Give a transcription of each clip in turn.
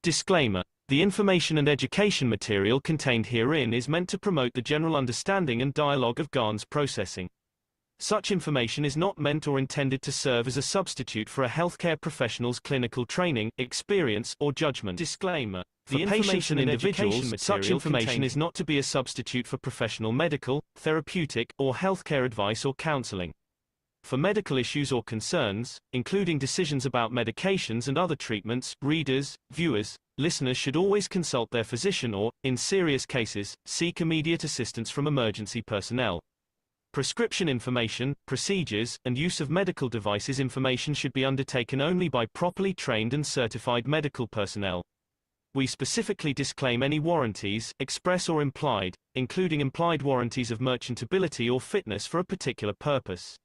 Disclaimer. The information and education material contained herein is meant to promote the general understanding and dialogue of GAN's processing. Such information is not meant or intended to serve as a substitute for a healthcare professional's clinical training, experience, or judgment. Disclaimer. For patients and individuals, such information is not to be a substitute for professional medical, therapeutic, or healthcare advice or counseling. For medical issues or concerns, including decisions about medications and other treatments, readers, viewers, listeners should always consult their physician or, in serious cases, seek immediate assistance from emergency personnel. Prescription information, procedures, and use of medical devices information should be undertaken only by properly trained and certified medical personnel. We specifically disclaim any warranties, express or implied, including implied warranties of merchantability or fitness for a particular purpose.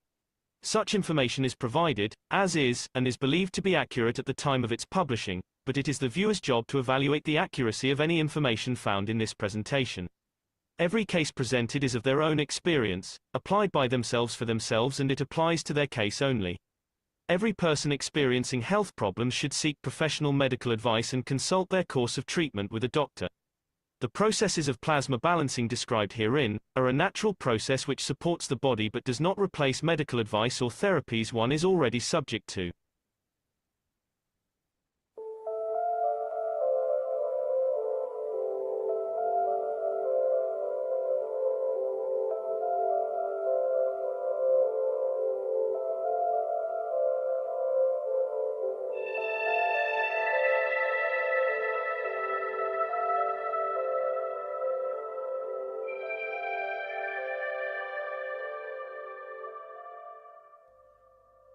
Such information is provided, as is, and is believed to be accurate at the time of its publishing, but it is the viewer's job to evaluate the accuracy of any information found in this presentation. Every case presented is of their own experience, applied by themselves for themselves, and it applies to their case only. Every person experiencing health problems should seek professional medical advice and consult their course of treatment with a doctor. The processes of plasma balancing described herein are a natural process which supports the body but does not replace medical advice or therapies one is already subject to.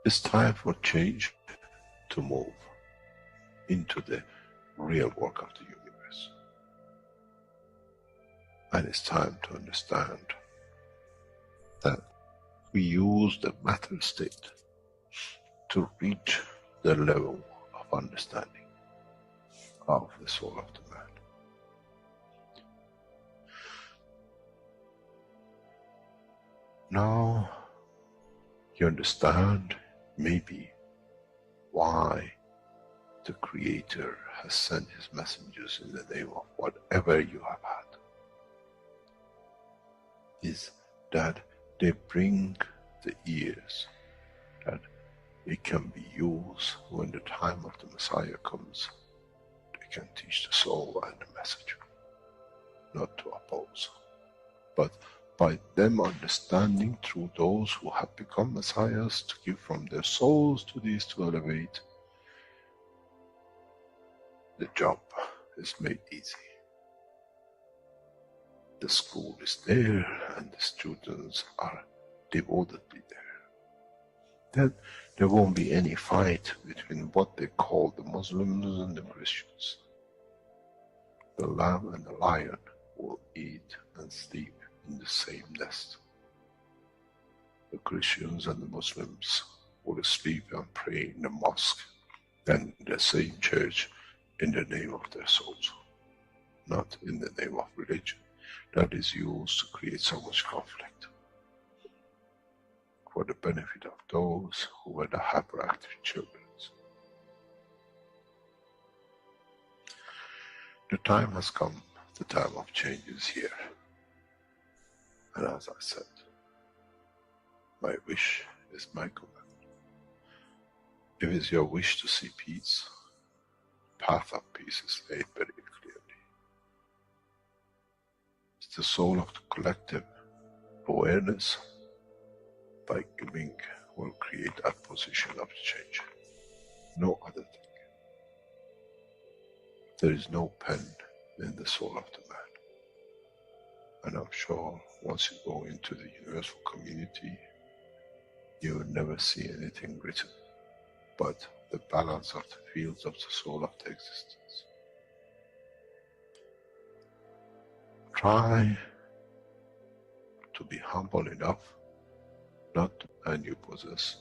It's time for change to move into the real work of the universe. And it's time to understand that we use the matter state to reach the level of understanding of the soul of the man. Now you understand maybe why the Creator has sent His messengers in the name of whatever you have had. Is that they bring the ears, that it can be used when the time of the Messiah comes. They can teach the soul and the message, not to oppose, but by them understanding through those who have become messiahs to give from their souls to these to elevate, the job is made easy. The school is there and the students are devotedly there. Then there won't be any fight between what they call the Muslims and the Christians. The lamb and the lion will eat and sleep in the same nest. The Christians and the Muslims will sleep and pray in the mosque and in the same church in the name of their souls, not in the name of religion that is used to create so much conflict for the benefit of those who were the hyperactive children. The time has come, the time of change is here. And as I said, my wish is my command. If it's your wish to see peace, the path of peace is laid very clearly. It's the soul of the collective awareness by giving will create that position of change. No other thing. There is no pen in the soul of the man. And I'm sure once you go into the universal community, you will never see anything written but the balance of the fields of the soul of the existence. Try to be humble enough not to demand you possess.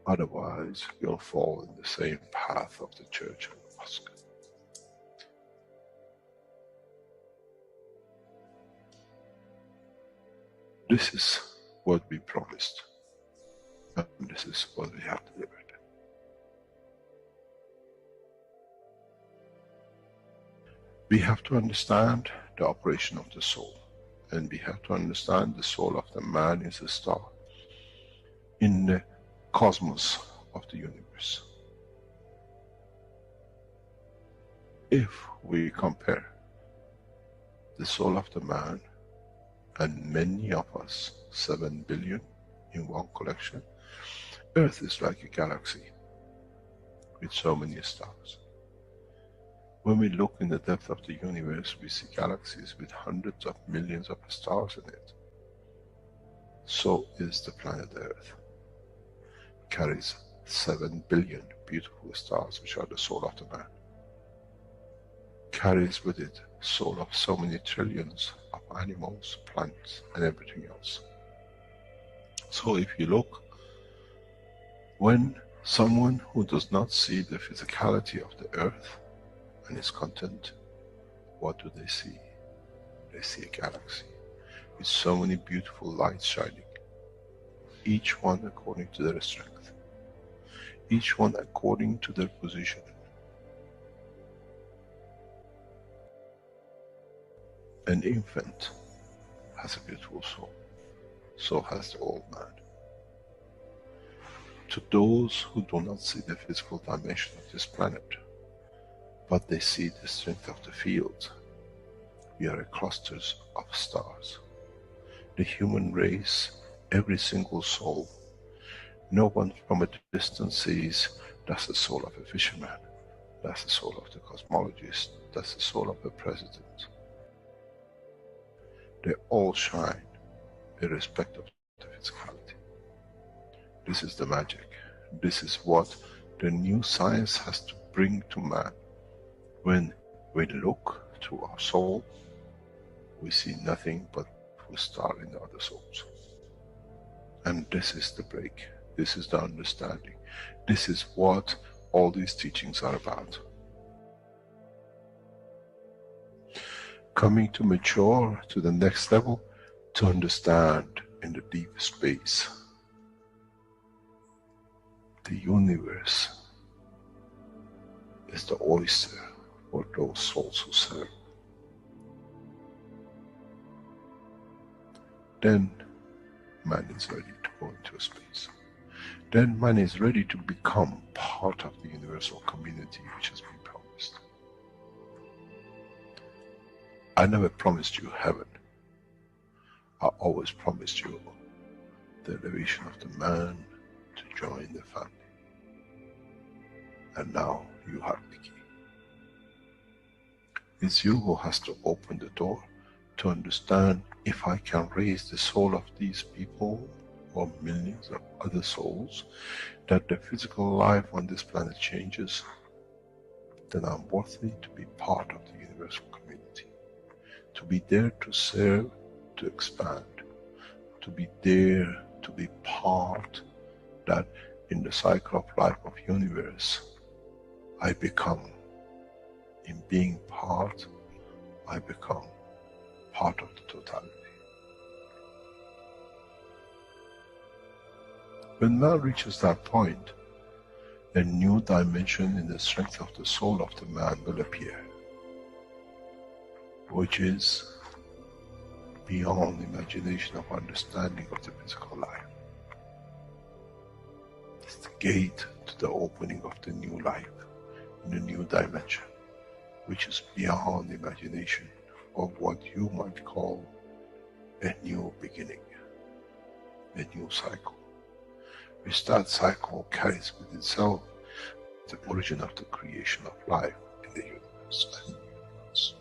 Otherwise, you'll fall in the same path of the church and the mosque. This is what we promised, and this is what we have delivered. We have to understand the operation of the soul, and we have to understand the soul of the man is a star in the cosmos of the universe. If we compare the soul of the man and many of us, 7 billion in one collection, Earth is like a galaxy with so many stars. When we look in the depth of the universe, we see galaxies with hundreds of millions of stars in it. So is the planet Earth. It carries 7 billion beautiful stars, which are the soul of the man. Carries with it soul of so many trillions of animals, plants, and everything else. So if you look, when someone who does not see the physicality of the earth and its content, what do they see? They see a galaxy with so many beautiful lights shining, each one according to their strength, each one according to their position. An infant has a beautiful soul, so has the old man. To those who do not see the physical dimension of this planet, but they see the strength of the field, we are clusters of stars. The human race, every single soul, no one from a distance sees that's the soul of a fisherman, that's the soul of the cosmologist, that's the soul of the president. They all shine irrespective of the physicality. This is the magic. This is what the new science has to bring to man. When we look to our soul, we see nothing but a star in the other souls. And this is the break. This is the understanding. This is what all these teachings are about. Coming to mature to the next level, to understand in the deep space, the universe is the oyster for those souls who serve. Then man is ready to go into space. Then man is ready to become part of the universal community which has been promised. I never promised you heaven. I always promised you the elevation of the man to join the family. And now you have the key. It's you who has to open the door to understand, if I can raise the soul of these people or millions of other souls, that the physical life on this planet changes, then I'm worthy to be part of the universal community. To be there to serve, to expand. To be there, to be part, that in the cycle of life of universe, I become, in being part, I become part of the totality. When man reaches that point, a new dimension in the strength of the soul of the man will appear, which is beyond imagination of understanding of the physical life. It's the gate to the opening of the new life, in a new dimension, which is beyond imagination of what you might call a new beginning, a new cycle. Which that cycle carries with itself the origin of the creation of life in the universe and the universe.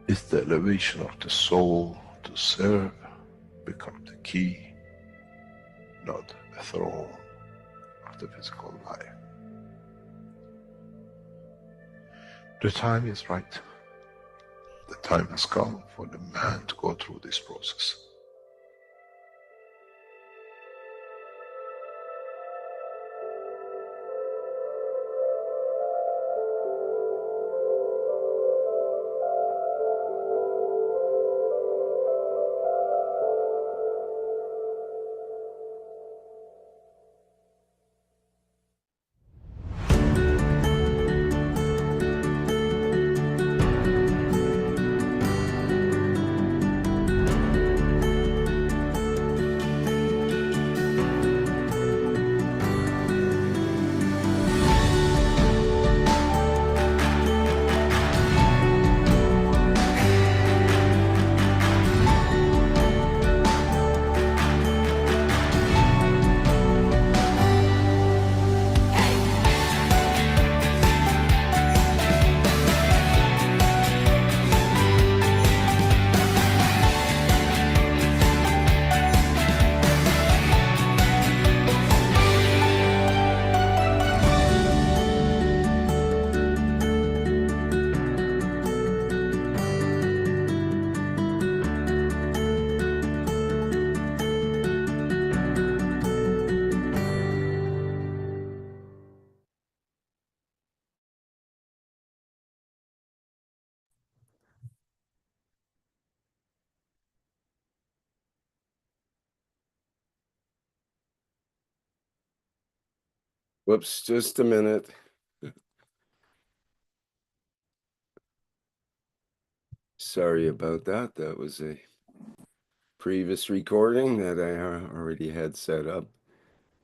It's the elevation of the soul to serve become the key, not a throne of the physical life. The time is right. The time has come for the man to go through this process. Whoops, just a minute. Sorry about that. That was a previous recording that I already had set up.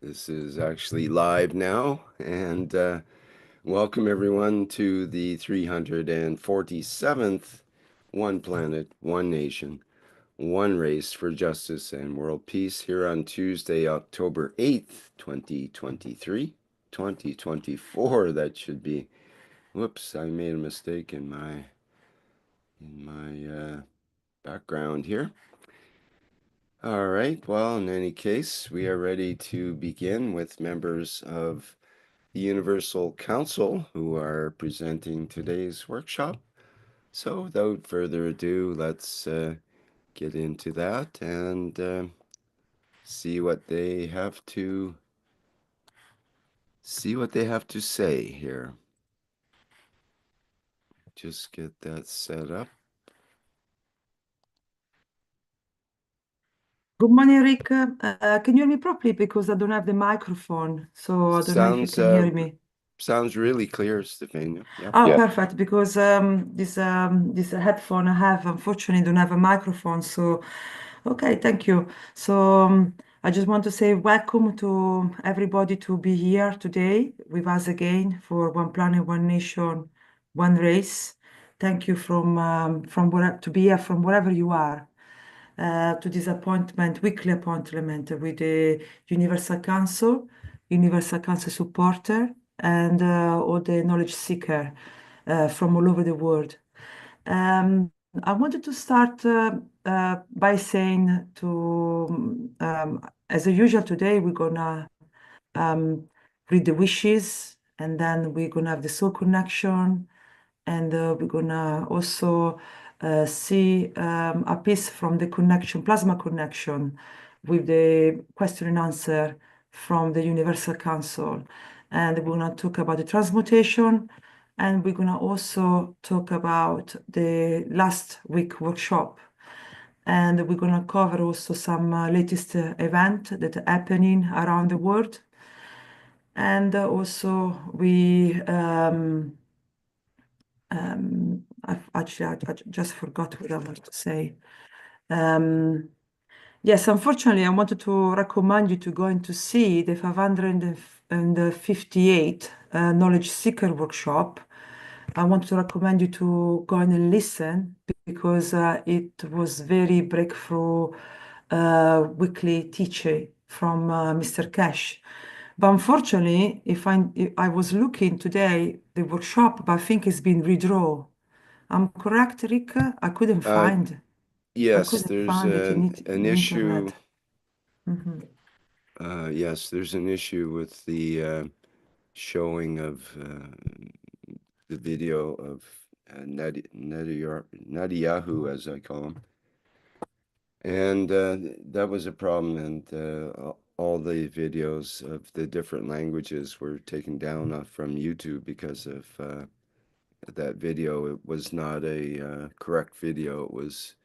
This is actually live now, and welcome everyone to the 347th One Planet, One Nation, One Race for Justice and World Peace here on Tuesday, October 8th, 2023. 2024, that should be. Whoops, I made a mistake in my background here. All right, well, in any case, we are ready to begin with members of the Universal Council who are presenting today's workshop. So without further ado, let's get into that and see what they have to say here. Just get that set up. Good morning, Rick. Can you hear me properly? Because I don't have the microphone, so I don't know if you can hear me. Sounds really clear, Stefania. Yeah. Oh, yeah. Perfect. Because this headphone I have, unfortunately, don't have a microphone. So, okay, thank you. So I just want to say welcome to everybody to be here today with us again for One Planet, One Nation, One Race. Thank you to be here from wherever you are. To this weekly appointment with the Universal Council, Universal Council supporter, and all the knowledge seeker from all over the world. I wanted to start by saying as usual today, we're gonna read the wishes, and then we're gonna have the soul connection, and we're gonna also see a piece from the plasma connection with the question and answer from the Universal Council. And we're gonna talk about the transmutation, and we're gonna also talk about the last week workshop. And we're gonna cover also some latest event that are happening around the world. And also I just forgot what I wanted to say. Yes, unfortunately, I wanted to recommend you to go and to see the 558 Knowledge Seeker Workshop. I want to recommend you to go in and listen because it was very breakthrough weekly teaching from Mr. Keshe. But unfortunately, if I was looking today, the workshop, but I think it's been redrawn. I'm correct, Rick? I couldn't find. Yes, there's an issue. Yes, there's an issue with the showing of the video of Netanyahu, as I call him. And that was a problem, and all the videos of the different languages were taken down from YouTube because of that video. It was not a correct video. It was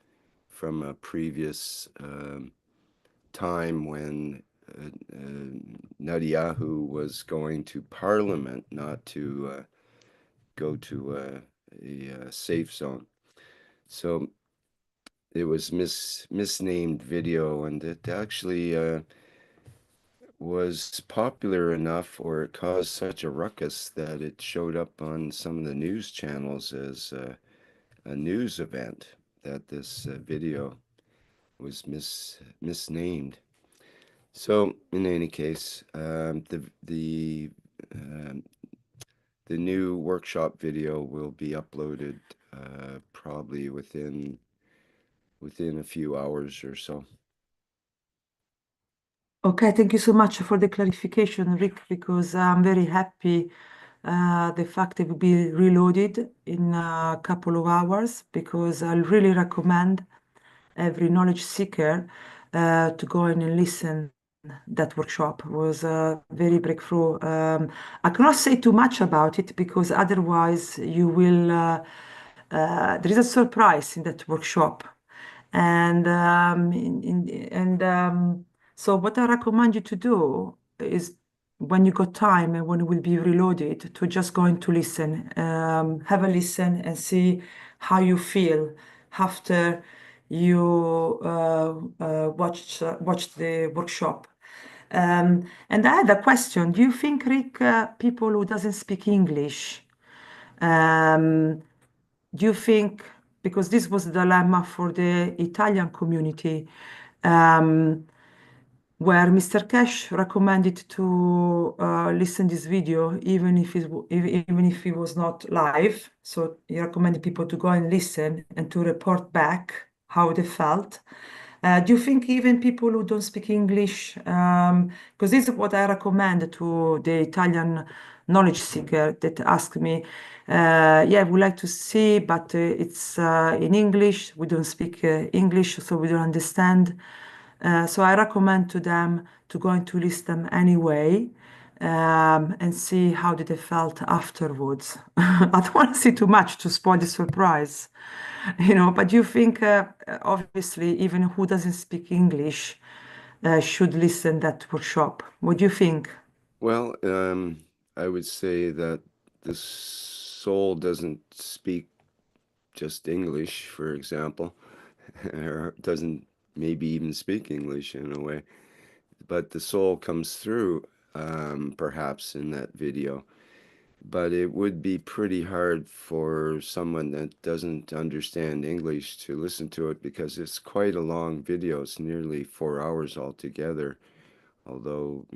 from a previous time when Netanyahu was going to Parliament, not to go to a safe zone. So it was misnamed video, and it actually was popular enough, or it caused such a ruckus that it showed up on some of the news channels as a news event, that this video was misnamed. So in any case, the new workshop video will be uploaded probably within a few hours or so. Okay, thank you so much for the clarification, Rick, because I'm very happy the fact it will be reloaded in a couple of hours, because I really recommend every knowledge seeker to go in and listen. That workshop was very breakthrough. I cannot say too much about it because otherwise you will. There is a surprise in that workshop, and so what I recommend you to do is when you got time and when it will be reloaded, to just going to listen, have a listen and see how you feel after you watched the workshop. And I had a question. Do you think, Rick, people who doesn't speak English, um, do you think, because this was the dilemma for the Italian community, um, where Mr. Cash recommended to listen this video even if he was not live. So he recommended people to go and listen and to report back how they felt. Do you think even people who don't speak English, because this is what I recommend to the Italian knowledge seeker that ask me, yeah, we like to see, but it's in English. We don't speak English, so we don't understand. So I recommend to them to go and to list them anyway, and see how did they felt afterwards. I don't want to say too much to spoil the surprise, but you think, obviously, even who doesn't speak English should listen that workshop. What do you think? Well, I would say that the soul doesn't speak just English, for example, or doesn't maybe even speak English in a way, but the soul comes through, perhaps in that video. But it would be pretty hard for someone that doesn't understand English to listen to it because it's quite a long video. It's nearly 4 hours altogether, although,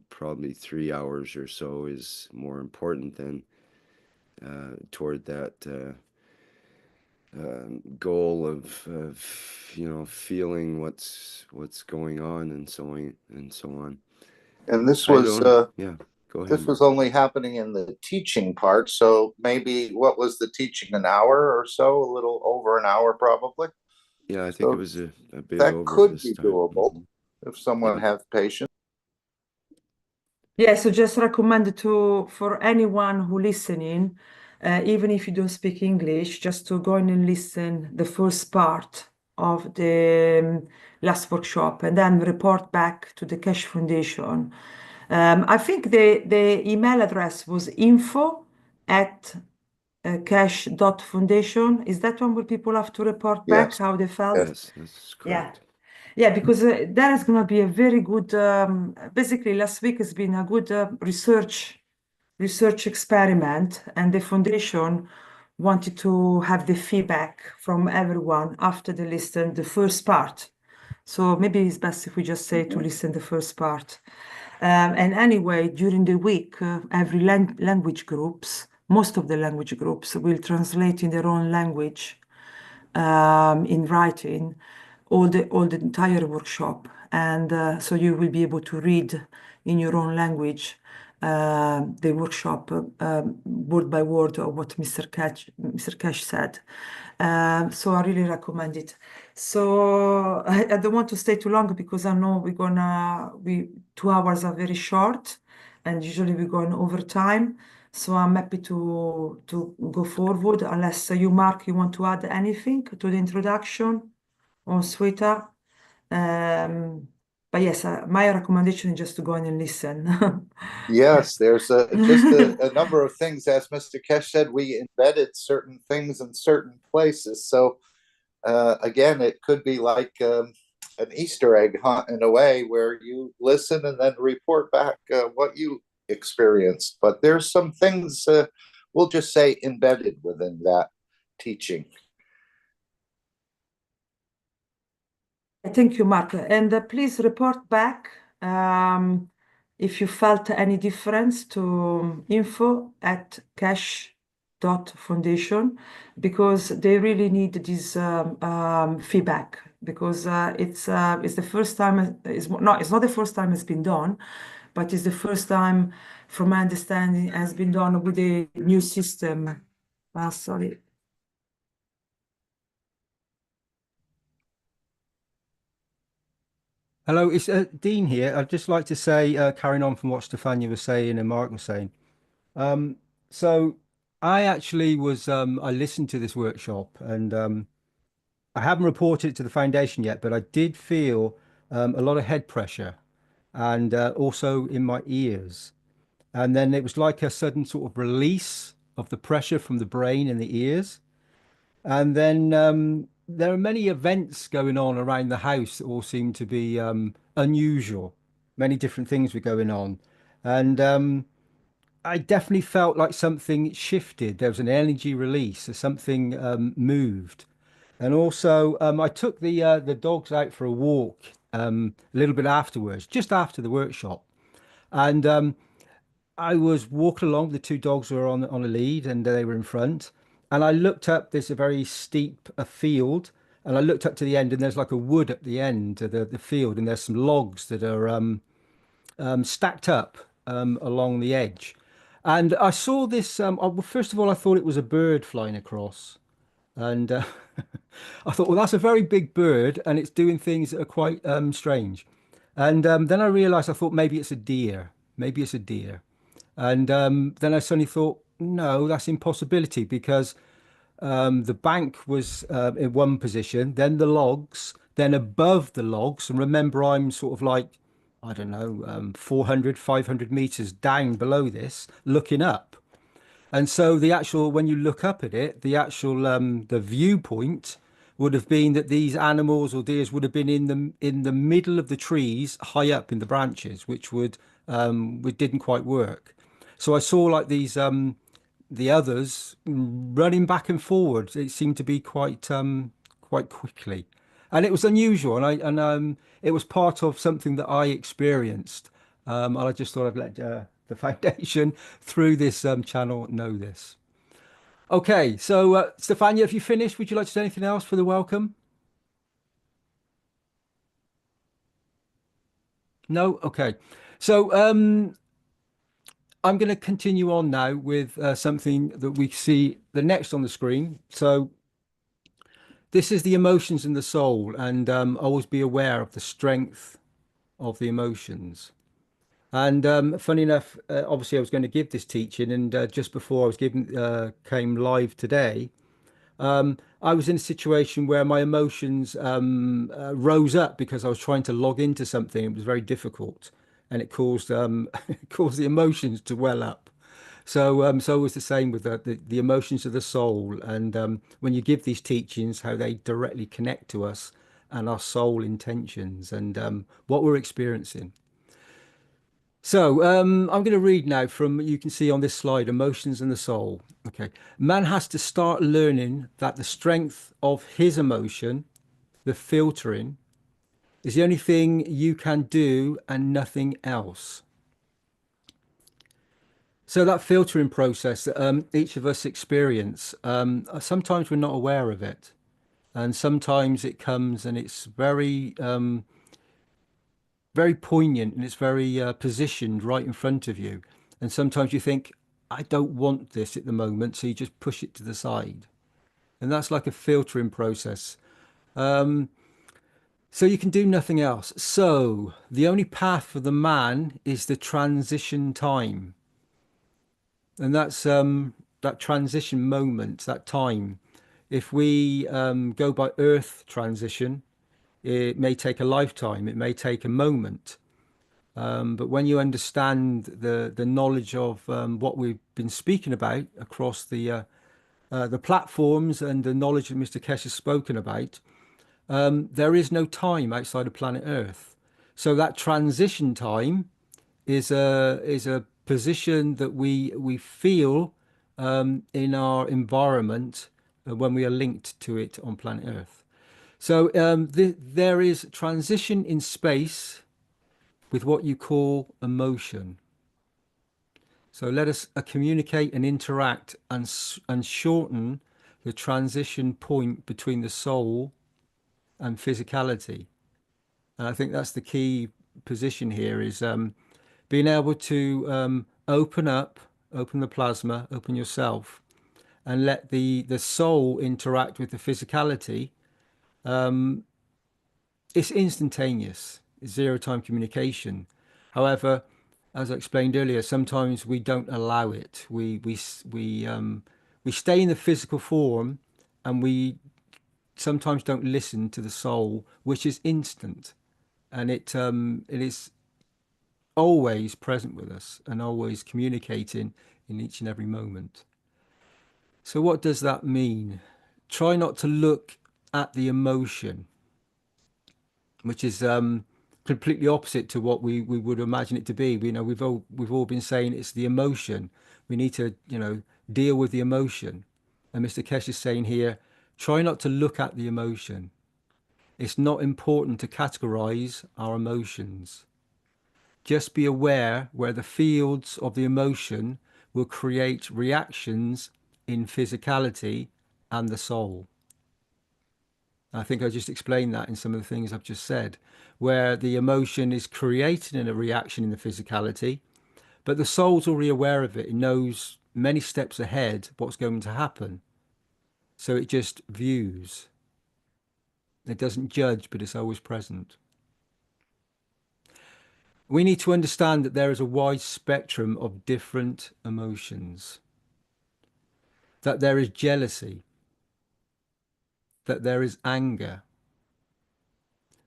probably 3 hours or so is more important than toward that goal of feeling what's going on and so on. And this I was don't know. Yeah, go ahead, this was Mark. only happening in the teaching part. So maybe what was the teaching, an hour or so, a little over an hour probably. Yeah, I think it So was a bit that over could this be time. doable if someone Yeah. has patience. Yeah, so just recommend to for anyone who listening, even if you don't speak English, just to go in and listen the first part of the last workshop and then report back to the Keshe Foundation. I think the email address was info at cash.foundation. Is that one where people have to report back Yes. how they felt? Yes, that's Yeah. correct. Yeah, because that is going to be a very good, basically last week has been a good research experiment, and the foundation wanted to have the feedback from everyone after they listened the first part. So maybe it's best if we just say to Mhm. listen the first part. And anyway, during the week, every language groups, most of the language groups will translate in their own language, in writing all the entire workshop, and so you will be able to read in your own language the workshop word by word of what Mr. Cash said. So I really recommend it. So I don't want to stay too long because I know we 2 hours are very short, and usually we go on overtime. So I'm happy to go forward unless you, Mark, you want to add anything to the introduction or Sweta. Um, but yes, my recommendation is just to go in and listen. Yes, there's a number of things. As Mr. Kesh said, we embedded certain things in certain places. So again, it could be like an Easter egg hunt in a way where you listen and then report back what you experienced. But there's some things, we'll just say, embedded within that teaching. Thank you, Mark. And please report back if you felt any difference to info at cash.foundation, because they really need this feedback, because it's the first time, it's not the first time it's been done, but it's the first time, from my understanding, has been done with the new system. Sorry. Hello, it's Dean here. I'd just like to say, carrying on from what Stefania was saying and Mark was saying. Um, so I actually I listened to this workshop and I haven't reported it to the foundation yet, but I did feel a lot of head pressure. and also in my ears. And then it was like a sudden sort of release of the pressure from the brain and the ears. And then there are many events going on around the house that all seem to be unusual. Many different things were going on. And I definitely felt like something shifted. There was an energy release, or something moved. And also, I took the dogs out for a walk a little bit afterwards, just after the workshop. And I was walking along. The two dogs were on a lead, and they were in front. And I looked up. There's a very steep a field, and I looked up to the end, and there's like a wood at the end of the field, and there's some logs that are stacked up along the edge. And I saw this. Well, first of all, I thought it was a bird flying across, and I thought, well, that's a very big bird, and it's doing things that are quite strange. And then I realized, I thought maybe it's a deer. Maybe it's a deer. And then I suddenly thought, no, that's impossibility because the bank was in one position, then the logs, then above the logs. And remember, I'm sort of like, I don't know, 400, 500 meters down below this, looking up. And so the actual, when you look up at it, the actual the viewpoint would have been that these animals or deers would have been in the middle of the trees, high up in the branches, which didn't quite work. So I saw like these the others running back and forward. It seemed to be quite quickly, and it was unusual. And it was part of something that I experienced. And I just thought I'd let the foundation through this channel know this. Okay, so Stefania, have you finished? Would you like to say anything else for the welcome? No? Okay. So I'm going to continue on now with something that we see the next on the screen. So this is the emotions in the soul, and always be aware of the strength of the emotions. And funny enough, obviously I was going to give this teaching, and just before I was came live today, I was in a situation where my emotions rose up because I was trying to log into something. It was very difficult, and it caused it caused the emotions to well up. So it was the same with the emotions of the soul, and when you give these teachings, how they directly connect to us and our soul intentions and what we're experiencing. So I'm going to read now from, you can see on this slide, emotions and the soul. Okay. Man has to start learning that the strength of his emotion, the filtering, is the only thing you can do and nothing else. So that filtering process that each of us experience, sometimes we're not aware of it. And sometimes it comes and it's very poignant, and it's very positioned right in front of you. And sometimes you think, I don't want this at the moment, so you just push it to the side. And that's like a filtering process. So you can do nothing else. So the only path for the man is the transition time. And that's that transition moment, that time. If we go by Earth transition, it may take a lifetime, it may take a moment. But when you understand the knowledge of what we've been speaking about across the platforms and the knowledge that Mr. Keshe has spoken about, there is no time outside of planet Earth. So that transition time is a position that we feel in our environment when we are linked to it on planet Earth. So there is transition in space with what you call emotion. So let us communicate and interact and shorten the transition point between the soul and physicality. And I think that's the key position here, is being able to open the plasma, open yourself, and let the soul interact with the physicality. It's instantaneous. It's zero-time communication. However, as I explained earlier, sometimes we don't allow it. We stay in the physical form, and we sometimes don't listen to the soul, which is instant, and it is always present with us and always communicating in each and every moment. So what does that mean? Try not to look at the emotion, which is completely opposite to what we would imagine it to be. We've all been saying it's the emotion. We need to, deal with the emotion. And Mr. Keshe is saying here, try not to look at the emotion. It's not important to categorize our emotions. Just be aware where the fields of the emotion will create reactions in physicality and the soul. I think I just explained that in some of the things I've just said, where the emotion is created in a reaction in the physicality, but the soul's already aware of it. It knows many steps ahead what's going to happen. So it just views. It doesn't judge, but it's always present. We need to understand that there is a wide spectrum of different emotions, that there is jealousy, that there is anger,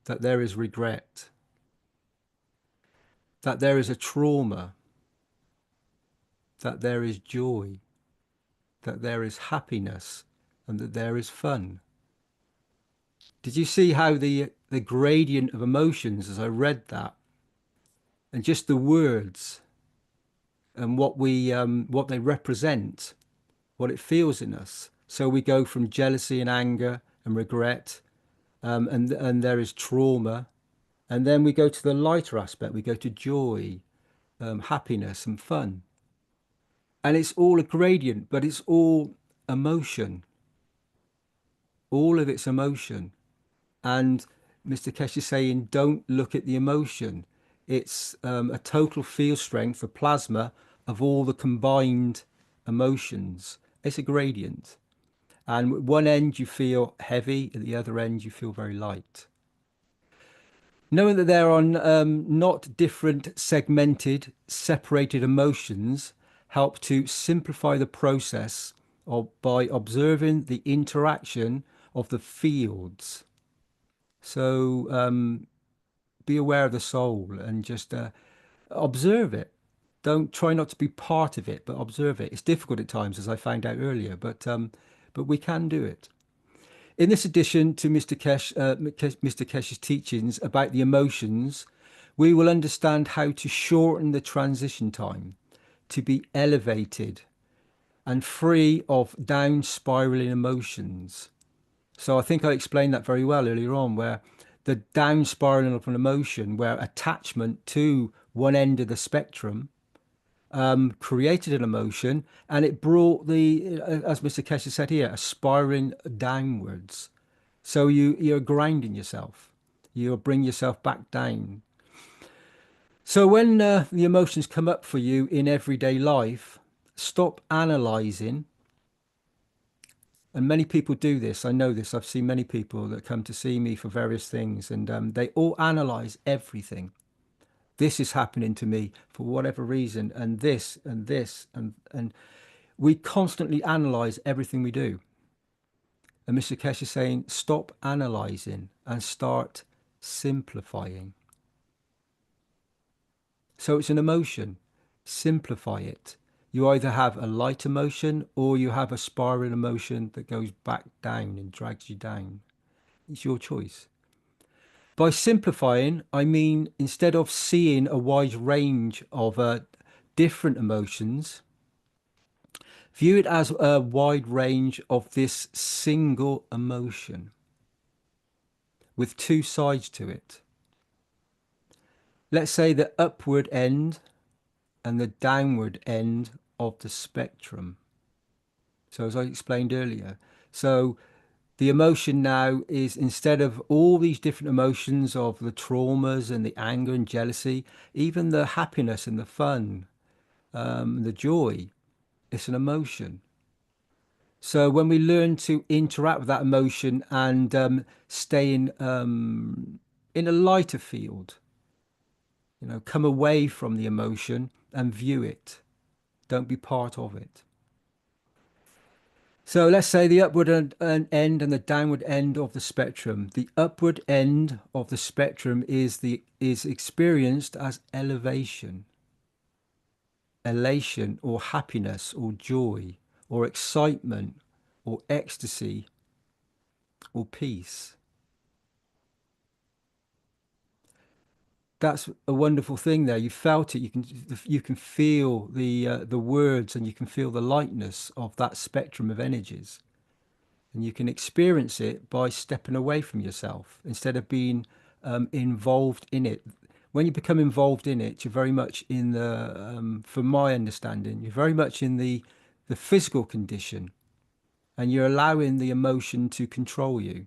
that there is regret, that there is a trauma, that there is joy, that there is happiness, and that there is fun. Did you see how the gradient of emotions, as I read that, and just the words and what they represent, what it feels in us? So we go from jealousy and anger and regret, and there is trauma, and then we go to the lighter aspect. We go to joy, happiness, and fun. And it's all a gradient, but it's all emotion. All of it's emotion. And Mr. Keshe is saying, don't look at the emotion. It's a total field strength, a plasma of all the combined emotions. It's a gradient. And at one end you feel heavy, at the other end you feel very light. Knowing that there are not different segmented, separated emotions help to simplify the process by observing the interaction of the fields. So be aware of the soul and just observe it. Don't try not to be part of it, but observe it. It's difficult at times, as I found out earlier, but we can do it. In this addition to Mr. Keshe's teachings about the emotions, we will understand how to shorten the transition time to be elevated and free of down spiraling emotions. So I think I explained that very well earlier on, where the down spiraling of an emotion, where attachment to one end of the spectrum created an emotion, and it brought as Mr. Keshe said here, a spiraling downwards. So you're grinding yourself. You'll bring yourself back down. So when the emotions come up for you in everyday life, stop analyzing. And many people do this. I know this. I've seen many people that come to see me for various things, and they all analyze everything. This is happening to me for whatever reason, and this, and this, and we constantly analyze everything we do. And Mr. Keshe is saying, stop analyzing and start simplifying. So it's an emotion. Simplify it. You either have a light emotion or you have a spiral emotion that goes back down and drags you down. It's your choice. By simplifying, I mean instead of seeing a wide range of different emotions, view it as a wide range of this single emotion with two sides to it. Let's say the upward end and the downward end of the spectrum. So as I explained earlier, so the emotion now is, instead of all these different emotions of the traumas and the anger and jealousy, even the happiness and the fun, the joy, it's an emotion. So when we learn to interact with that emotion and stay in a lighter field, come away from the emotion and view it. Don't be part of it. So let's say the upward end and the downward end of the spectrum. The upward end of the spectrum is experienced as elevation, elation, or happiness, or joy, or excitement, or ecstasy, or peace. That's a wonderful thing there. You felt it. You can feel the words, and you can feel the lightness of that spectrum of energies. And you can experience it by stepping away from yourself instead of being involved in it. When you become involved in it, you're very much in from my understanding, you're very much in the physical condition, and you're allowing the emotion to control you.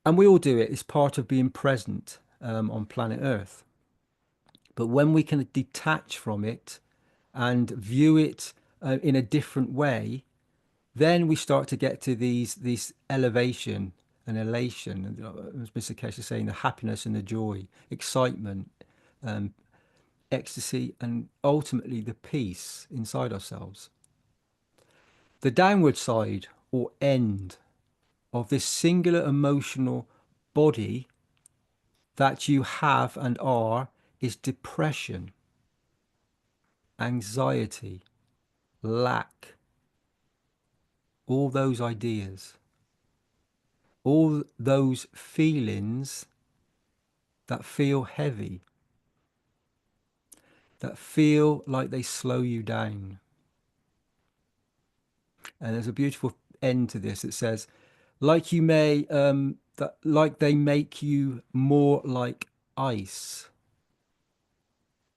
And we all do it. It's part of being present on planet Earth. But when we can detach from it and view it in a different way, then we start to get to these elevation and elation, and as Mr. Keshe is saying, the happiness and the joy, excitement, ecstasy, and ultimately the peace inside ourselves. The downward side or end of this singular emotional body that you have and are is depression, anxiety, lack, all those ideas, all those feelings that feel heavy, that feel like they slow you down. And there's a beautiful end to this that says, like you may, like they make you more like ice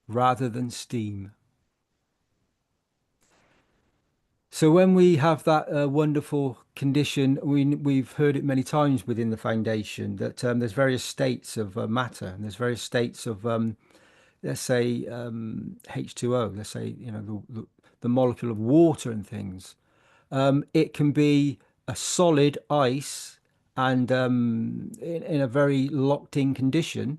rather than steam. So when we have that wonderful condition, we've heard it many times within the foundation that there's various states of matter, and there's various states of, let's say, H2O. Let's say, you know, the molecule of water and things. It can be a solid ice and in a very locked-in condition,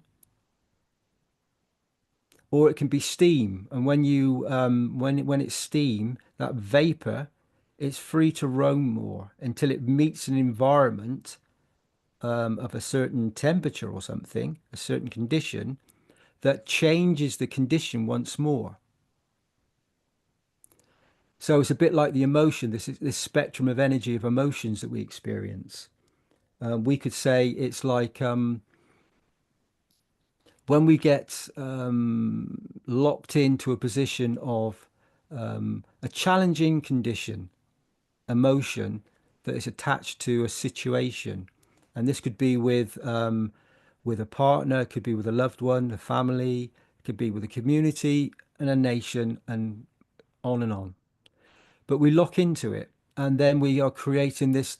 or it can be steam. And when you when it's steam, that vapor, it's free to roam more until it meets an environment of a certain temperature or something, a certain condition that changes the condition once more. So it's a bit like the emotion, this spectrum of energy of emotions that we experience. We could say it's like when we get locked into a position of a challenging condition, emotion that is attached to a situation, and this could be with a partner, it could be with a loved one, a family, it could be with a community and a nation, and on and on. But we lock into it, and then we are creating this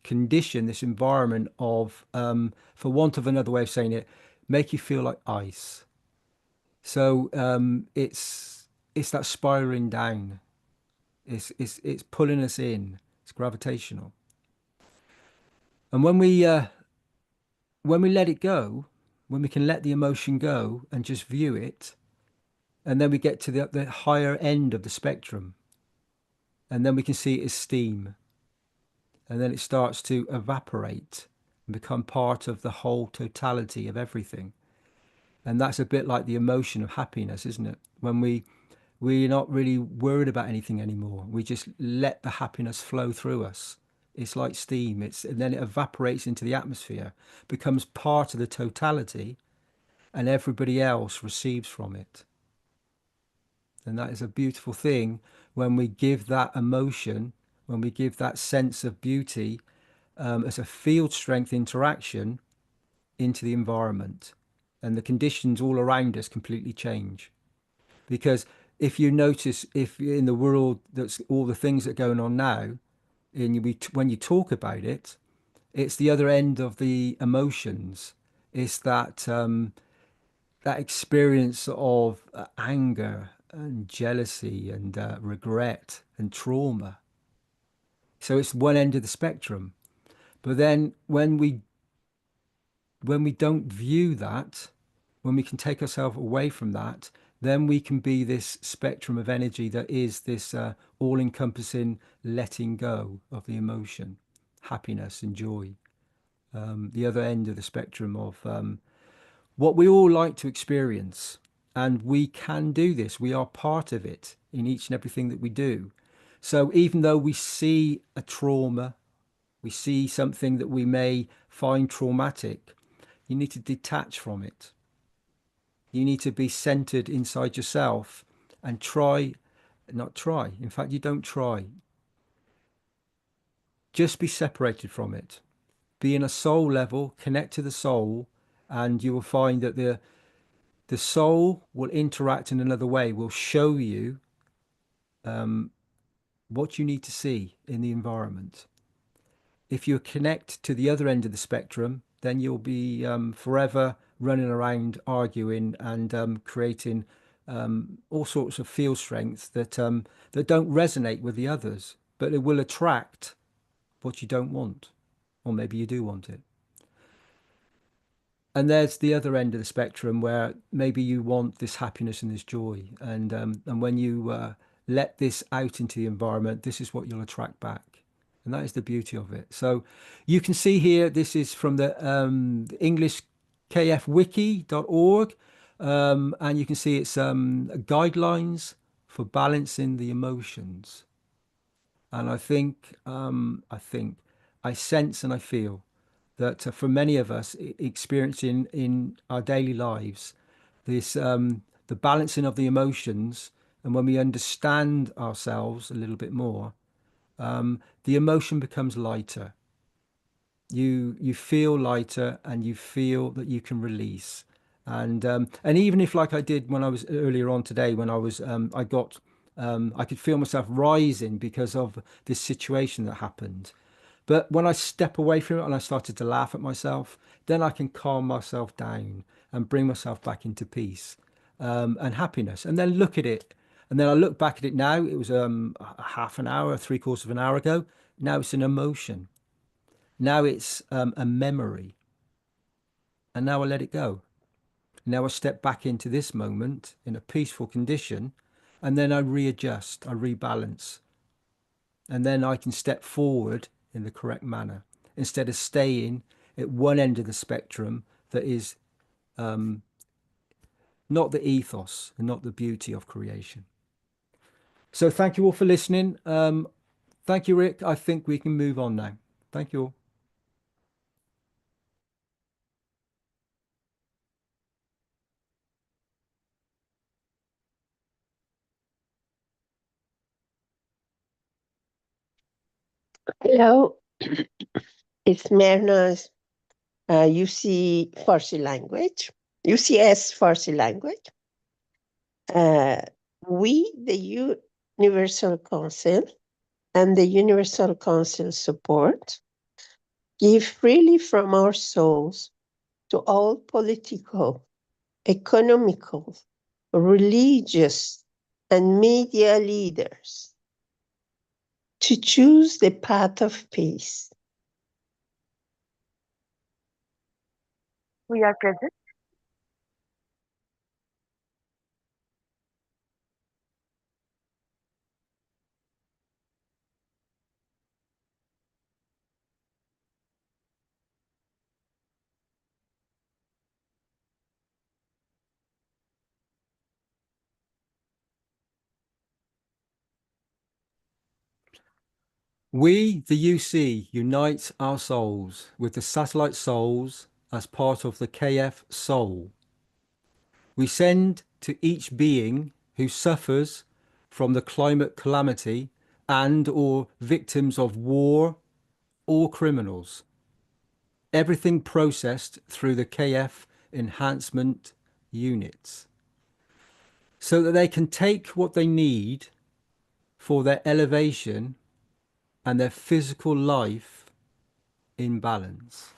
condition, this environment of, for want of another way of saying it, make you feel like ice. So it's that spiraling down. It's pulling us in. It's gravitational. And when we let it go, when we can let the emotion go and just view it, and then we get to the higher end of the spectrum, and then we can see it as steam, and then it starts to evaporate and become part of the whole totality of everything. And that's a bit like the emotion of happiness, isn't it? When we're not really worried about anything anymore. We just let the happiness flow through us. It's like steam. And then it evaporates into the atmosphere, becomes part of the totality, and everybody else receives from it. And that is a beautiful thing when we give that emotion, when we give that sense of beauty as a field strength interaction into the environment. And the conditions all around us completely change. Because if you notice, if in the world, that's all the things that are going on now, and when you talk about it, it's the other end of the emotions. It's that that experience of anger and jealousy and regret and trauma. So it's one end of the spectrum. But then when we don't view that, when we can take ourselves away from that, then we can be this spectrum of energy that is this all-encompassing letting go of the emotion, happiness and joy. The other end of the spectrum of what we all like to experience. And we can do this. We are part of it in each and everything that we do. So even though we see a trauma, we see something that we may find traumatic, you need to detach from it. You need to be centered inside yourself and not try. In fact, you don't try. Just be separated from it. Be in a soul level, connect to the soul, and you will find that the soul will interact in another way, will show you what you need to see in the environment. If you connect to the other end of the spectrum, then you'll be forever running around arguing and creating all sorts of field strengths that that don't resonate with the others, but it will attract what you don't want, or maybe you do want it. And there's the other end of the spectrum where maybe you want this happiness and this joy, and when you let this out into the environment, this is what you'll attract back. And that is the beauty of it. So you can see here, this is from the English kfwiki.org, and you can see it's guidelines for balancing the emotions. And I sense and I feel that for many of us experiencing in our daily lives, this the balancing of the emotions, and when we understand ourselves a little bit more, the emotion becomes lighter. You feel lighter, and you feel that you can release. And even if, like I did when I was earlier on today, when I was I could feel myself rising because of this situation that happened. But when I step away from it and I started to laugh at myself, then I can calm myself down and bring myself back into peace and happiness. And then look at it. And then I look back at it now. It was a half an hour, three-quarters of an hour ago. Now it's an emotion. Now it's a memory. And now I let it go. Now I step back into this moment in a peaceful condition, and then I readjust, I rebalance, and then I can step forward in the correct manner instead of staying at one end of the spectrum that is not the ethos and not the beauty of creation. So thank you all for listening. Thank you, Rick. I think we can move on now. Thank you all. Hello, it's Mehran's UC Farsi language, UCS Farsi language. We, the Universal Council and the Universal Council support, give freely from our souls to all political, economical, religious, and media leaders to choose the path of peace. We are present. We, the UC, unite our souls with the satellite souls as part of the KF soul. We send to each being who suffers from the climate calamity and/or victims of war or criminals, everything processed through the KF enhancement units, so that they can take what they need for their elevation and their physical life in balance.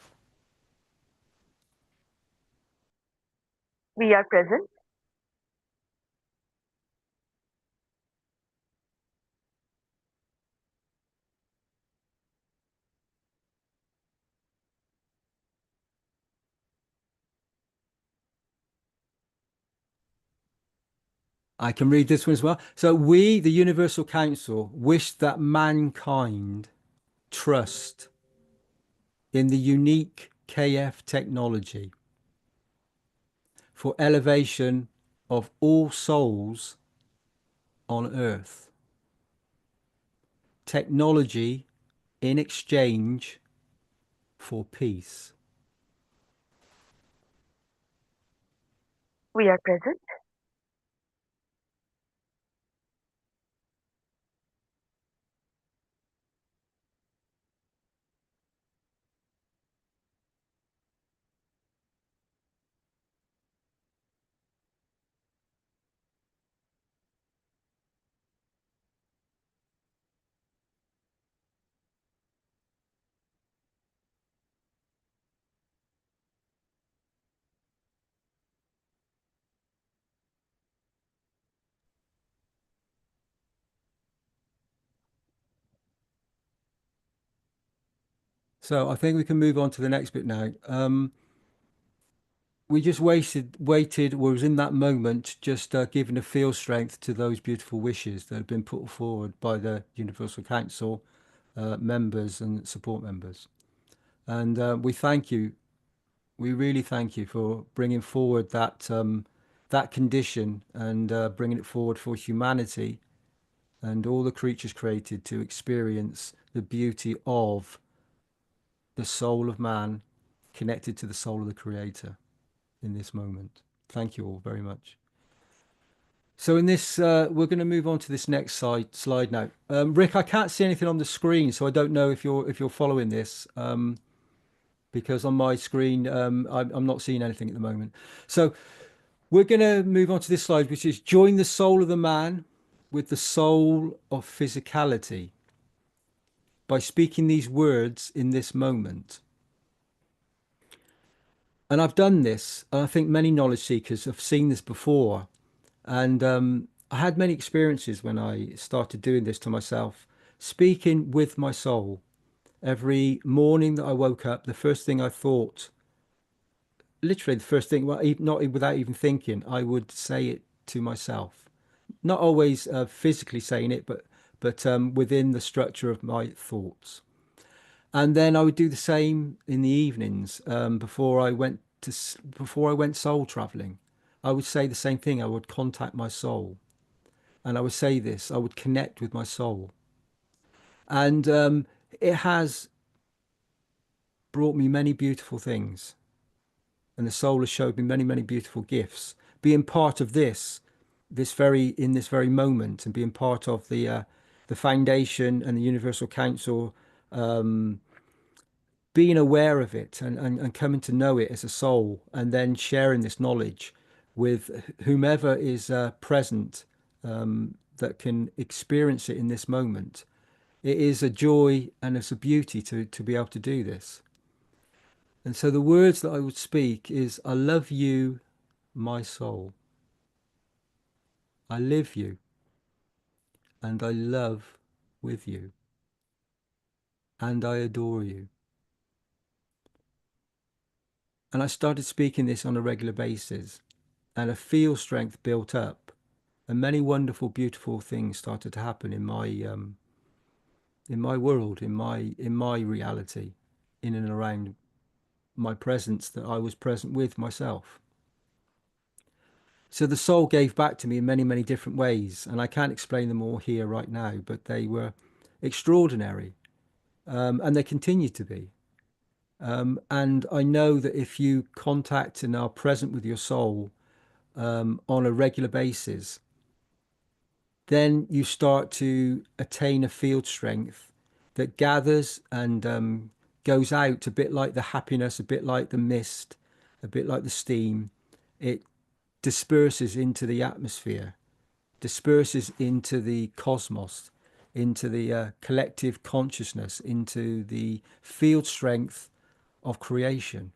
We are present. I can read this one as well. So we, the Universal Council, wish that mankind trust in the unique KF technology for elevation of all souls on earth. Technology in exchange for peace. We are present. So I think we can move on to the next bit now. We just waited, was in that moment, just giving a field strength to those beautiful wishes that have been put forward by the Universal Council members and support members. And we thank you. We really thank you for bringing forward that condition and bringing it forward for humanity and all the creatures created to experience the beauty of the soul of man connected to the soul of the Creator in this moment. Thank you all very much. So in this, we're going to move on to this next slide now. Rick, I can't see anything on the screen, so I don't know if you're following this, because on my screen, I'm not seeing anything at the moment. So we're going to move on to this slide, which is join the soul of the man with the soul of physicality by speaking these words in this moment. And I've done this, and I think many knowledge seekers have seen this before. And I had many experiences when I started doing this to myself, speaking with my soul. Every morning that I woke up, the first thing I thought, literally the first thing, well, not without even thinking, I would say it to myself. Not always physically saying it, but within the structure of my thoughts. And then I would do the same in the evenings before I went soul traveling. I would say the same thing. I would contact my soul, and I would say this. I would connect with my soul, and it has brought me many beautiful things, and the soul has showed me many, many beautiful gifts. Being part of this very moment, and being part of the foundation and the Universal Council. Being aware of it and coming to know it as a soul, and then sharing this knowledge with whomever is present, that can experience it in this moment. It is a joy and it's a beauty to be able to do this. And so the words that I would speak is, I love you, my soul. I live you and I love with you and I adore you. And I started speaking this on a regular basis, and a field strength built up, and many wonderful, beautiful things started to happen in my world, in my reality, in and around my presence that I was present with myself. So the soul gave back to me in many, many different ways, and I can't explain them all here right now, but they were extraordinary, and they continue to be. And I know that if you contact and are present with your soul on a regular basis, then you start to attain a field strength that gathers and goes out a bit like the happiness, a bit like the mist, a bit like the steam. It disperses into the atmosphere, disperses into the cosmos, into the collective consciousness, into the field strength of creation.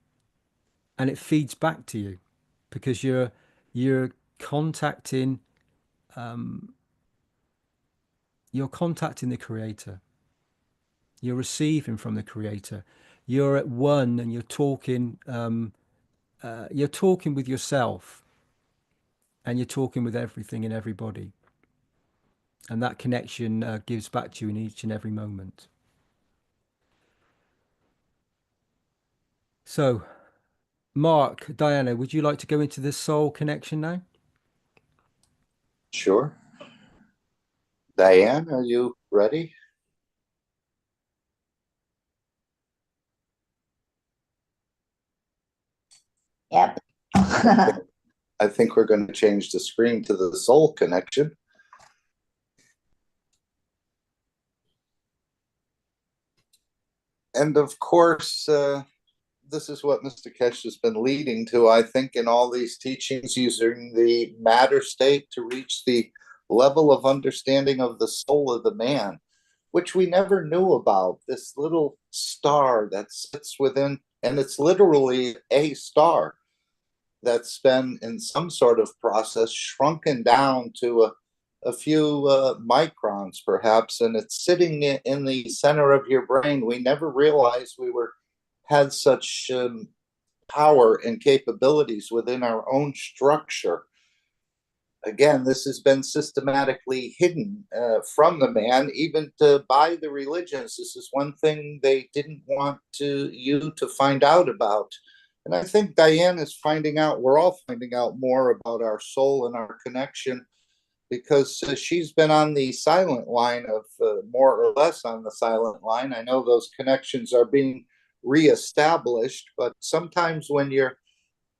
And it feeds back to you because you're contacting you're contacting the creator. You're receiving from the creator. You're at one, and you're talking with yourself, and you're talking with everything and everybody. And that connection gives back to you in each and every moment. So, Mark, Diana, would you like to go into this soul connection now? Sure. Diane, are you ready? Yep. I think we're going to change the screen to the soul connection. And of course, this is what Mr. Keshe has been leading to, I think, in all these teachings, using the matter state to reach the level of understanding of the soul of the man, which we never knew about. This little star that sits within, and it's literally a star that's been in some sort of process shrunken down to a few microns perhaps, and it's sitting in the center of your brain. We never realized we had such power and capabilities within our own structure. Again, this has been systematically hidden from the man, even by the religions. This is one thing they didn't want you to find out about. And I think Diane is finding out, we're all finding out more about our soul and our connection, because she's been on the silent line of more or less on the silent line. I know those connections are being reestablished, but sometimes when you're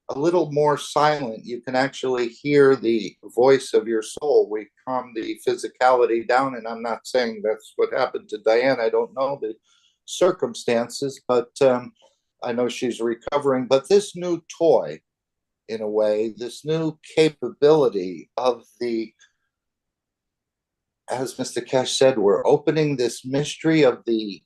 a little more silent, you can actually hear the voice of your soul. We calm the physicality down, and I'm not saying that's what happened to Diane. I don't know the circumstances, but I know she's recovering. But this new toy, in a way, this new capability of as Mr. Keshe said, we're opening this mystery of the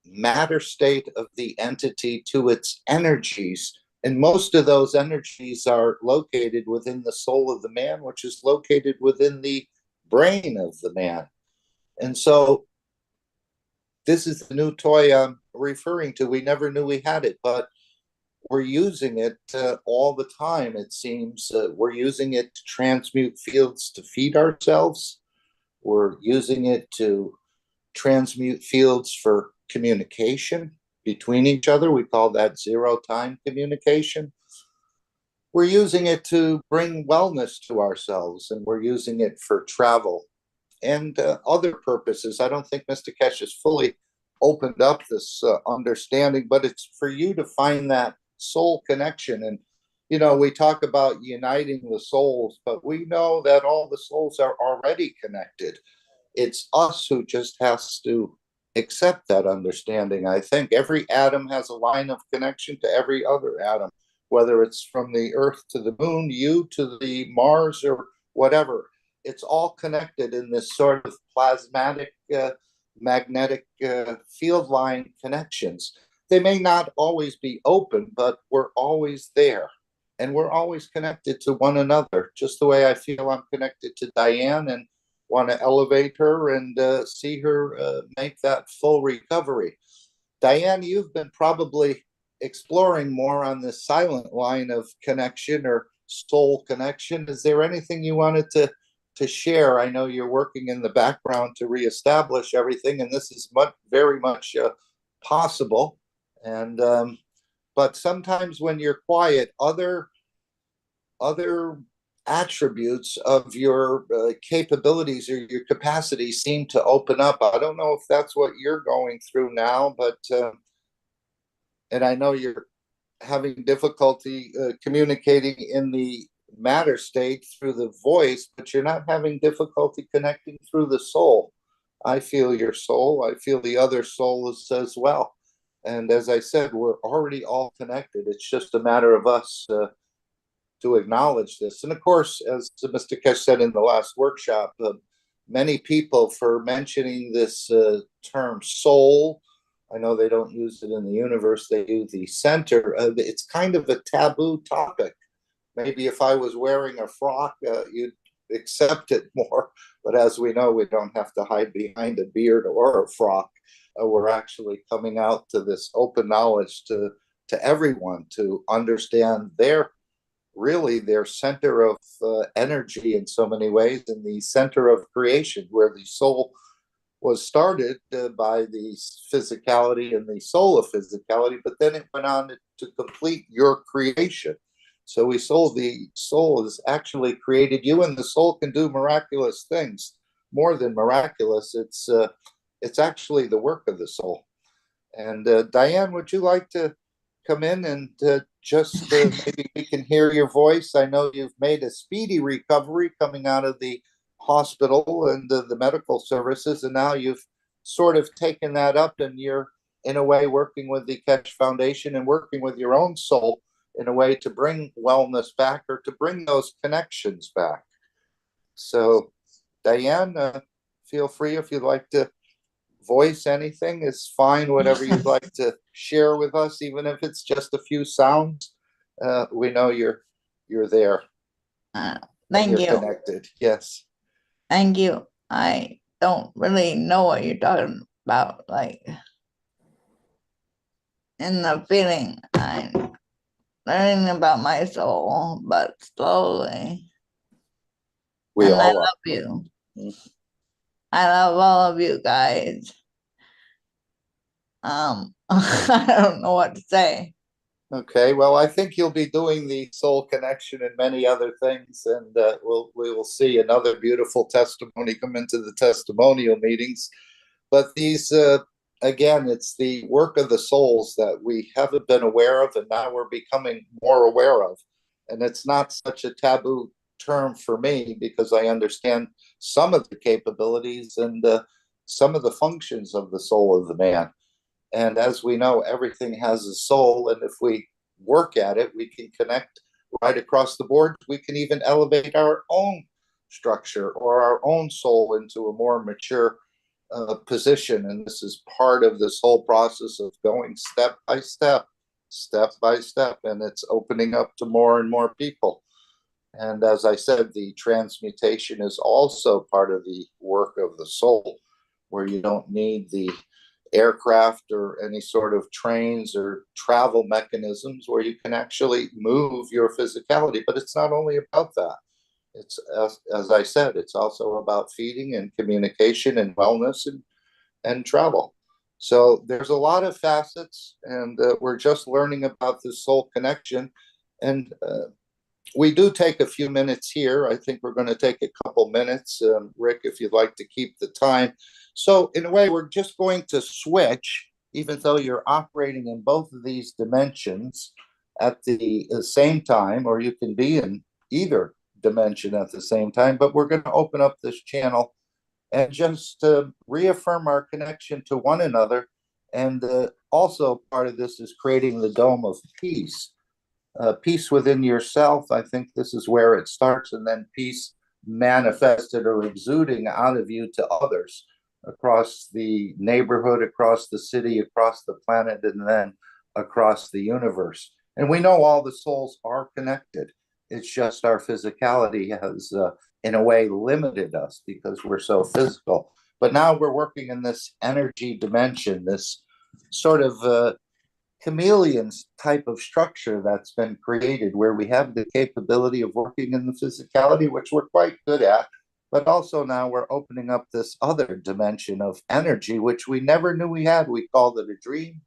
matter state of the entity to its energies. And most of those energies are located within the soul of the man, which is located within the brain of the man. And so this is the new toy I'm referring to. We never knew we had it, but we're using it all the time, it seems. We're using it to transmute fields to feed ourselves. We're using it to transmute fields for communication between each other. We call that zero-time communication. We're using it to bring wellness to ourselves, and we're using it for travel and other purposes. I don't think Mr. Keshe has fully opened up this understanding, but it's for you to find that soul connection. And, you know, we talk about uniting the souls, but we know that all the souls are already connected. It's us who just has to accept that understanding. I think every atom has a line of connection to every other atom, whether it's from the Earth to the moon, you to the Mars, or whatever. It's all connected in this sort of plasmatic, magnetic field line connections. They may not always be open, but we're always there. And we're always connected to one another, just the way I feel I'm connected to Diane and want to elevate her and see her make that full recovery. Diane, you've been probably exploring more on this silent line of connection or soul connection. Is there anything you wanted to share? I know you're working in the background to reestablish everything, and this is very much possible. And but sometimes when you're quiet, other attributes of your capabilities or your capacity seem to open up. I don't know if that's what you're going through now, but and I know you're having difficulty communicating in the matter state through the voice, but you're not having difficulty connecting through the soul. I feel your soul. I feel the other souls as well. And as I said, we're already all connected. It's just a matter of us to acknowledge this. And of course, as Mr. Keshe said in the last workshop, many people, for mentioning this term soul, I know they don't use it in the universe, they use the center. It's kind of a taboo topic. Maybe if I was wearing a frock, you'd accept it more. But as we know, we don't have to hide behind a beard or a frock. We're actually coming out to this open knowledge to everyone to understand their really their center of energy in so many ways, and the center of creation, where the soul was started by the physicality and the soul of physicality, but then it went on to complete your creation. So the soul has actually created you, and the soul can do miraculous things. More than miraculous, it's actually the work of the soul. And Diane, would you like to come in and just maybe we can hear your voice? I know you've made a speedy recovery coming out of the hospital and the medical services, and now you've sort of taken that up, and you're in a way working with the Keshe Foundation and working with your own soul in a way to bring wellness back, or to bring those connections back. So Diane, feel free, if you'd like to voice anything is fine, whatever you'd like to share with us, even if it's just a few sounds. We know you're there. Thank you. Connected. Yes. Thank you. I don't really know what you're talking about, like in the feeling. I'm learning about my soul, but slowly. We all I love you. I love all of you guys. I don't know what to say. Okay, well, I think you'll be doing the soul connection and many other things, and we will see another beautiful testimony come into the testimonial meetings. But these, again, it's the work of the souls that we haven't been aware of, and now we're becoming more aware of. And it's not such a taboo term for me, because I understand some of the capabilities and some of the functions of the soul of the man. And as we know, everything has a soul, and if we work at it, we can connect right across the board. We can even elevate our own structure or our own soul into a more mature position. And this is part of this whole process of going step by step, and it's opening up to more and more people. And as I said, the transmutation is also part of the work of the soul, where you don't need the aircraft or any sort of trains or travel mechanisms, where you can actually move your physicality. But it's not only about that. It's, as I said, it's also about feeding and communication and wellness and travel. So there's a lot of facets, and we're just learning about this soul connection. And we do take a few minutes here. I think we're going to take a couple minutes. Rick, if you'd like to keep the time. So in a way, we're just going to switch, even though you're operating in both of these dimensions at the same time, or you can be in either dimension at the same time. But we're going to open up this channel and just reaffirm our connection to one another. And also part of this is creating the dome of peace. Peace within yourself. I think this is where it starts, and then peace manifested or exuding out of you to others across the neighborhood, across the city, across the planet, and then across the universe. And we know all the souls are connected. It's just our physicality has, in a way, limited us because we're so physical. But now we're working in this energy dimension, this sort of chameleons type of structure that's been created, where we have the capability of working in the physicality, which we're quite good at, but also now we're opening up this other dimension of energy, which we never knew we had. We called it a dream,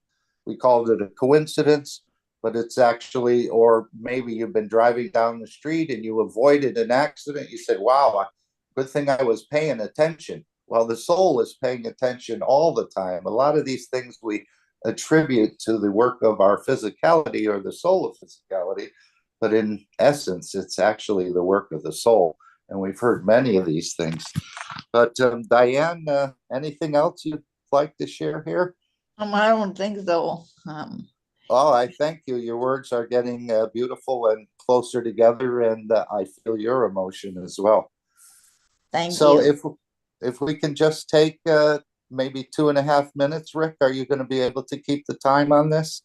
we called it a coincidence, but it's actually, or maybe you've been driving down the street and you avoided an accident. You said, wow, good thing I was paying attention. Well, the soul is paying attention all the time. A lot of these things we attribute to the work of our physicality or the soul of physicality, but in essence, it's actually the work of the soul. And we've heard many of these things. But Diane, anything else you'd like to share here? I don't think so. Oh, I thank you. Your words are getting beautiful and closer together, and I feel your emotion as well. Thank you. So if we can just take maybe 2.5 minutes, Rick, are you going to be able to keep the time on this?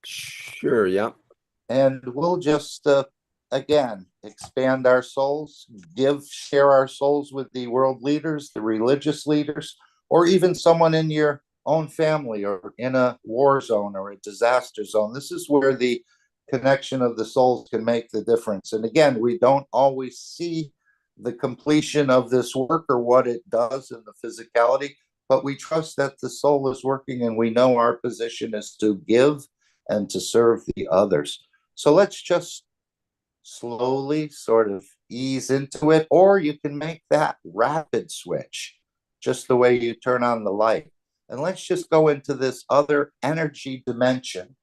Sure, yeah. And we'll just, again, expand our souls, share our souls with the world leaders, the religious leaders, or even someone in your own family or in a war zone or a disaster zone. This is where the connection of the souls can make the difference. And again, we don't always see the completion of this work or what it does in the physicality, but we trust that the soul is working, and we know our position is to give and to serve the others. So let's just slowly sort of ease into it, or you can make that rapid switch, just the way you turn on the light. And let's just go into this other energy dimension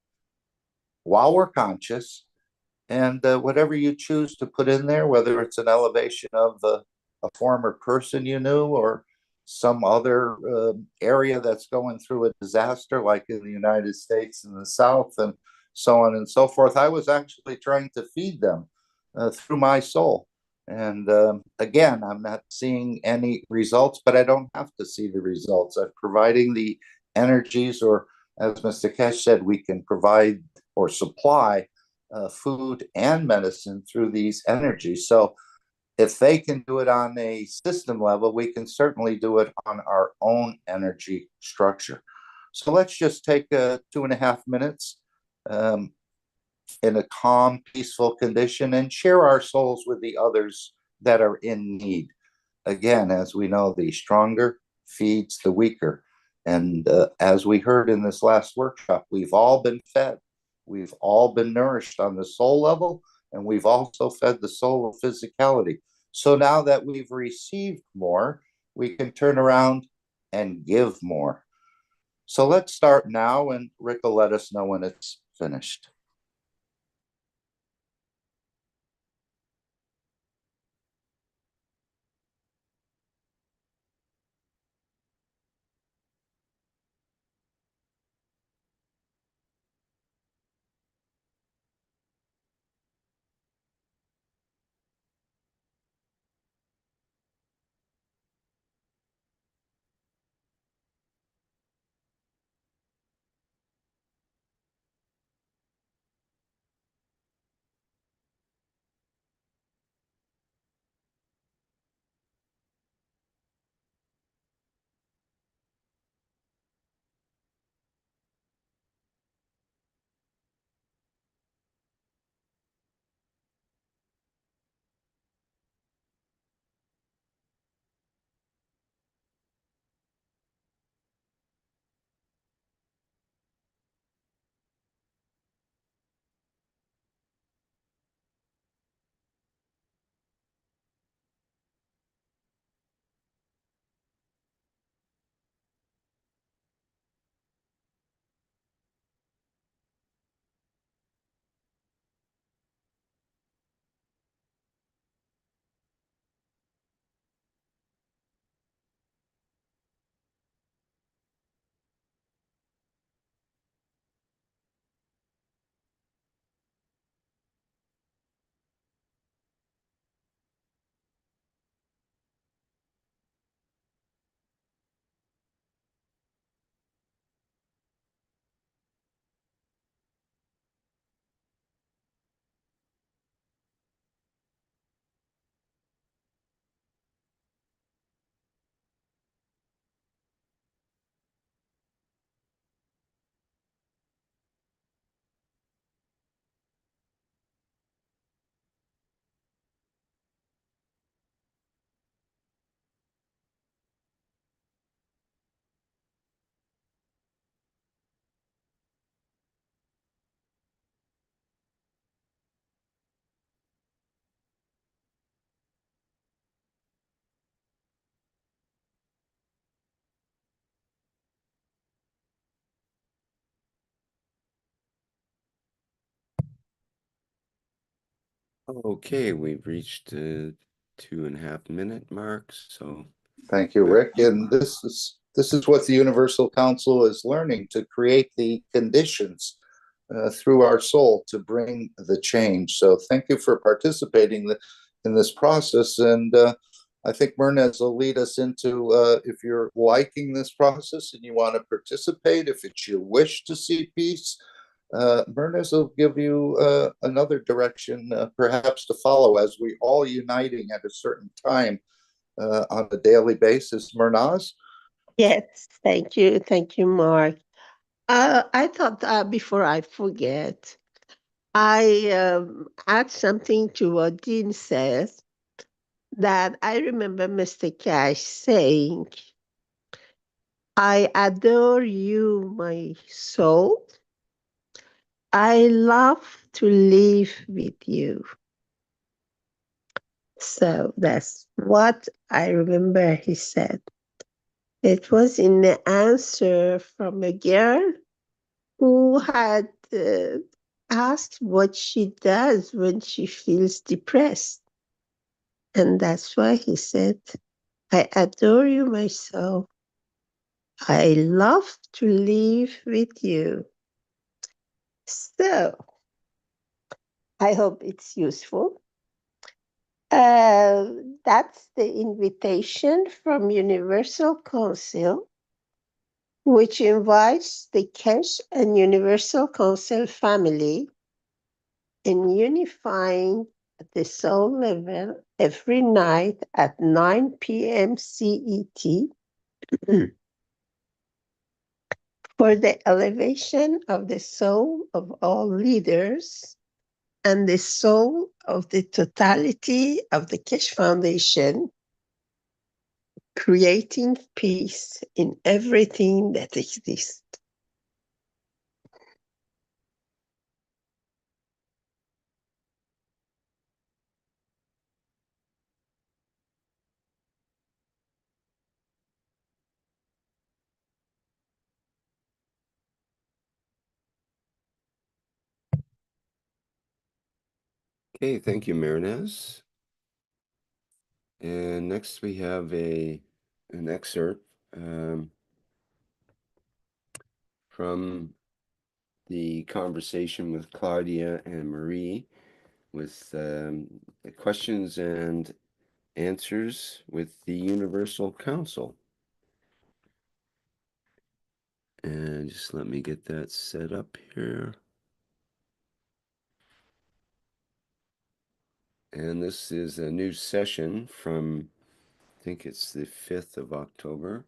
while we're conscious, and whatever you choose to put in there, whether it's an elevation of a former person you knew, or some other area that's going through a disaster, like in the United States in the South, and so on and so forth. I was actually trying to feed them through my soul. And again, I'm not seeing any results, but I don't have to see the results. I'm providing the energies, or as Mr. Keshe said, we can provide or supply food and medicine through these energies. So if they can do it on a system level, we can certainly do it on our own energy structure. So let's just take 2.5 minutes in a calm, peaceful condition, and share our souls with the others that are in need. Again, as we know, the stronger feeds the weaker. And as we heard in this last workshop, we've all been fed. We've all been nourished on the soul level, and we've also fed the soul of physicality. So now that we've received more, we can turn around and give more. So let's start now, and Rick will let us know when it's finished. Okay, we've reached the 2.5 minute mark. So thank you, Rick. And this is what the Universal Council is learning, to create the conditions through our soul to bring the change. So thank you for participating in this process. And I think Mehran will lead us into, if you're liking this process and you want to participate, if it's your wish to see peace, Mehran will give you another direction perhaps to follow, as we all uniting at a certain time on a daily basis. Mehran? Yes, thank you, Mark. I thought before I forget, I add something to what Dean says, that I remember Mr. Cash saying, I adore you, my soul. I love to live with you. So that's what I remember he said. It was in the answer from a girl who had asked what she does when she feels depressed. And that's why he said, I adore you, my soul. I love to live with you. So I hope it's useful. That's the invitation from Universal Council, which invites the Keshe and Universal Council family in unifying at the soul level every night at 9 p.m. CET for the elevation of the soul of all leaders and the soul of the totality of the Keshe Foundation, creating peace in everything that exists. Okay, thank you, Marinez. And next we have an excerpt from the conversation with Claudia and Marie with the questions and answers with the Universal Council. And just let me get that set up here. And this is a new session from, I think it's the 5th of October,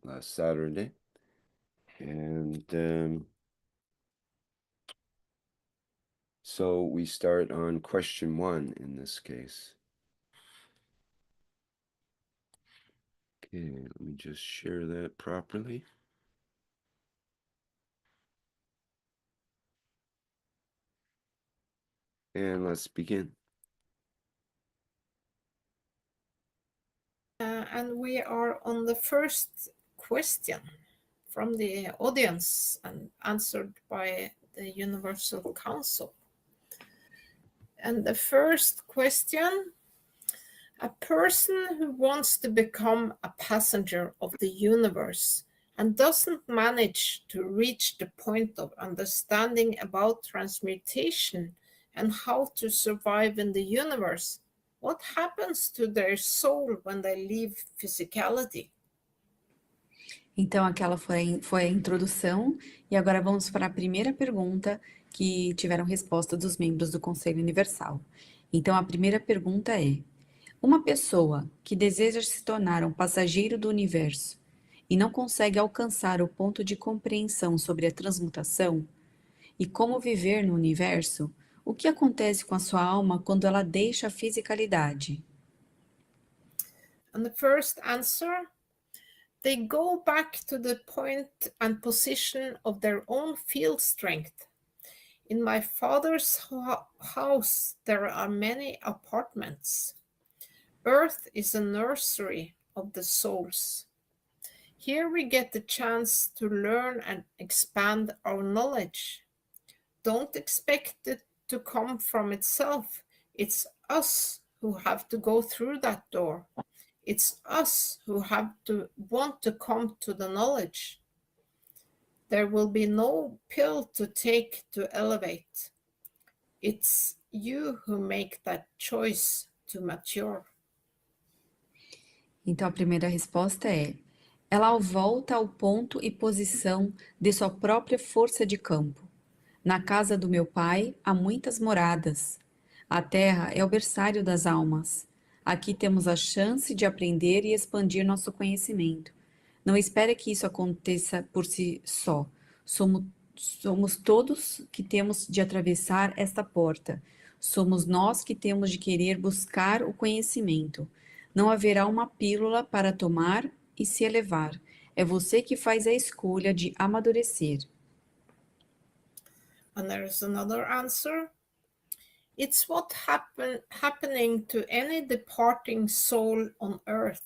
last Saturday. And so we start on question 1 in this case. Okay, let me just share that properly. And let's begin. And we are on the first question from the audience and answered by the Universal Council. And the first question, a person who wants to become a passenger of the universe and doesn't manage to reach the point of understanding about transmutation and how to survive in the universe, what happens to their soul when they leave physicality? Então, aquela foi a introdução, e agora vamos para a primeira pergunta que tiveram resposta dos membros do Conselho Universal. Então, a primeira pergunta é: uma pessoa que deseja se tornar um passageiro do universo e não consegue alcançar o ponto de compreensão sobre a transmutação e como viver no universo, o que acontece com a sua alma quando ela deixa a fisicalidade? And the first answer, they go back to the point and position of their own field strength. In my father's house, there are many apartments. Earth is a nursery of the souls. Here we get the chance to learn and expand our knowledge. Don't expect it to come from itself. It's us who have to go through that door. It's us who have to want to come to the knowledge. There will be no pill to take to elevate. It's you who make that choice to mature. Então, a primeira resposta é: ela volta ao ponto e posição de sua própria força de campo. Na casa do meu pai há muitas moradas. A terra é o berçário das almas. Aqui temos a chance de aprender e expandir nosso conhecimento. Não espere que isso aconteça por si só. Somos todos que temos de atravessar esta porta. Somos nós que temos de querer buscar o conhecimento. Não haverá uma pílula para tomar e se elevar. É você que faz a escolha de amadurecer. And there is another answer. It's what happening to any departing soul on earth.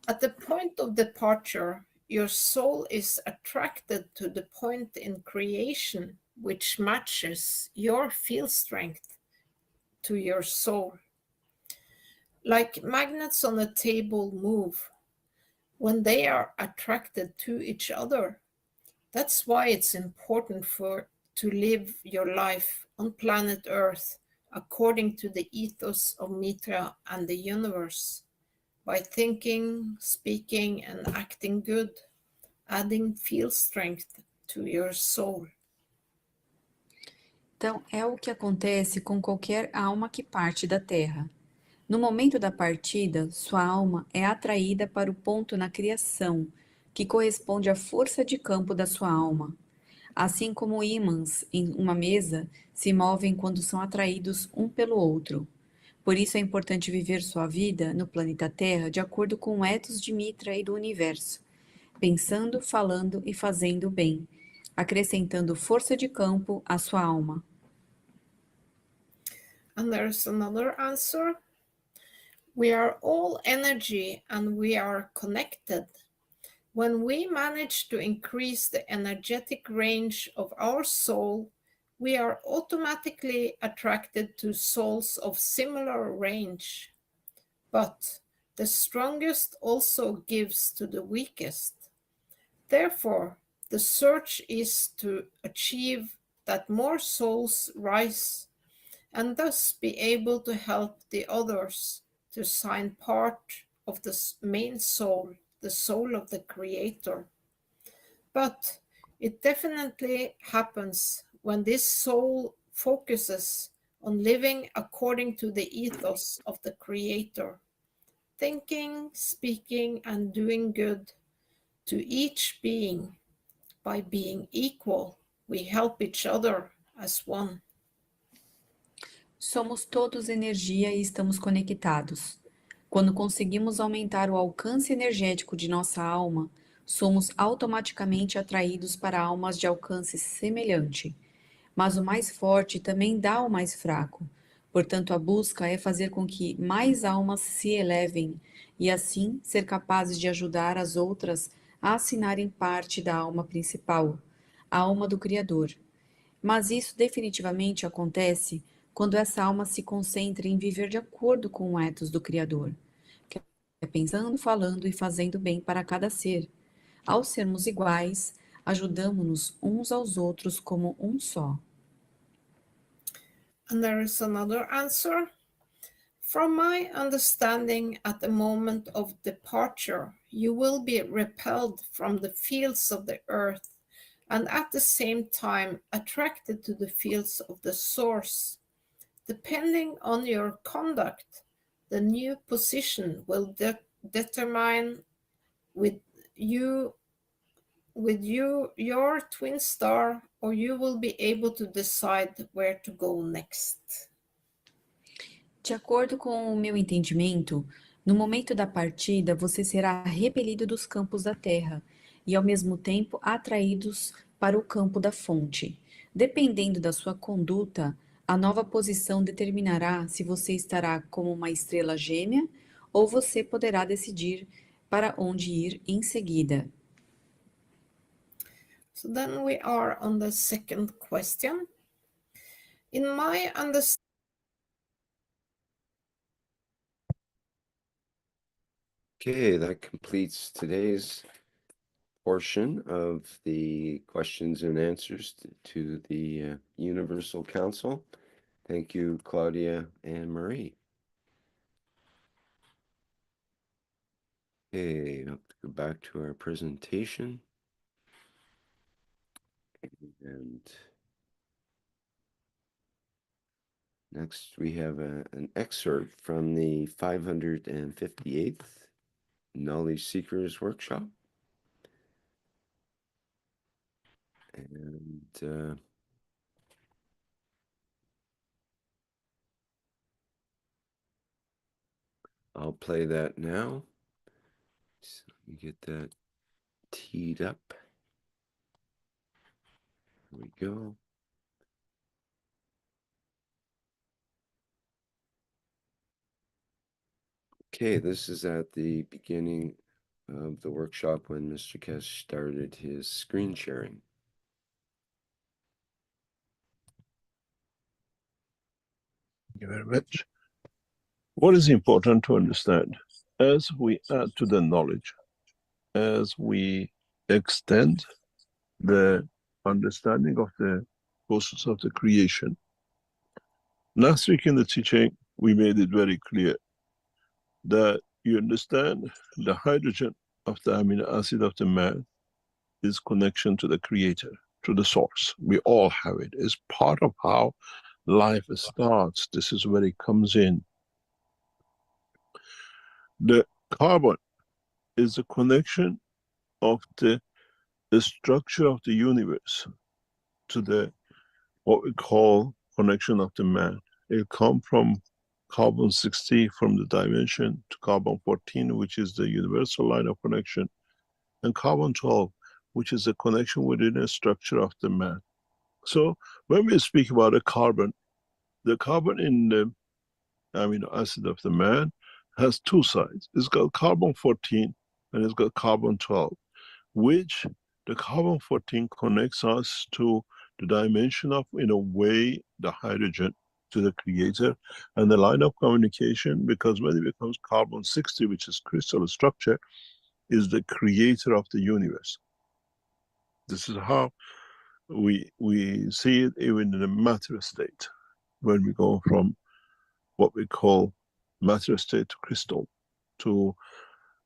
At the point of departure, your soul is attracted to the point in creation which matches your field strength to your soul. Like magnets on a table move when they are attracted to each other. That's why it's important to live your life on planet Earth according to the ethos of Mitra and the universe, by thinking, speaking, and acting good, adding field strength to your soul. Então, é o que acontece com qualquer alma que parte da Terra. No momento da partida, sua alma é atraída para o ponto na criação, que corresponde à força de campo da sua alma. Assim como ímãs em uma mesa se movem quando são atraídos um pelo outro. Por isso é importante viver sua vida no planeta Terra de acordo com o ethos de Mitra e do universo, pensando, falando e fazendo o bem, acrescentando força de campo à sua alma. And there's another answer. We are all energy and we are connected. When we manage to increase the energetic range of our soul, we are automatically attracted to souls of similar range. But the strongest also gives to the weakest. Therefore, the search is to achieve that more souls rise and thus be able to help the others to sign part of the main soul, the soul of the Creator. But it definitely happens when this soul focuses on living according to the ethos of the Creator, thinking, speaking, and doing good to each being. By being equal, we help each other as one. Somos todos energia e estamos conectados. Quando conseguimos aumentar o alcance energético de nossa alma, somos automaticamente atraídos para almas de alcance semelhante. Mas o mais forte também dá ao mais fraco. Portanto, a busca é fazer com que mais almas se elevem e assim ser capazes de ajudar as outras a assinarem parte da alma principal, a alma do Criador. Mas isso definitivamente acontece quando essa alma se concentra em viver de acordo com o ethos do Criador, que é pensando, falando e fazendo bem para cada ser. Ao sermos iguais, ajudamos-nos uns aos outros como um só. And there is another answer. From my understanding, at the moment of departure, you will be repelled from the fields of the earth and at the same time attracted to the fields of the source. Depending on your conduct, the new position will determine with you your twin star, or you will be able to decide where to go next. De acordo com o meu entendimento, no momento da partida você será repelido dos campos da Terra e ao mesmo tempo atraídos para o campo da fonte. Dependendo da sua conduta, a nova posição determinará se você estará como uma estrela gêmea ou você poderá decidir para onde ir em seguida. So then we are on the second question. In my understanding, Okay, that completes today's portion of the questions and answers to the Universal Council. Thank you, Claudia and Marie. Okay, I'll go back to our presentation. And next we have an excerpt from the 558th Knowledge Seekers Workshop. And I'll play that now. So let me get that teed up. Here we go. Okay, this is at the beginning of the workshop when Mr. Keshe started his screen sharing. Thank you very much. What is important to understand as we add to the knowledge, as we extend the understanding of the process of the creation. Last week in the teaching, we made it very clear that you understand the hydrogen of the amino acid of the man is connection to the creator, to the source. We all have it. It's part of how life starts. This is where it comes in. The carbon is a connection of the structure of the universe to the what we call connection of the man. It comes from carbon 60 from the dimension to carbon 14, which is the universal line of connection, and carbon 12, which is a connection within a structure of the man. So when we speak about a carbon, the carbon in the amino acid of the man has two sides. It's got carbon 14 and it's got carbon 12, which the carbon 14 connects us to the dimension of, in a way, the hydrogen to the creator, and the line of communication, because when it becomes carbon 60, which is crystal structure, is the creator of the universe. This is how we see it even in a matter state, when we go from what we call matter state to crystal, to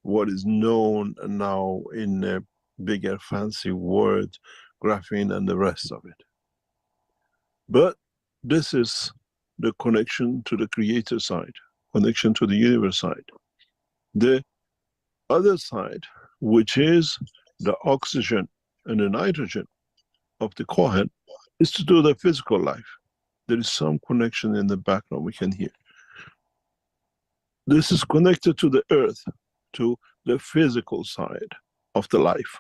what is known now in a bigger fancy word, graphene and the rest of it. But this is the connection to the creator side, connection to the universe side. The other side, which is the oxygen and the nitrogen of the Kohen, is to do the physical life. There is some connection in the background we can hear. This is connected to the earth, to the physical side of the life,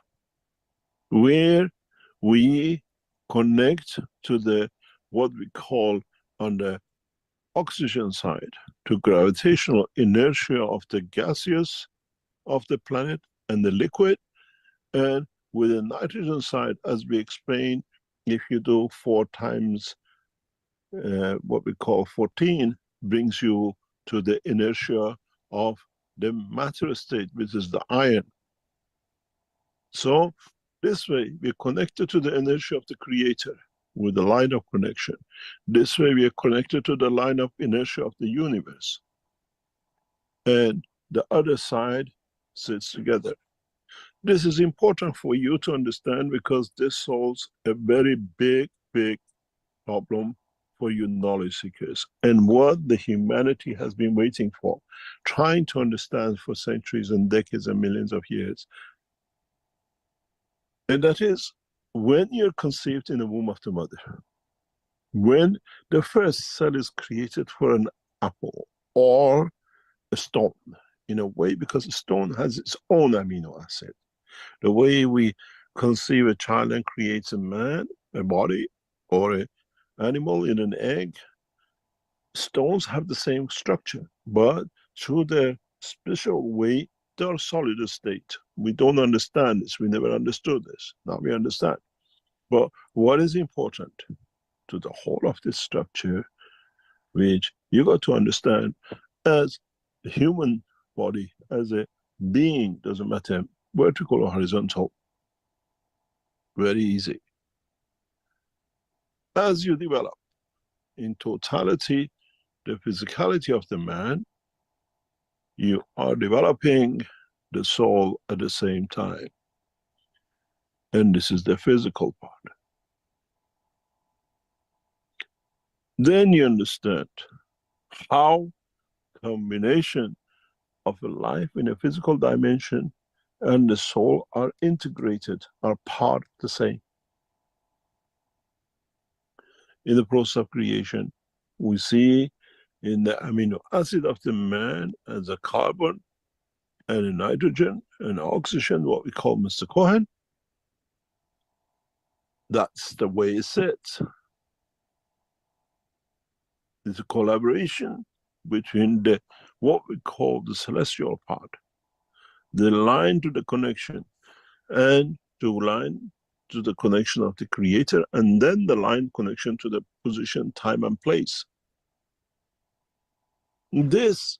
where we connect to the what we call on the oxygen side to gravitational inertia of the gaseous of the planet and the liquid, and with the nitrogen side, as we explained, if you do 4 times what we call 14, brings you to the inertia of the matter state, which is the iron. So this way we're connected to the inertia of the creator with the line of connection. This way we are connected to the line of inertia of the universe. And the other side sits together. This is important for you to understand, because this solves a very big problem for you knowledge seekers, and what the humanity has been waiting for, trying to understand for centuries and decades and millions of years. And that is, when you're conceived in the womb of the mother, when the first cell is created for an apple or a stone, in a way, because a stone has its own amino acid. The way we conceive a child and creates a man, a body, or an animal in an egg, stones have the same structure, but through their special way, they are solid state. We don't understand this. We never understood this. Now we understand. But what is important to the whole of this structure, which you got to understand as a human body, as a being, doesn't matter, vertical or horizontal, very easy. As you develop in totality the physicality of the man, you are developing the soul at the same time. And this is the physical part. Then you understand how combination of a life in a physical dimension and the soul are integrated, are part of the same. in the process of creation. We see in the amino acid of the man as a carbon and a nitrogen and oxygen, what we call Mr. Cohen. That's the way it sits. It's a collaboration between the what we call the celestial part, the line to the connection, and to line to the connection of the creator, and then the line connection to the position, time, and place. This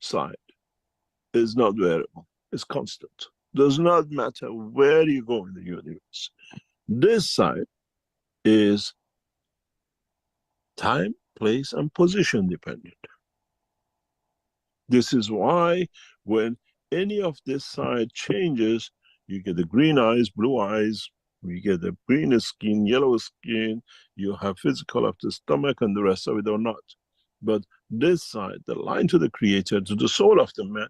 side is not variable, it's constant. Does not matter where you go in the universe. This side is time, place, and position dependent. This is why when any of this side changes, you get the green eyes, blue eyes, you get the green skin, yellow skin, you have physical of the stomach and the rest of it or not. But this side, the line to the creator, to the soul of the man,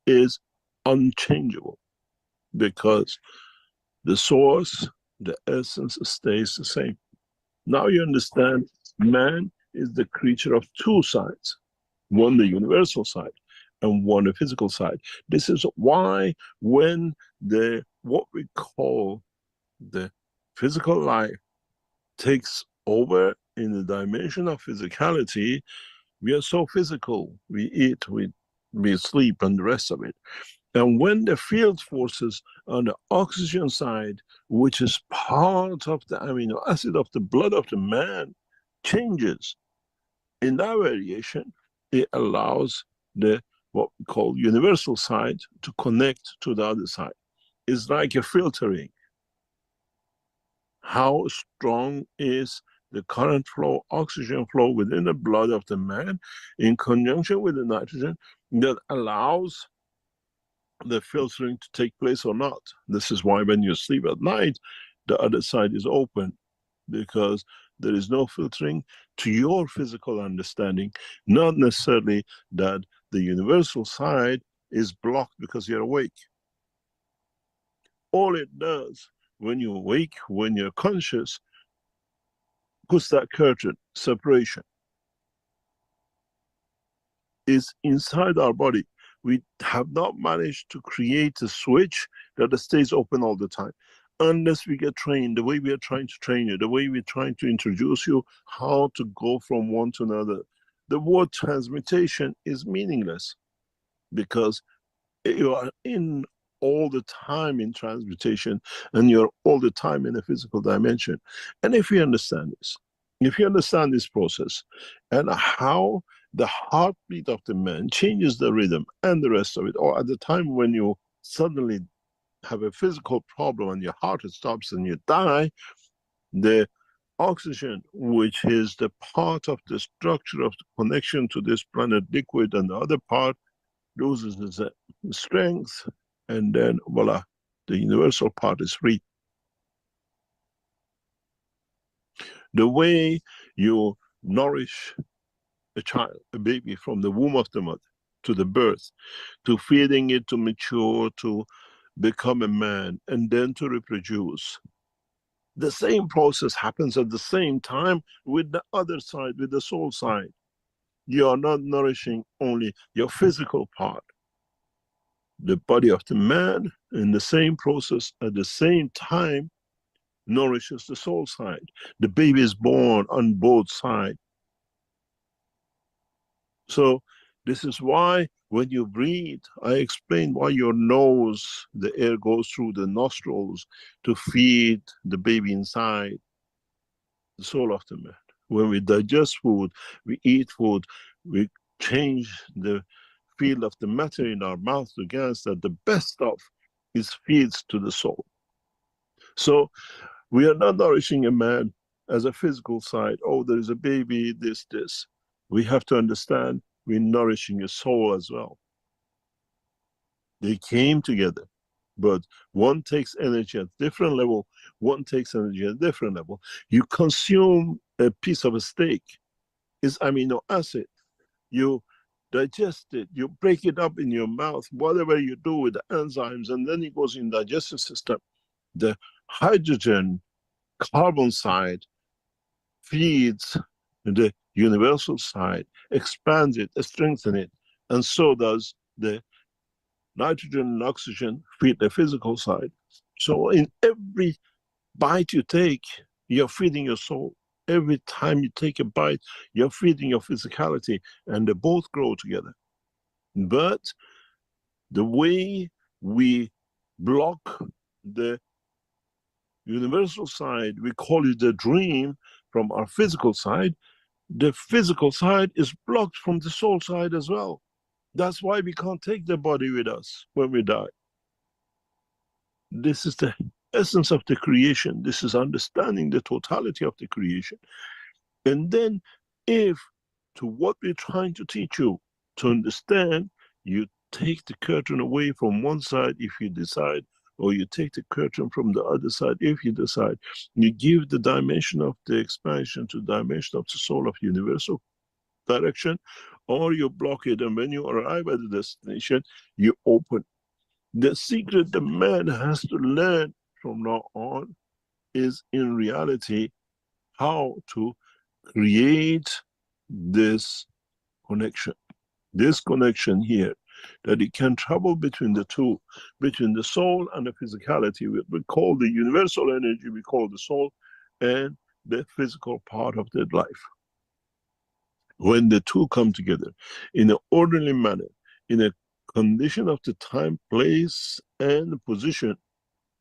is unchangeable because the source, the essence stays the same. Now you understand man is the creature of two sides, one the universal side and one the physical side. This is why when the what we call the physical life takes over in the dimension of physicality, we are so physical. We eat, we sleep, and the rest of it. And when the field forces on the oxygen side, which is part of the amino acid of the blood of the man, changes in that variation, it allows the what we call universal side to connect to the other side. It's like a filtering. How strong is the current flow, oxygen flow within the blood of the man in conjunction with the nitrogen that allows the filtering to take place or not. This is why when you sleep at night, the other side is open, because there is no filtering to your physical understanding, not necessarily that the universal side is blocked because you're awake. All it does when you awake, when you're conscious, puts that curtain, separation. Is inside our body. We have not managed to create a switch that stays open all the time. Unless we get trained, the way we are trying to train you, the way we're trying to introduce you, how to go from one to another. The word transmutation is meaningless because you are in all the time in transmutation and you're all the time in a physical dimension. And if you understand this, if you understand this process and how the heartbeat of the man changes the rhythm and the rest of it, or at the time when you suddenly have a physical problem and your heart stops and you die, the oxygen, which is the part of the structure of the connection to this planet liquid, and the other part loses its strength, and then voila, the universal part is free. The way you nourish a child, a baby, from the womb of the mother to the birth, to feeding it to mature, to become a man, and then to reproduce. The same process happens at the same time with the other side, with the soul side. You are not nourishing only your physical part. The body of the man, in the same process, at the same time, nourishes the soul side. The baby is born on both sides. So this is why when you breathe, I explain why your nose, the air goes through the nostrils to feed the baby inside, the soul of the man. When we digest food, we eat food, we change the field of the matter in our mouth to gas that the best of is feeds to the soul. So we are not nourishing a man as a physical side. Oh, there is a baby, this. We have to understand we're nourishing a soul as well. They came together, but one takes energy at different level, one takes energy at different level. You consume a piece of a steak, it's amino acid. You digest it, you break it up in your mouth, whatever you do with the enzymes, and then it goes in the digestive system. The hydrogen carbon side feeds the universal side, expands it, strengthens it, and so does the nitrogen and oxygen feed the physical side. So in every bite you take, you're feeding your soul. Every time you take a bite, you're feeding your physicality, and they both grow together. But the way we block the universal side, we call it the dream from our physical side, the physical side is blocked from the soul side as well. That's why we can't take the body with us when we die. This is the essence of the creation. This is understanding the totality of the creation. And then if to what we're trying to teach you to understand, you take the curtain away from one side if you decide, or you take the curtain from the other side if you decide. You give the dimension of the expansion to the dimension of the soul of universal direction, or you block it, and when you arrive at the destination, you open. The secret the man has to learn from now on is in reality how to create this connection here, that it can travel between the two, between the soul and the physicality. We call the universal energy, we call the soul, and the physical part of that life. When the two come together in an orderly manner, in a condition of the time, place, and position,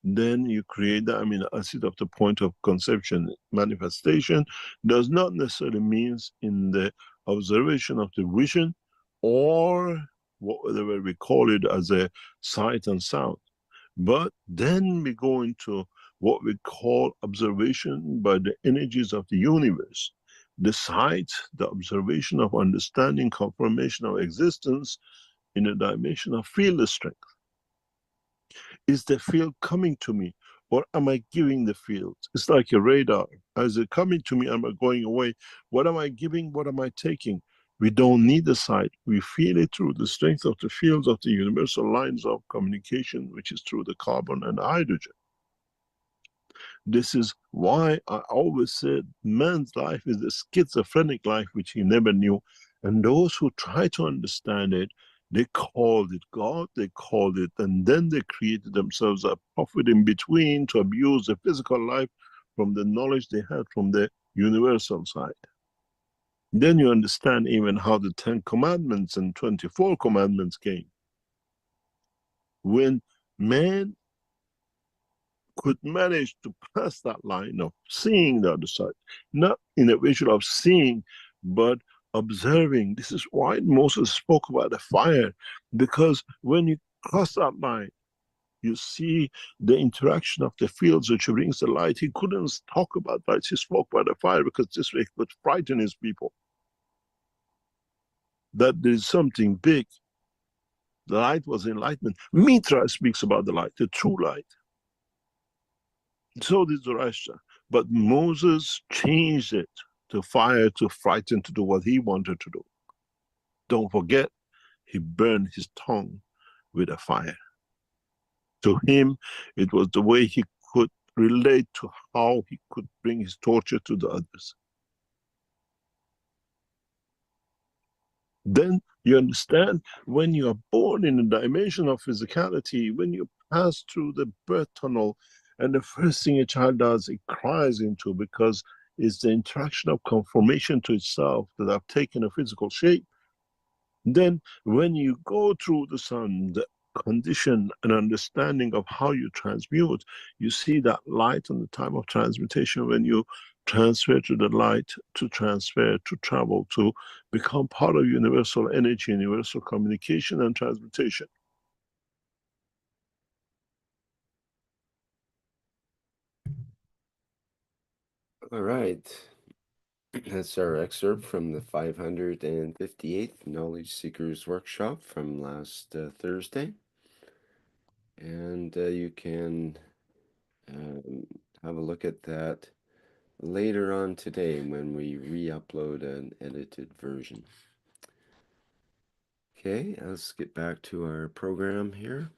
then you create the amino acid of the point of conception. Manifestation does not necessarily mean in the observation of the vision, or whatever we call it as a sight and sound. But then we go into what we call observation by the energies of the universe. The sight, the observation of understanding, confirmation of existence in a dimension of field strength. Is the field coming to me, or am I giving the field? It's like a radar. Is it coming to me? Am I going away? What am I giving? What am I taking? We don't need the sight. We feel it through the strength of the fields of the universal lines of communication, which is through the carbon and the hydrogen. This is why I always said man's life is a schizophrenic life which he never knew. And those who try to understand it, they called it God, they called it, and then they created themselves a prophet in between to abuse the physical life from the knowledge they had from the universal side. Then you understand even how the 10 commandments and 24 commandments came. When man could manage to pass that line of seeing the other side, not in a visual of seeing, but observing. This is why Moses spoke about the fire, because when you cross that line, you see the interaction of the fields which brings the light. He couldn't talk about light, he spoke about the fire, because this way he could frighten his people. That there is something big. The light was enlightenment. Mitra speaks about the light, the true light. So did Zoroaster. But Moses changed it to fire, to frighten, to do what he wanted to do. Don't forget, he burned his tongue with a fire. To him, it was the way he could relate to how he could bring his torture to the others. Then you understand, when you are born in a dimension of physicality, when you pass through the birth tunnel, and the first thing a child does, it cries into, because it's the interaction of conformation to itself that have taken a physical shape. Then when you go through the sun, the condition and understanding of how you transmute, you see that light on the time of transmutation, when you transfer to the light, to transfer, to travel, to become part of universal energy, universal communication and transmutation. All right. That's our excerpt from the 558th Knowledge Seekers Workshop from last Thursday. And you can have a look at that later on today when we re-upload an edited version. Okay, let's get back to our program here.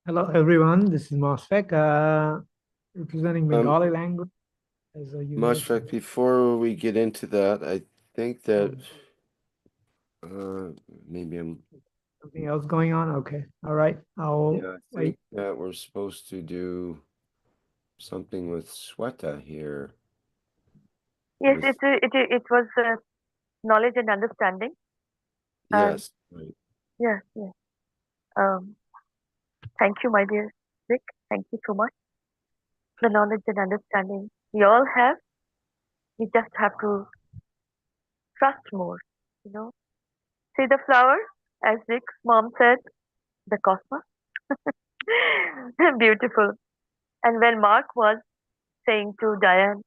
Hello, everyone. This is Mosfek, representing Bengali language as a universal. Mushfaq, before we get into that, I think that maybe I'm Something else going on? Okay. All right. I'll I wait. think that we're supposed to do something with Sweta here. Yes, With- it was knowledge and understanding. Yes, right. Yes, yes. Thank you, my dear Rick. Thank you so much. The knowledge and understanding we all have. We just have to trust more, you know. See the flower, as Rick's mom said, the cosmos. Beautiful. And when Mark was saying to Diane,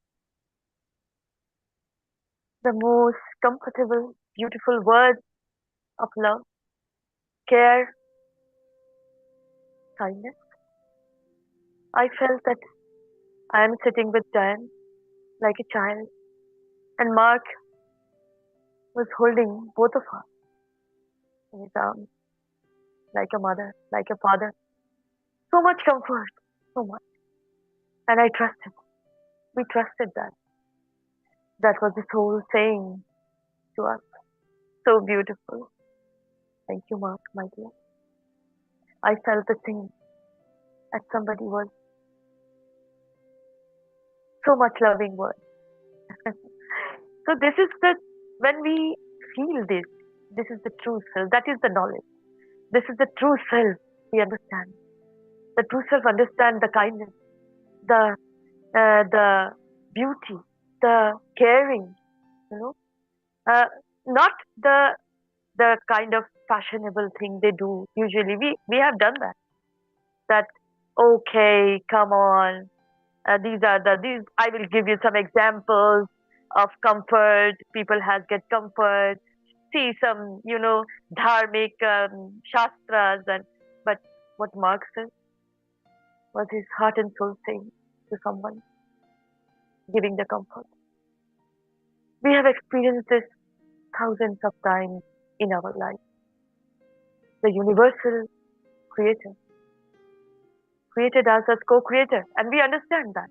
the most comfortable, beautiful words of love, care, kindness, I felt that I am sitting with Diane like a child, and Mark was holding both of us in his arms, like a mother, like a father. So much comfort, so much. And I trusted. We trusted that. That was the soul saying to us. So beautiful. Thank you, Mark, my dear. I felt the same as somebody was. So much loving word. So this is when we feel this is the true self. That is the knowledge. This is the true self we understand. The true self understands the kindness, the beauty, the caring, you know, not the kind of fashionable thing they do. Usually we have done that okay, come on, these I will give you some examples of comfort. People has get comfort, see some, you know, dharmic shastras, but what Marx says was his heart and soul saying to someone, giving the comfort. We have experienced this thousands of times in our life. The universal creator created us as co-creator, and we understand that.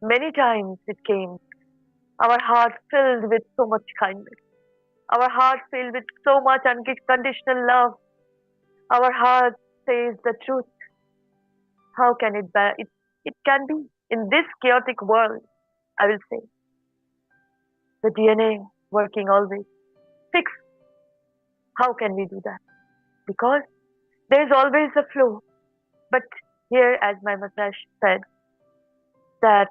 Many times it came, our heart filled with so much kindness, our heart filled with so much unconditional love. Our heart says the truth. How can it be? It can be in this chaotic world, I will say. The DNA working always fixed. How can we do that? Because there is always a flow. But here, as my massage said, that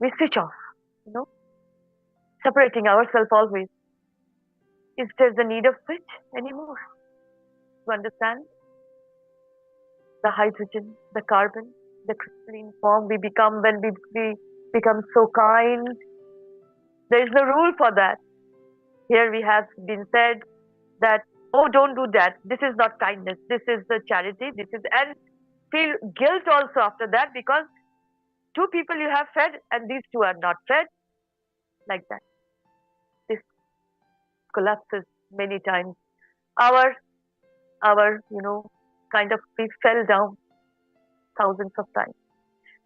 we switch off, you know, separating ourselves always. Is there the need of switch anymore? To understand the hydrogen, the carbon, the crystalline form we become when we become so kind. There is no rule for that. Here we have been said that, oh, don't do that. This is not kindness. This is the charity. This is, and feel guilt also after that, because two people you have fed and these two are not fed, like that. This collapses many times. Our, you know, kind of, we fell down thousands of times.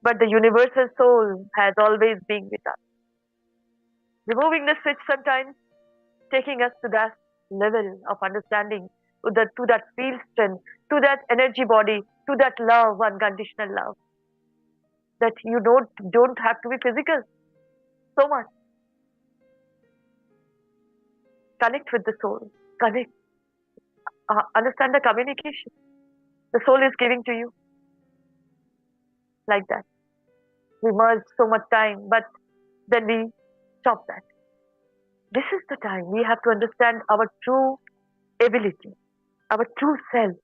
But the universal soul has always been with us. Removing the switch sometimes, taking us to that level of understanding, to that field strength, to that energy body, to that love, unconditional love. That you don't have to be physical so much. Connect with the soul. Connect. Understand the communication the soul is giving to you. Like that. We merge so much time, but then we stop that. This is the time we have to understand our true ability, our true self,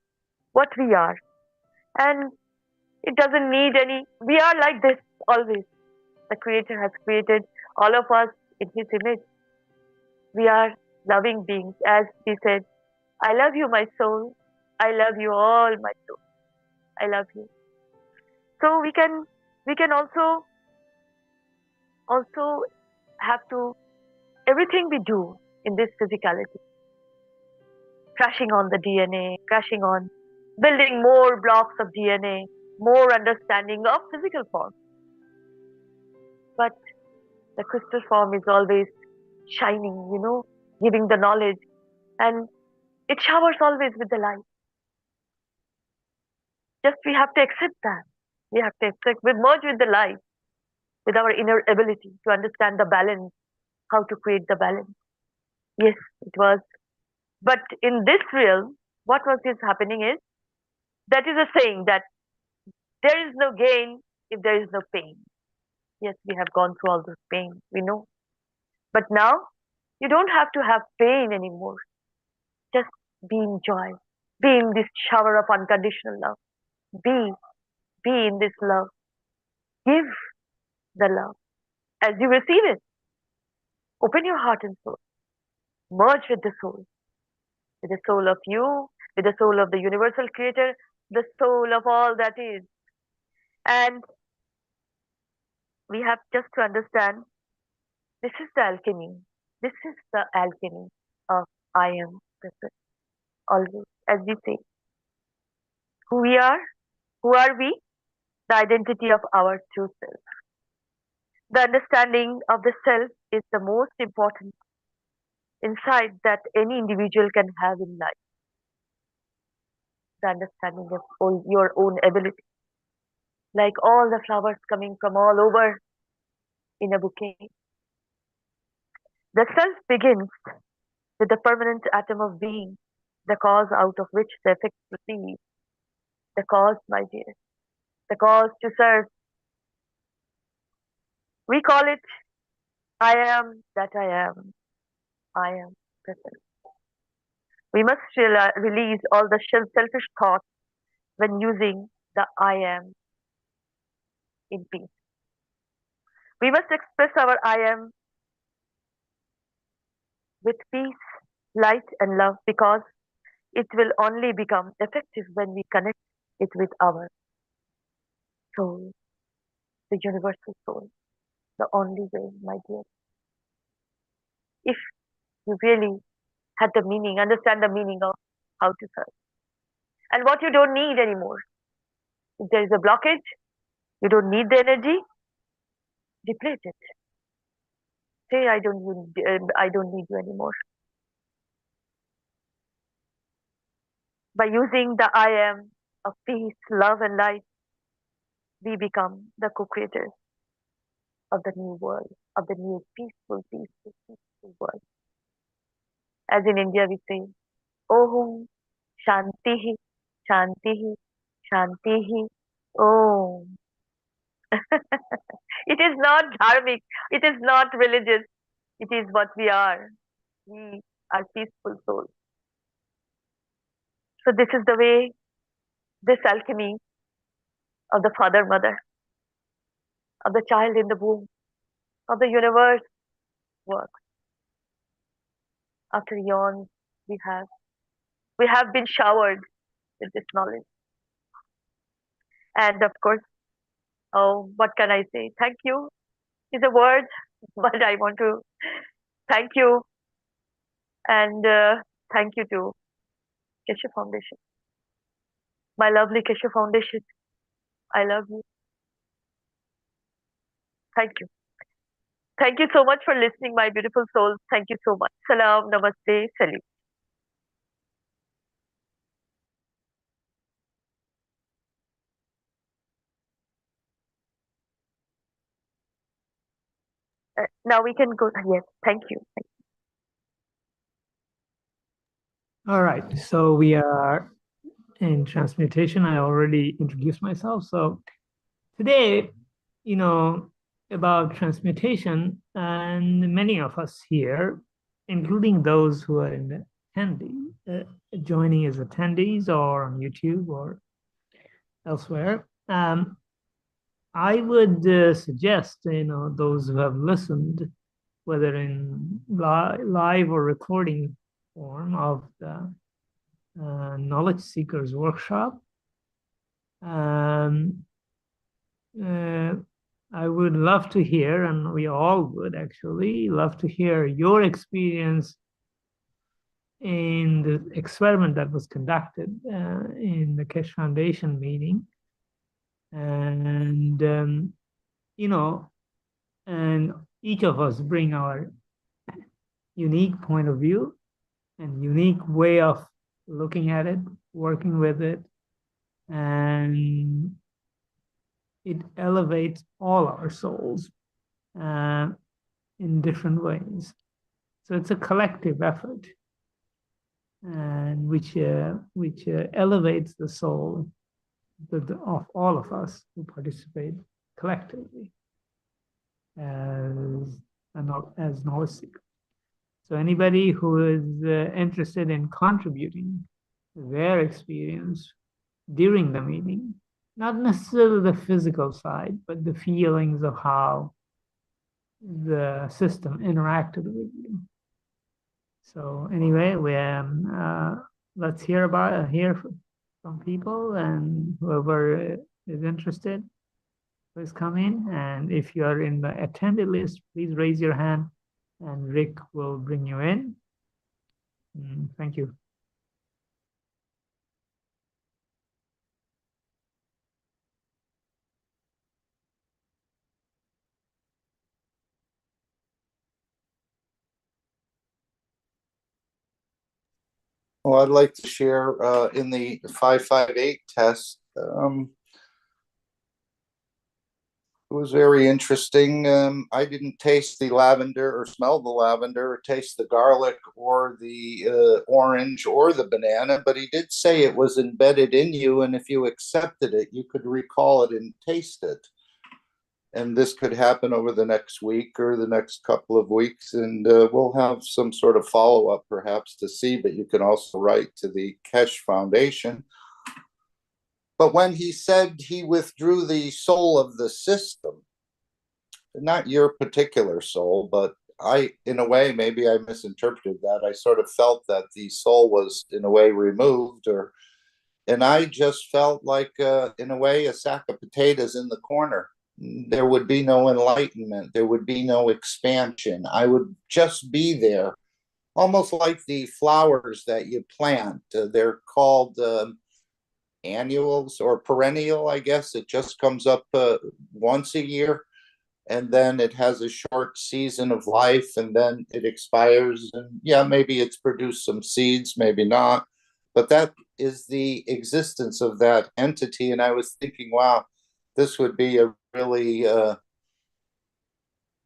what we are. And it doesn't need any, we are like this always. The Creator has created all of us in His image. We are loving beings. As He said, I love you, my soul. I love you all, my soul. I love you. So we can also have to, everything we do in this physicality, crashing on the DNA, crashing on building more blocks of DNA, more understanding of physical form. But the crystal form is always shining, you know, giving the knowledge, and it showers always with the light. Just we have to accept that. We have to accept, we merge with the light, with our inner ability to understand the balance, how to create the balance. Yes, it was. But in this realm, what is happening is, that is a saying that there is no gain if there is no pain. Yes, we have gone through all this pain, we know. But now, you don't have to have pain anymore. Just be in joy. Be in this shower of unconditional love. Be in this love. Give the love. As you receive it, open your heart and soul. Merge with the soul of you, with the soul of the universal creator, the soul of all that is. And we have just to understand, this is the alchemy. This is the alchemy of I am present. Always, as we say, who we are, who are we? The identity of our true self. The understanding of the self is the most important insight that any individual can have in life. The understanding of your own ability. Like all the flowers coming from all over in a bouquet. The self begins with the permanent atom of being, the cause out of which the effects proceed. The cause, my dear. The cause to serve. We call it, I am that I am. I am present. We must release all the selfish thoughts when using the I am in peace. We must express our I am with peace, light, and love, because it will only become effective when we connect it with our soul, the universal soul, the only way, my dear. If you really had the meaning, understand the meaning of how to serve, and what you don't need anymore. If there is a blockage, you don't need the energy, deplete it. Say, I don't need you anymore. By using the I am of peace, love, and light, we become the co-creators of the new world, of the new peaceful world. As in India, we say, Om Shantihi, Shantihi, Shantihi, Om. It is not dharmic, it is not religious, it is what we are. We are peaceful souls. So this is the way this alchemy of the father, mother, of the child in the womb, of the universe works. After eons, we have been showered with this knowledge. And of course, oh, what can I say? Thank you is a word, but I want to thank you, and thank you to Keshe Foundation. My lovely Keshe Foundation, I love you. Thank you. Thank you so much for listening, my beautiful souls. Thank you so much. Salam, namaste, salut. Now we can go. Yes, thank you. All right, so we are in transmutation. I already introduced myself. So today, you know, about transmutation, and many of us here, including those who are in the attendee, joining as attendees or on YouTube or elsewhere, I would suggest, you know, those who have listened, whether in live or recording form of the Knowledge Seekers Workshop, I would love to hear, and we all would actually love to hear your experience in the experiment that was conducted in the Keshe Foundation meeting. And, and each of us bring our unique point of view and unique way of looking at it, working with it, and it elevates all our souls in different ways. So it's a collective effort, and which elevates the soul of all of us who participate collectively as knowledge seekers. So anybody who is interested in contributing their experience during the meeting, not necessarily the physical side, but the feelings of how the system interacted with you. So anyway, let's hear from people, and whoever is interested, please come in. And if you are in the attendee list, please raise your hand, and Rick will bring you in. Thank you. Well, I'd like to share in the 558 test. It was very interesting. I didn't taste the lavender or smell the lavender or taste the garlic or the orange or the banana, but he did say it was embedded in you, and if you accepted it, you could recall it and taste it. And this could happen over the next week or the next couple of weeks, and we'll have some sort of follow-up perhaps to see, but you can also write to the Keshe Foundation. But when he said he withdrew the soul of the system, not your particular soul, but in a way, maybe I misinterpreted that. I sort of felt that the soul was in a way removed, and I just felt like, in a way, a sack of potatoes in the corner. There would be no enlightenment. There would be no expansion. I would just be there, almost like the flowers that you plant. They're called annuals or perennial, I guess. It just comes up once a year, and then it has a short season of life, and then it expires. And yeah, maybe it's produced some seeds, maybe not. But that is the existence of that entity. And I was thinking, wow, this would be a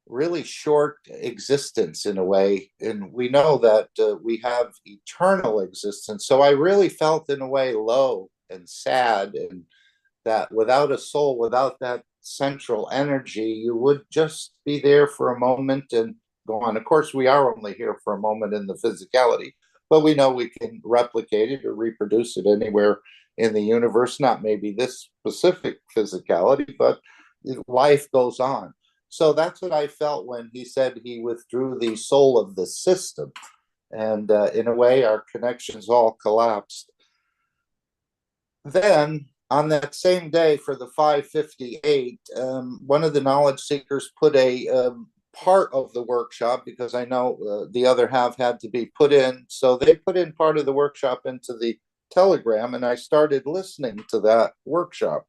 really short existence in a way, and we know that we have eternal existence. So I really felt in a way low and sad, and that without a soul, without that central energy, you would just be there for a moment and go on. Of course, we are only here for a moment in the physicality, but we know we can replicate it or reproduce it anywhere in the universe, not maybe this specific physicality, but life goes on. So that's what I felt when he said he withdrew the soul of the system. And in a way, our connections all collapsed. Then, on that same day for the 558, one of the knowledge seekers put a part of the workshop, because I know the other half had to be put in. So they put in part of the workshop into the Telegram, and I started listening to that workshop.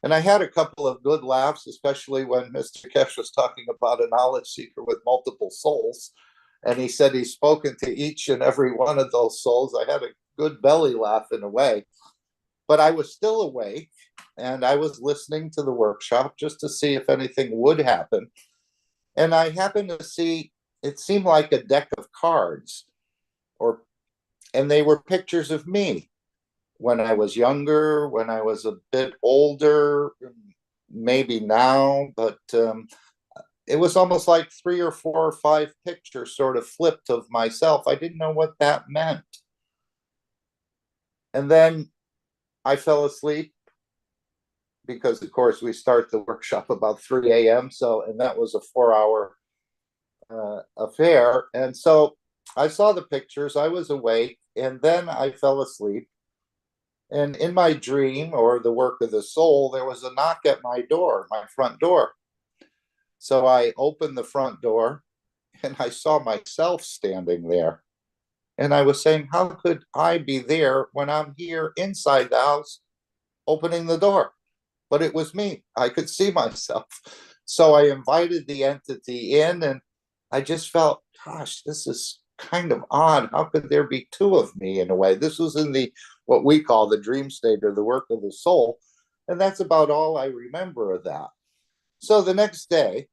And I had a couple of good laughs, especially when Mr. Keshe was talking about a knowledge seeker with multiple souls. And he said he's spoken to each and every one of those souls. I had a good belly laugh in a way. But I was still awake, and I was listening to the workshop just to see if anything would happen. And I happened to see, it seemed like a deck of cards, and they were pictures of me when I was younger, when I was a bit older, maybe now, but it was almost like 3 or 4 or 5 pictures sort of flipped of myself. I didn't know what that meant. And then I fell asleep because, of course, we start the workshop about 3 a.m. And that was a 4-hour affair. And so I saw the pictures, I was awake, and then I fell asleep. And in my dream, or the work of the soul, there was a knock at my door, my front door. So I opened the front door, and I saw myself standing there. And I was saying, how could I be there when I'm here inside the house opening the door? But it was me. I could see myself. So I invited the entity in, and I just felt, gosh, this is kind of odd. How could there be two of me in a way? This was in the what we call the dream state or the work of the soul. And that's about all I remember of that. So the next day,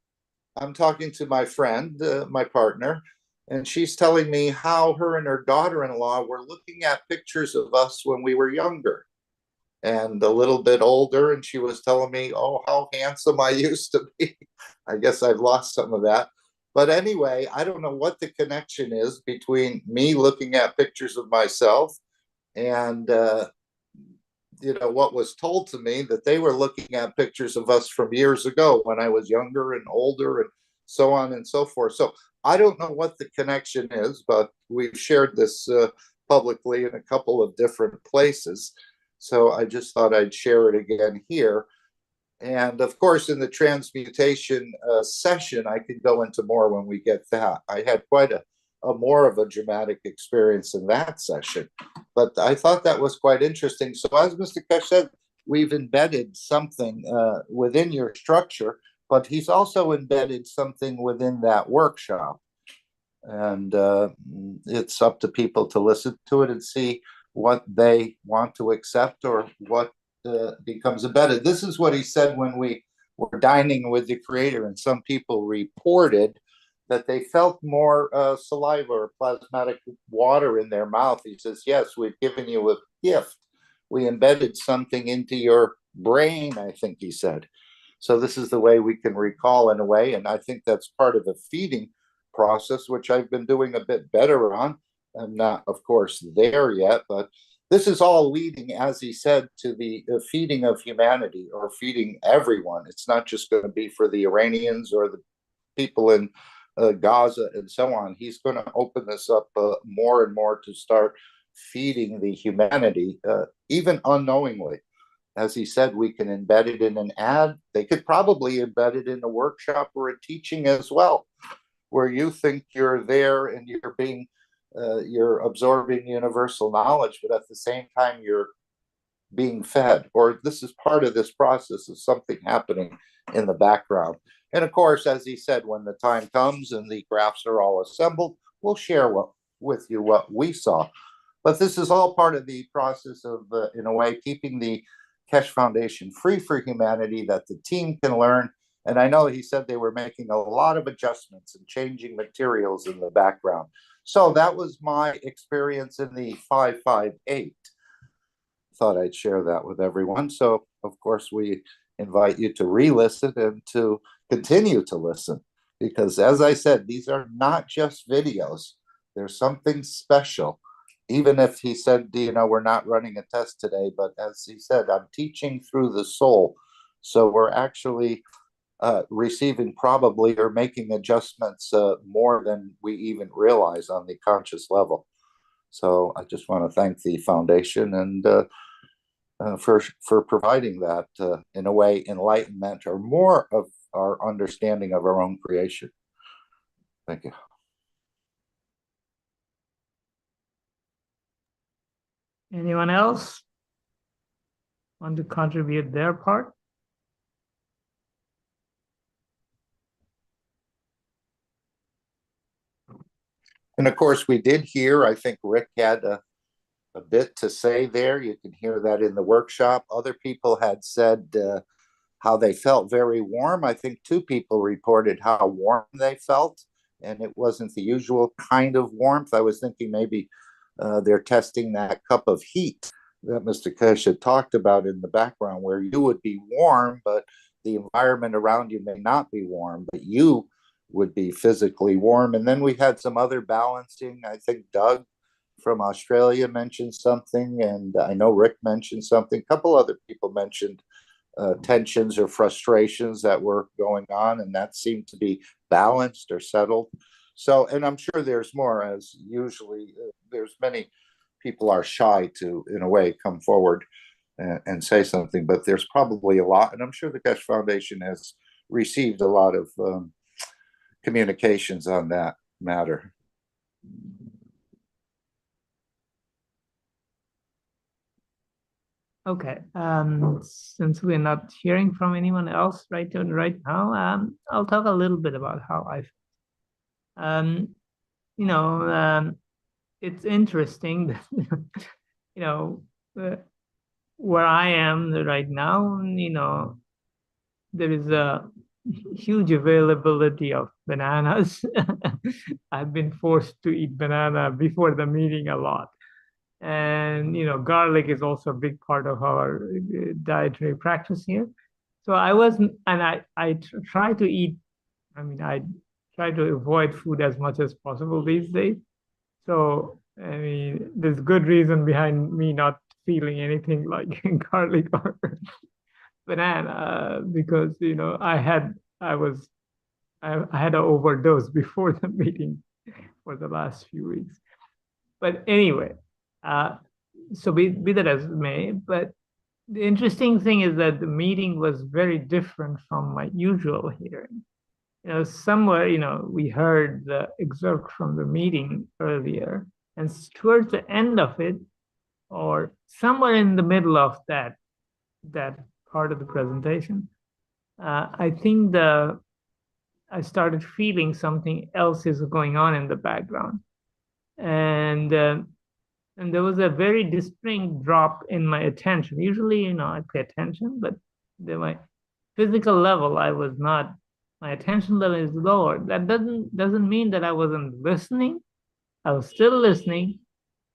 I'm talking to my friend, my partner, and she's telling me how her and her daughter-in-law were looking at pictures of us when we were younger and a little bit older. And she was telling me, oh, how handsome I used to be. I guess I've lost some of that. But anyway, I don't know what the connection is between me looking at pictures of myself and what was told to me, that they were looking at pictures of us from years ago when I was younger and older and so on and so forth. So I don't know what the connection is, but we've shared this publicly in a couple of different places. So I just thought I'd share it again here. And of course, in the transmutation session, I could go into more when we get that. I had quite a more of a dramatic experience in that session, but I thought that was quite interesting. So as Mr. Keshe said, we've embedded something within your structure, but he's also embedded something within that workshop. And it's up to people to listen to it and see what they want to accept or what becomes embedded. This is what he said when we were dining with the creator, and some people reported that they felt more saliva or plasmatic water in their mouth. He says, yes, we've given you a gift. We embedded something into your brain, I think he said. So this is the way we can recall in a way, and I think that's part of the feeding process, which I've been doing a bit better on. I'm not, of course, there yet, but this is all leading, as he said, to the feeding of humanity or feeding everyone. It's not just going to be for the Iranians or the people in Gaza and so on. He's going to open this up more and more to start feeding the humanity, even unknowingly. As he said, we can embed it in an ad. They could probably embed it in a workshop or a teaching as well, where you think you're there and you're absorbing universal knowledge, but at the same time you're being fed, or this is part of this process of something happening in the background. And of course, as he said, when the time comes and the graphs are all assembled, we'll share with you what we saw. But this is all part of the process of, in a way, keeping the Keshe Foundation free for humanity, that the team can learn. And I know he said they were making a lot of adjustments and changing materials in the background. So that was my experience in the 558. Thought I'd share that with everyone. So, of course, we invite you to re-listen and to continue to listen, because as I said, these are not just videos. There's something special. Even if he said, we're not running a test today, but as he said, I'm teaching through the soul. So we're actually receiving probably or making adjustments more than we even realize on the conscious level. So I just want to thank the foundation and for providing that, in a way, enlightenment or more of our understanding of our own creation. Thank you. Anyone else want to contribute their part? And of course, we did hear, I think Rick had a bit to say there. You can hear that in the workshop. Other people had said how they felt very warm. I think 2 people reported how warm they felt, and it wasn't the usual kind of warmth. I was thinking maybe they're testing that cup of heat that Mr. Keshe had talked about in the background, where you would be warm, but the environment around you may not be warm, but you would be physically warm. And then we had some other balancing. I think Doug from Australia mentioned something, and I know Rick mentioned something. A couple other people mentioned tensions or frustrations that were going on, and that seemed to be balanced or settled. So, and I'm sure there's more, as usually there's many people are shy to, in a way, come forward and say something, but there's probably a lot, and I'm sure the Keshe Foundation has received a lot of communications on that matter. Okay. Since we're not hearing from anyone else right now, I'll talk a little bit about how I feel. You know, it's interesting that, you know, where I am right now, you know, there is a huge availability of bananas. I've been forced to eat banana before the meeting a lot. And, you know, garlic is also a big part of our dietary practice here. So I try to eat, I try to avoid food as much as possible these days. So, I mean, there's good reason behind me not feeling anything like garlic or banana, because, you know, I had an overdose before the meeting for the last few weeks. But anyway, so be that as it may, but the interesting thing is that the meeting was very different from my usual hearing. You know, somewhere, you know, we heard the excerpt from the meeting earlier, and towards the end of it, or somewhere in the middle of that part of the presentation, I think I started feeling something else is going on in the background, and there was a very distinct drop in my attention. Usually, you know, I pay attention, but my physical level, I was not. My attention level is lower. That doesn't mean that I wasn't listening. I was still listening,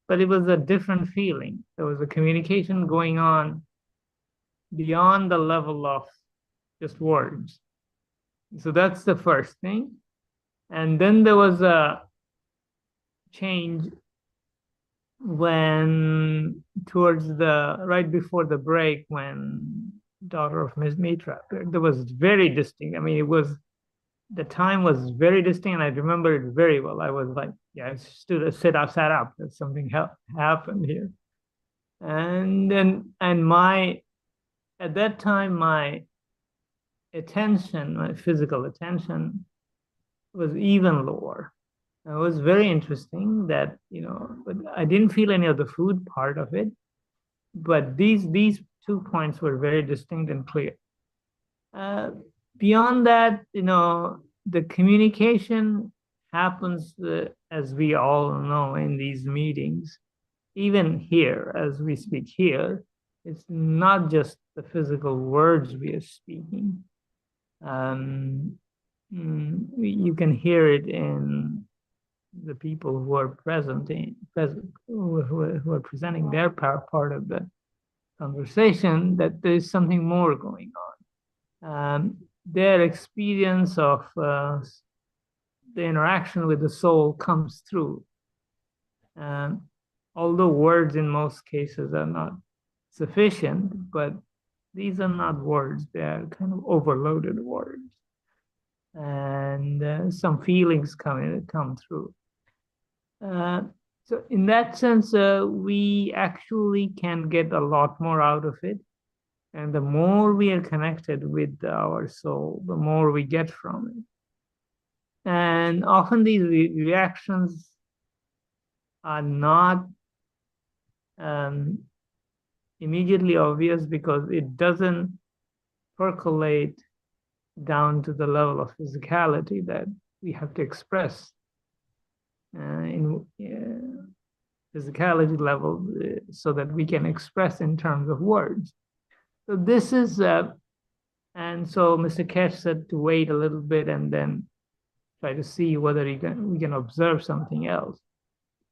but it was a different feeling. There was a communication going on beyond the level of just words. So that's the first thing. And then there was a change when right before the break, when daughter of Ms. Mitra, there was very distinct. I mean, the time was very distinct, and I remember it very well. I was like, yeah, I sat up. Something happened here. And then, at that time, my attention, my physical attention, was even lower. It was very interesting that, you know, but I didn't feel any of the food part of it. But these 2 points were very distinct and clear. Beyond that, you know, the communication happens, as we all know, in these meetings. Even here, as we speak here, it's not just the physical words we are speaking. You can hear it in the people who are who are presenting their part of the conversation, that there's something more going on. Their experience of the interaction with the soul comes through. Although words in most cases are not sufficient, but these are not words, they are kind of overloaded words. And some feelings come through. So in that sense, we actually can get a lot more out of it. And the more we are connected with our soul, the more we get from it. And often these reactions are not immediately obvious, because it doesn't percolate down to the level of physicality that we have to express in physicality level, so that we can express in terms of words. So this is, and so Mr. Keshe said to wait a little bit and then try to see whether we can observe something else.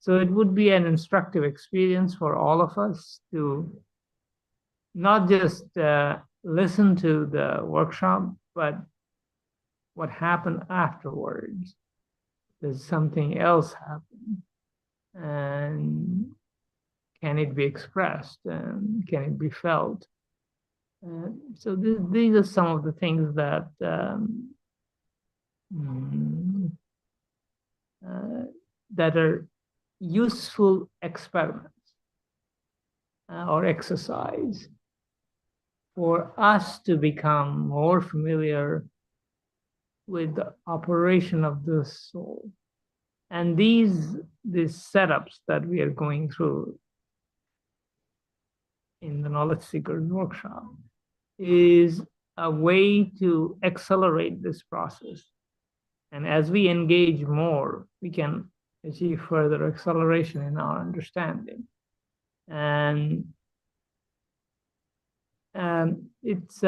So it would be an instructive experience for all of us to not just listen to the workshop, but what happened afterwards. Does something else happen? And can it be expressed? And can it be felt? So these are some of the things that that are useful experiments or exercise for us to become more familiar with the operation of the soul. And these setups that we are going through in the Knowledge Seekers workshop is a way to accelerate this process. And as we engage more, we can achieve further acceleration in our understanding. And it's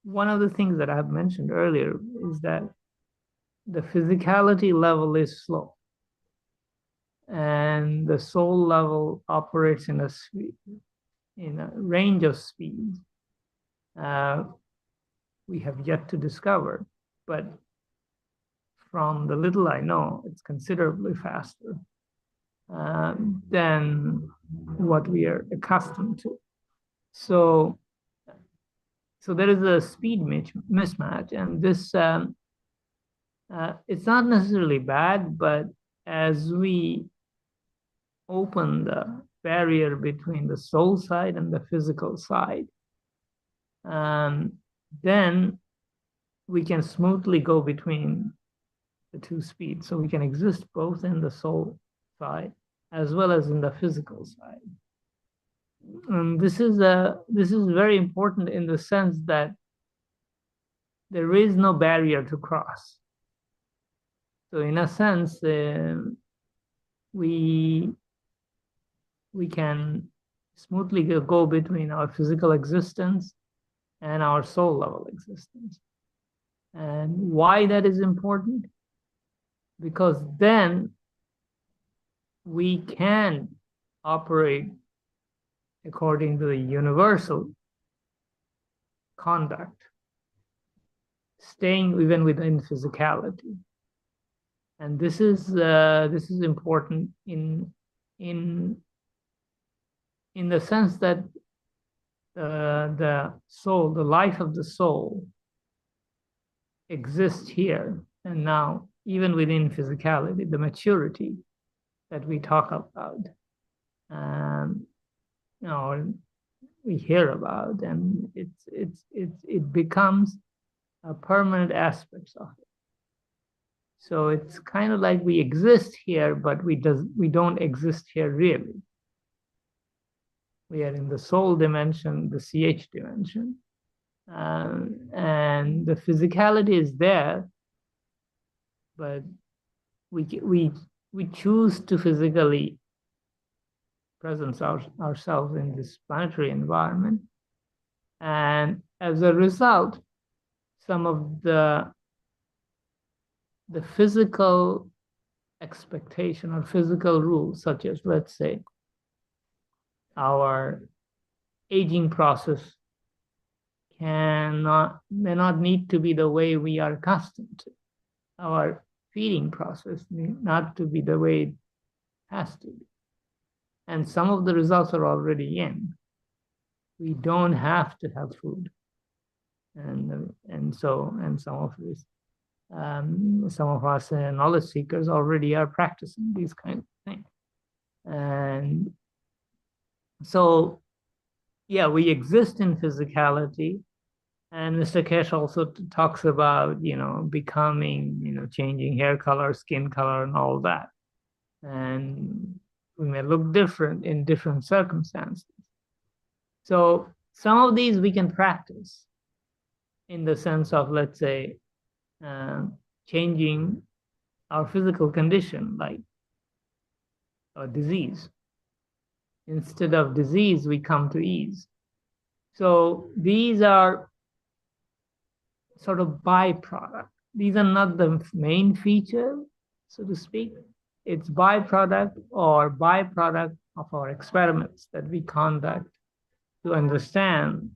one of the things that I've mentioned earlier is that the physicality level is slow, and the soul level operates in a range of speeds we have yet to discover. But from the little I know, it's considerably faster than what we are accustomed to. So there is a speed mismatch, and this it's not necessarily bad, but as we open the barrier between the soul side and the physical side, then we can smoothly go between the two speeds. So we can exist both in the soul side as well as in the physical side. And this is very important in the sense that there is no barrier to cross. So in a sense, we can smoothly go between our physical existence and our soul level existence. And why that is important? Because then we can operate according to the universal conduct, staying even within physicality. And this is important in the sense that the soul, the life of the soul, exists here and now, even within physicality, the maturity that we talk about, we hear about, and it becomes a permanent aspect of it. So it's kind of like we exist here, but we don't exist here really. We are in the soul dimension, the CH dimension, and the physicality is there, but we choose to physically presence ourselves in this planetary environment, and as a result, some of the physical expectation or physical rules, such as, let's say, our aging process may not need to be the way we are accustomed to. Our feeding process need not to be the way it has to be. And some of the results are already in. We don't have to have food, and some of this. Some of us knowledge seekers already are practicing these kind of things. And so, yeah, we exist in physicality. And Mr. Keshe also talks about, becoming, changing hair color, skin color, and all that. And we may look different in different circumstances. So some of these we can practice in the sense of, let's say, changing our physical condition, like a disease. Instead of disease, we come to ease. So these are sort of byproduct. These are not the main feature, so to speak. It's byproduct of our experiments that we conduct to understand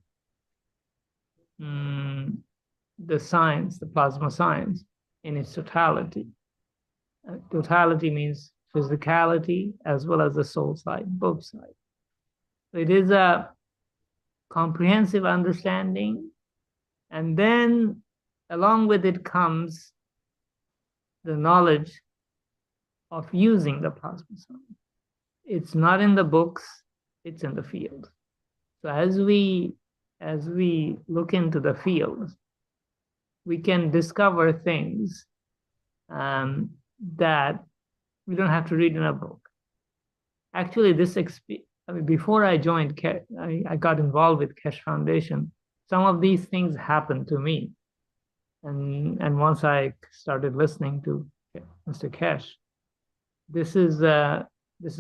the science, the plasma science, in its totality. Totality means physicality as well as the soul side, both sides. So it is a comprehensive understanding, and then along with it comes the knowledge of using the plasma science. It's not in the books, it's in the field. So as we look into the field, we can discover things that we don't have to read in a book. Actually, this I mean, before I joined, I got involved with Keshe Foundation. Some of these things happened to me. And once I started listening to Mr. Keshe, this is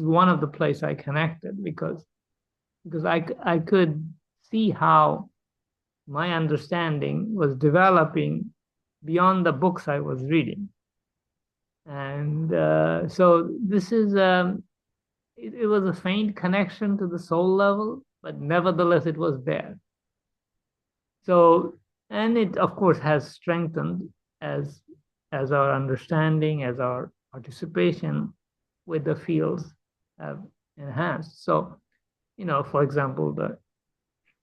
one of the places I connected because I could see how my understanding was developing beyond the books I was reading. And so this is, it was a faint connection to the soul level, but nevertheless it was there. So, and it of course has strengthened as our understanding, as our participation with the fields have enhanced. So, you know, for example, the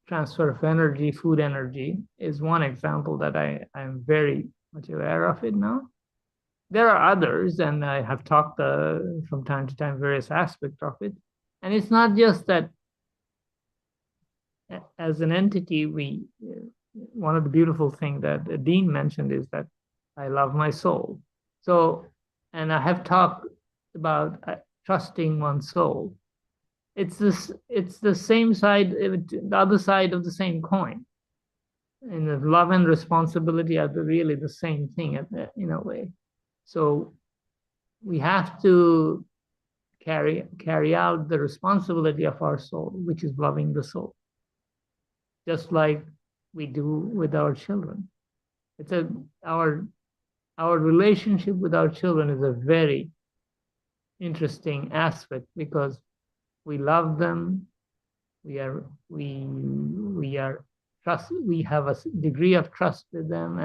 transfer of energy, food energy is one example that I'm very much aware of it now. There are others, and I have talked from time to time various aspects of it. And it's not just that as an entity, one of the beautiful things that Dean mentioned is that I love my soul. So, and I have talked about trusting one's soul. It's the same side, the other side of the same coin. And the love and responsibility are really the same thing in a way. So we have to carry out the responsibility of our soul, which is loving the soul, just like we do with our children. It's our relationship with our children is a very interesting aspect because we love them. We have a degree of trust with them,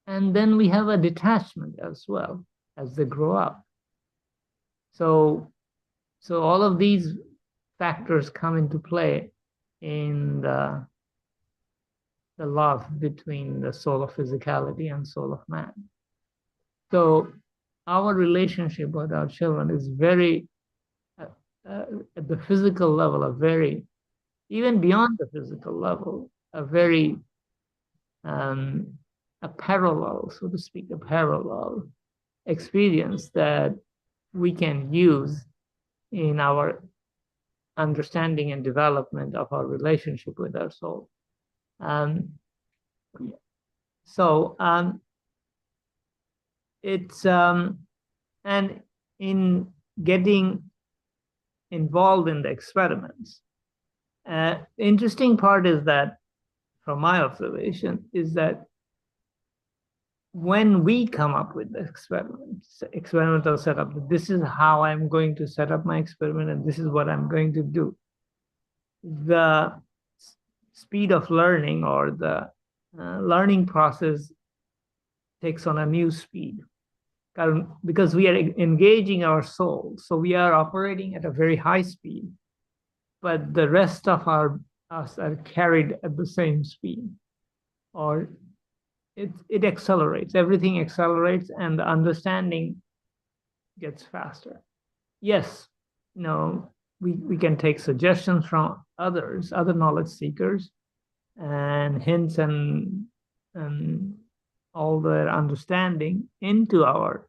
and then we have a detachment as well as they grow up. So all of these factors come into play in the love between the soul of physicality and soul of man. So our relationship with our children is very, at the physical level, even beyond the physical level, a parallel, so to speak, a parallel experience that we can use in our understanding and development of our relationship with our soul. It's and in getting involved in the experiments, the interesting part is that, from my observation, is that when we come up with the experimental setup, this is how I'm going to set up my experiment and this is what I'm going to do, the speed of learning or the learning process takes on a new speed because we are engaging our soul. So we are operating at a very high speed, but the rest of us are carried at the same speed, or it accelerates. Everything accelerates and the understanding gets faster. Yes, we can take suggestions from other knowledge seekers and hints and all their understanding into our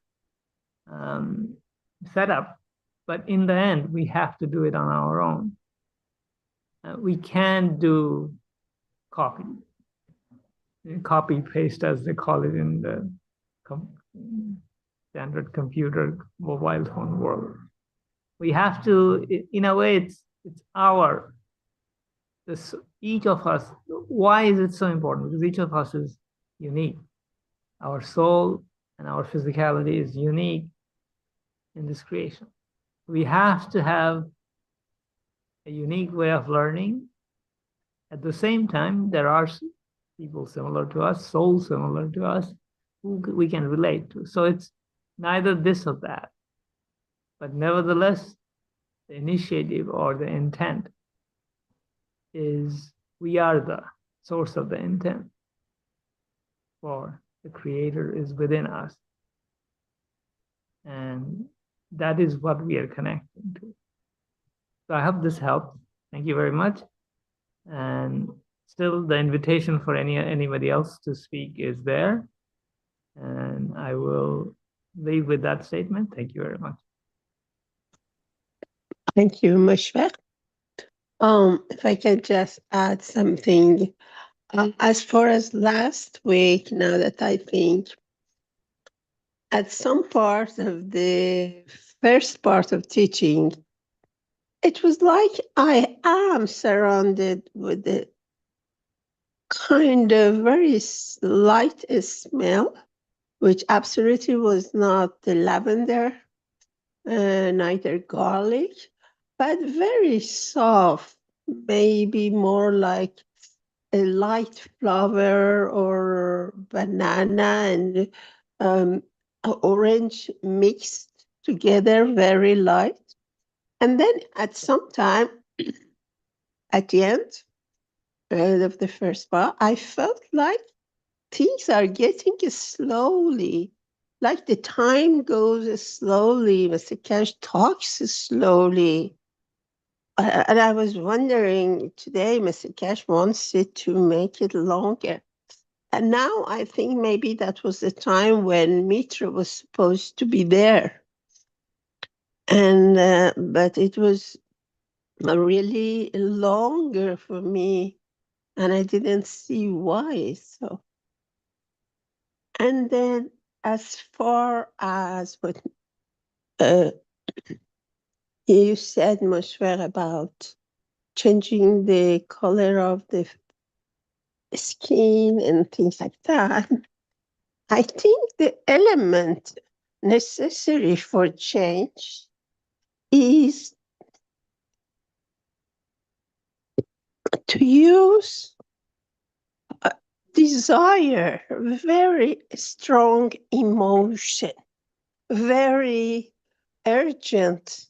setup. But in the end, we have to do it on our own. We can't do copy paste, as they call it in the standard computer mobile phone world. We have to, in a way, it's each of us. Why is it so important? Because each of us is unique. Our soul and our physicality is unique in this creation. We have to have a unique way of learning. At the same time, there are people similar to us, souls similar to us, who we can relate to. So it's neither this or that. But nevertheless, the initiative or the intent is we are the source of the intent, for the creator is within us. And that is what we are connecting to. So I hope this helped. Thank you very much. And still the invitation for anybody else to speak is there. And I will leave with that statement. Thank you very much. Thank you, Mushfiq. If I can just add something. As far as last week, now that I think, at some part of the first part of teaching, it was like I am surrounded with a kind of very light smell, which absolutely was not the lavender, neither garlic, but very soft, maybe more like a light flower or banana and orange mixed together, very light. And then at some time, at the end of the first part, I felt like things are getting slowly, like the time goes slowly. Mr. Cash talks slowly. And I was wondering today, Mr. Cash wants it to make it longer. And now I think maybe that was the time when Mitra was supposed to be there. And but it was really longer for me, and I didn't see why. So, and then as far as what you said, Mosfer, about changing the color of the skin and things like that, I think the element necessary for change is to use desire, very strong emotion, very urgent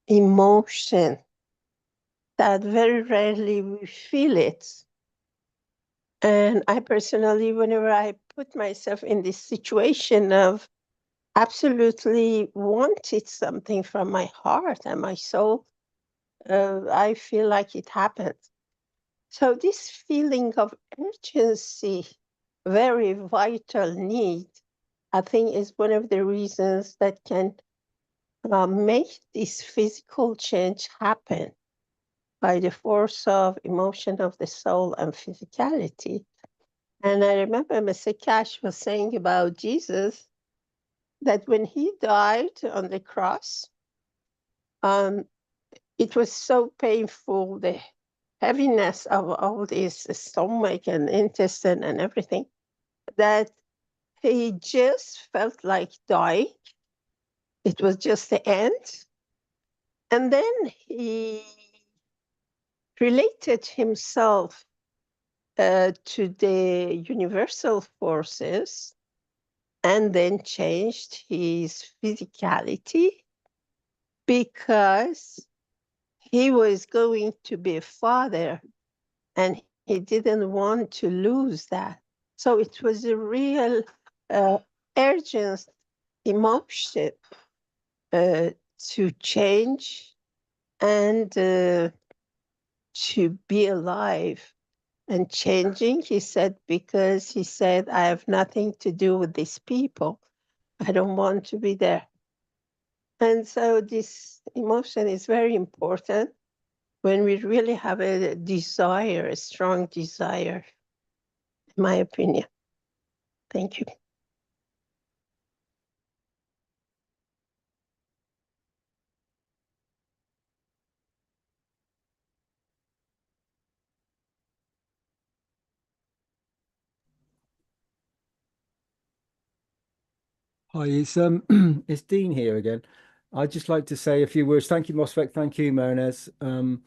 emotion that very rarely we feel it. And I personally, whenever I put myself in this situation of absolutely wanted something from my heart and my soul, I feel like it happened. So this feeling of urgency, very vital need, I think is one of the reasons that can make this physical change happen by the force of emotion of the soul and physicality. And I remember Mr. Cash was saying about Jesus that when he died on the cross, it was so painful, the heaviness of all this stomach and intestine and everything, that he just felt like dying. It was just the end. And then he related himself to the universal forces and then changed his physicality because he was going to be a father and he didn't want to lose that. So it was a real urgent emotion to change and to be alive. And changing, he said, because he said, I have nothing to do with these people. I don't want to be there. And so this emotion is very important when we really have a desire, a strong desire, in my opinion. Thank you. Hi, it's Dean here again. I'd just like to say a few words. Thank you, Mosfeq. Thank you, Marinez. I'd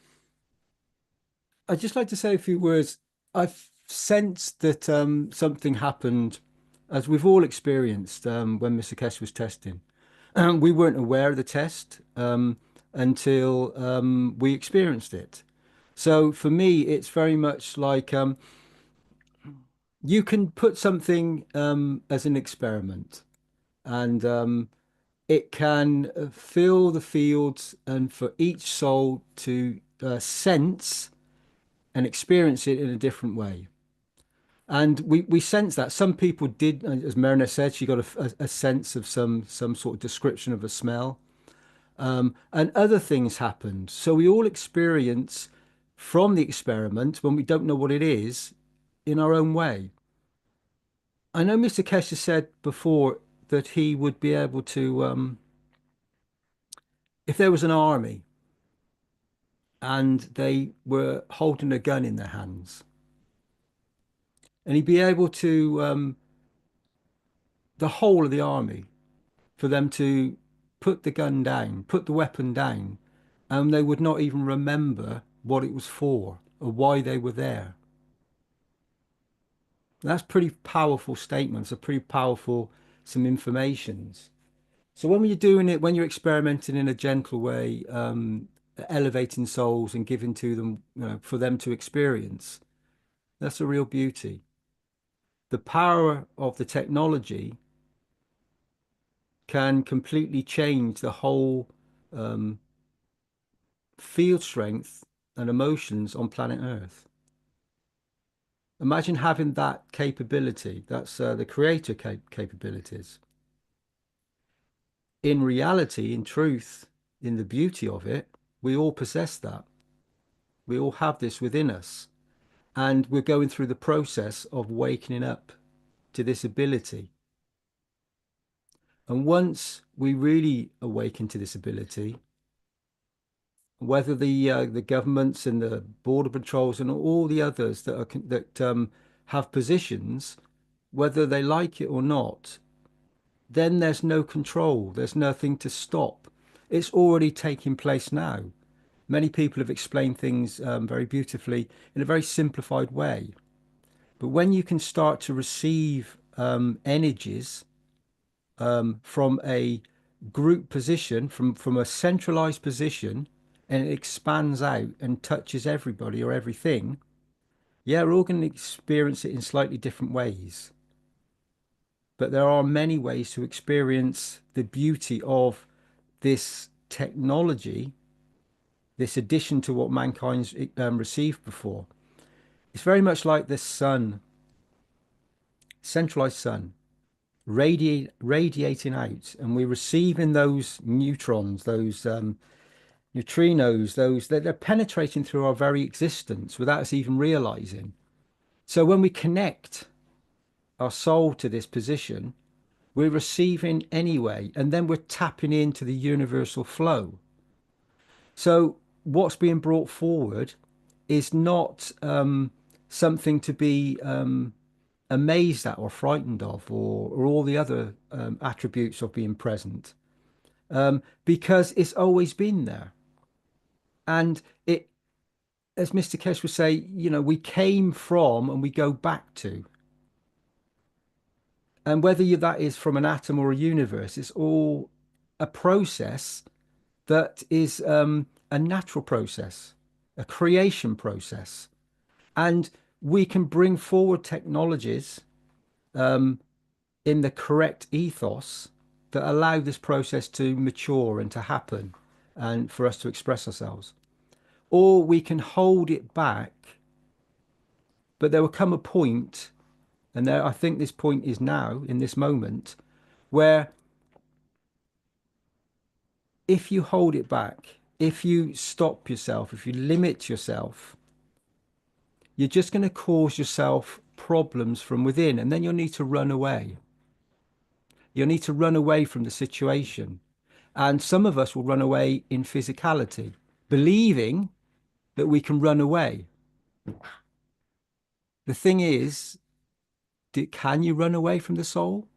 just like to say a few words. I've sensed that something happened, as we've all experienced when Mr. Keshe was testing. We weren't aware of the test until we experienced it. So for me, it's very much like you can put something as an experiment, and it can fill the fields, and for each soul to sense and experience it in a different way. And we sense that some people did, as Marina said, she got a sense of some sort of description of a smell. And other things happened. So we all experience from the experiment, when we don't know what it is, in our own way. I know Mr. Keshe said before that he would be able to, if there was an army and they were holding a gun in their hands, and he'd be able to, the whole of the army, for them to put the gun down, put the weapon down, and they would not even remember what it was for or why they were there. That's pretty powerful statements, are pretty powerful, some informations. So when you're doing it, when you're experimenting in a gentle way, elevating souls and giving to them, for them to experience, that's a real beauty. The power of the technology can completely change the whole field strength and emotions on planet Earth. Imagine having that capability. That's the creator capabilities. In reality, in truth, in the beauty of it, we all possess that. We all have this within us. And we're going through the process of waking up to this ability. And once we really awaken to this ability, whether the governments and the border patrols and all the others that have positions, whether they like it or not, then there's no control. There's nothing to stop. It's already taking place now. Many people have explained things very beautifully in a very simplified way. But when you can start to receive energies from a group position, from a centralized position, and it expands out and touches everybody or everything, yeah, we're all going to experience it in slightly different ways. But there are many ways to experience the beauty of this technology, this addition to what mankind's received before. It's very much like the sun, centralized sun, radiating out, and we're receiving those neutrons, those neutrinos, they're penetrating through our very existence without us even realizing. So when we connect our soul to this position, we're receiving anyway, and then we're tapping into the universal flow. So what's being brought forward is not something to be amazed at or frightened of, or all the other attributes of being present, because it's always been there. And it, as Mr. Keshe would say, we came from and we go back to. And whether that is from an atom or a universe, it's all a process that is a natural process, a creation process. And we can bring forward technologies in the correct ethos that allow this process to mature and to happen and for us to express ourselves. Or we can hold it back, but there will come a point, and there, I think this point is now, in this moment, where if you hold it back, if you stop yourself, if you limit yourself, you're just going to cause yourself problems from within, and then you'll need to run away. You'll need to run away from the situation. And some of us will run away in physicality, believing that we can run away. The thing is, can you run away from the soul?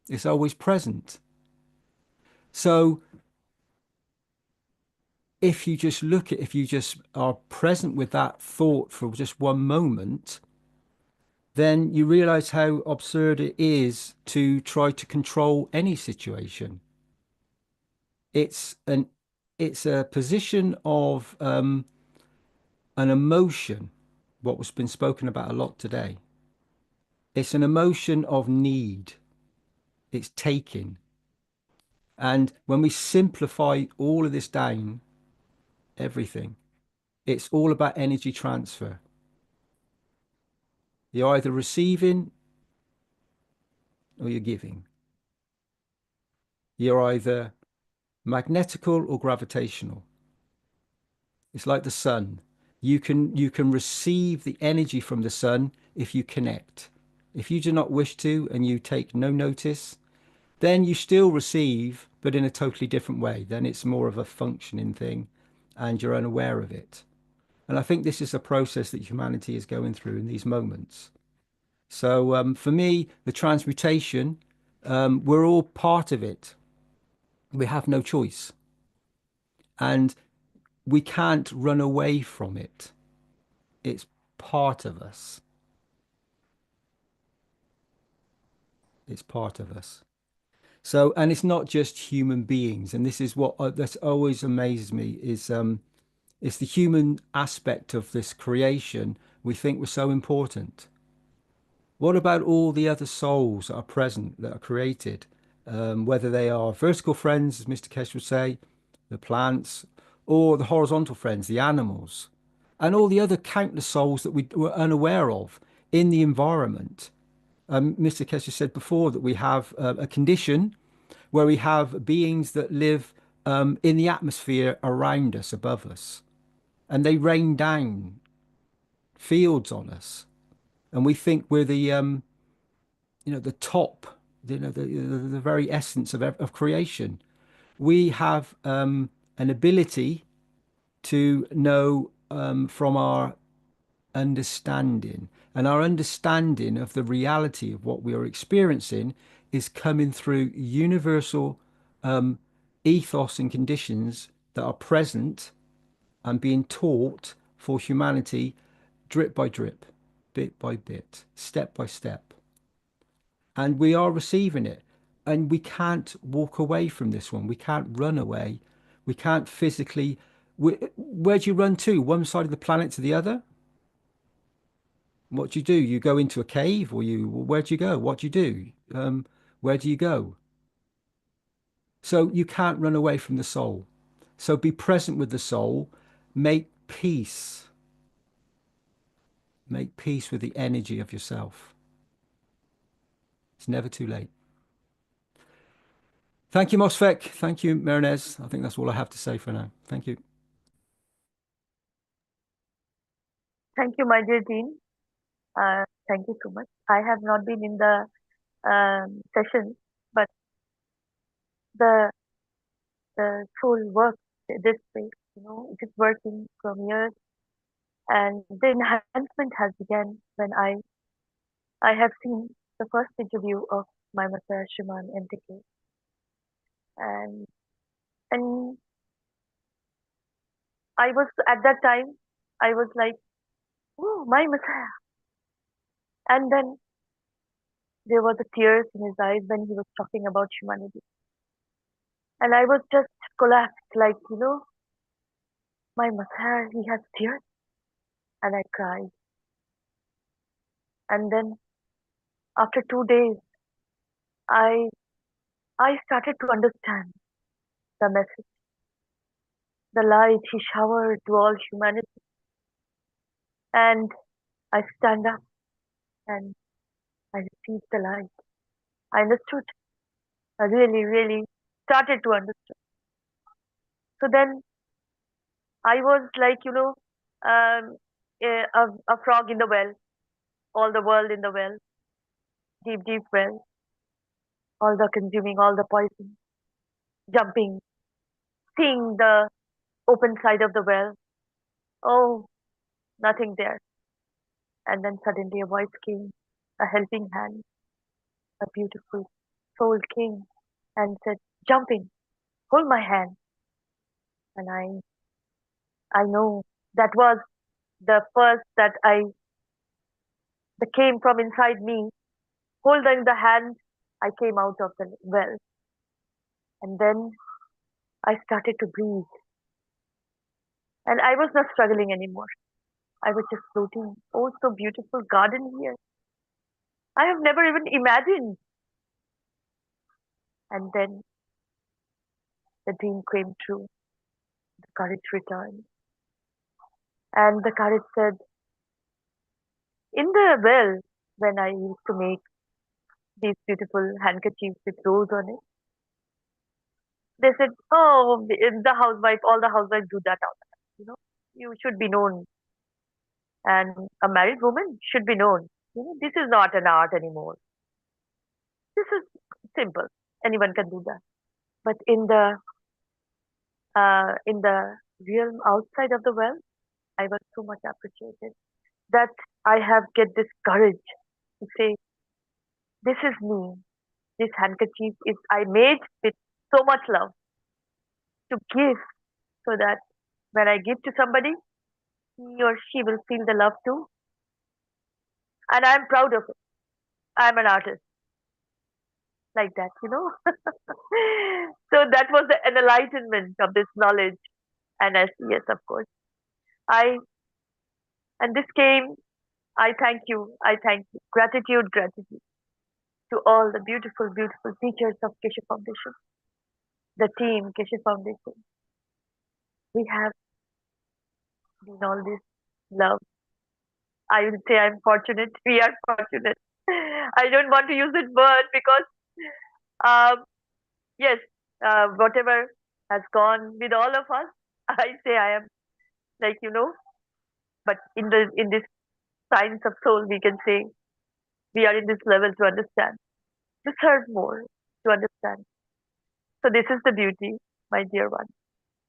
It's always present. So if you just if you just are present with that thought for just one moment, then you realize how absurd it is to try to control any situation. It's a position of an emotion, what was been spoken about a lot today. It's an emotion of need. It's taking. And when we simplify all of this down, everything, it's all about energy transfer. You're either receiving or you're giving. You're either magnetical or gravitational. It's like the sun. You can receive the energy from the sun if you connect. If you do not wish to and you take no notice, then you still receive, but in a totally different way. Then it's more of a functioning thing and you're unaware of it. And I think this is a process that humanity is going through in these moments. So for me, the transmutation, we're all part of it. We have no choice. And we can't run away from it. It's part of us. It's part of us. So, and it's not just human beings. And this is what that's always amazes me is it's the human aspect of this creation we think was so important. What about all the other souls that are present, that are created? Whether they are vertical friends, as Mr. Keshe would say, the plants, or the horizontal friends, the animals, and all the other countless souls that we were unaware of in the environment. Mr. Keshe said before that we have a condition where we have beings that live in the atmosphere around us, above us, and they rain down fields on us, and we think we're the top, the very essence of creation. We have an ability to know from our understanding, and our understanding of the reality of what we are experiencing is coming through universal ethos and conditions that are present and being taught for humanity drip by drip, bit by bit, step by step. And we are receiving it. And we can't walk away from this one. We can't run away. We can't physically. Where do you run to? One side of the planet to the other? What do? You go into a cave, or where do you go? What do you do? Where do you go? So you can't run away from the soul. So be present with the soul. Make peace. Make peace with the energy of yourself. It's never too late. Thank you, Mosfek. Thank you, Mehran. I think that's all I have to say for now. Thank you. Thank you, my dear Dean. Thank you so much. I have not been in the session, but the soul works this way. It is working from years, and the enhancement has begun when I have seen the first interview of my Messiah Shriman MTK, and I was at that time I was like, oh, my Messiah, and then there were the tears in his eyes when he was talking about humanity. And I was just collapsed, like, my Messiah, he has tears. And I cried. And then after 2 days, I started to understand the message, the light he showered to all humanity. And I stand up and I received the light. I understood. I really, really started to understand. So then I was like, a frog in the well, all the world in the well, deep, deep well, all the consuming, all the poison, jumping, seeing the open side of the well. Oh, nothing there. And then suddenly a voice came, a helping hand, a beautiful soul came and said, jump in, hold my hand. And I know that was the first that came from inside me. Holding the hand, I came out of the well. And then I started to breathe. And I was not struggling anymore. I was just floating. Oh, so beautiful garden here. I have never even imagined. And then the dream came true. The courage returned. And the courage said, in the well, when I used to make these beautiful handkerchiefs with rose on it, They said, oh, the housewife, all the housewives do that all the time. You know, you should be known, and a married woman should be known. You know, this is not an art anymore. This is simple. Anyone can do that. But in the realm outside of the well, I was so much appreciated that I have get this courage to say, this is me. This handkerchief is I made with so much love to give, so that when I give to somebody, he or she will feel the love too. And I'm proud of it. I'm an artist like that, you know. So that was an enlightenment of this knowledge. And as yes, of course. And this came, I thank you. Gratitude, gratitude to all the beautiful, beautiful teachers of Keshe Foundation, the team, Keshe Foundation. We have been all this love. I will say I'm fortunate. We are fortunate. I don't want to use that word because, yes, whatever has gone with all of us, I say I am like, you know, but in this science of soul, we can say we are in this level to understand, to serve more, to understand. So this is the beauty, my dear one.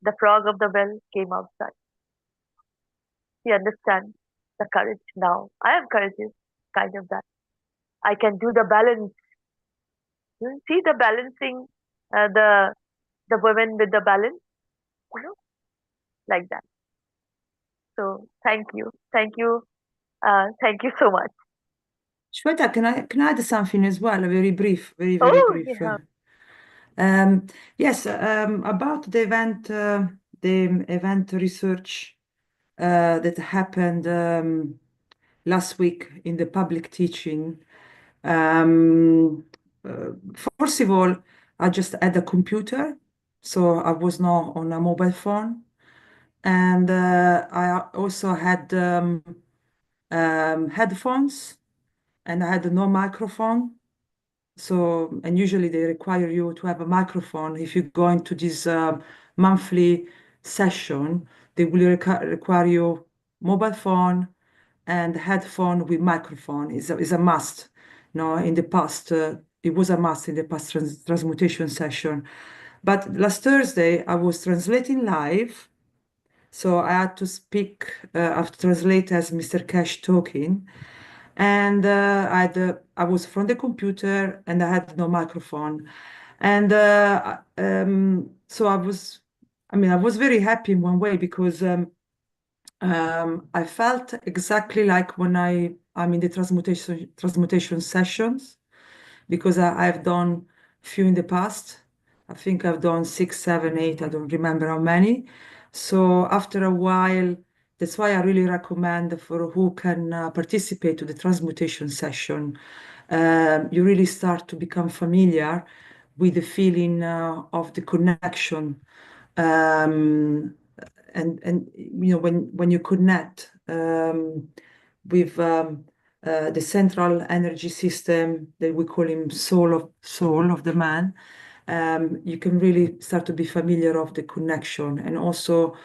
The frog of the well came outside. He understands the courage now. I am courageous, kind of that. I can do the balance. You see the balancing, the women with the balance, you know, like that. So thank you so much. Shweta, can I add something as well? Very brief, very Oh, brief. yeah. Yes, about the event research that happened last week in the public teaching. First of all, I just had a computer, so I was not on a mobile phone. And I also had headphones, and I had no microphone. So, and usually they require you to have a microphone. If you go into this monthly session, they will require you mobile phone and headphone with microphone is a must. No, in the past, it was a must in the past transmutation session. But last Thursday, I was translating live. So I had to speak, I have to translate as Mr. Keshe talking. And I was from the computer and I had no microphone. And so I was very happy in one way because I felt exactly like when I'm in the transmutation sessions, because I've done few in the past. I think I've done 6, 7, 8, I don't remember how many. So after a while, that's why I really recommend for who can participate to the transmutation session. You really start to become familiar with the feeling of the connection. And you know, when you connect with the central energy system that we call him soul of the man, you can really start to be familiar of the connection. And also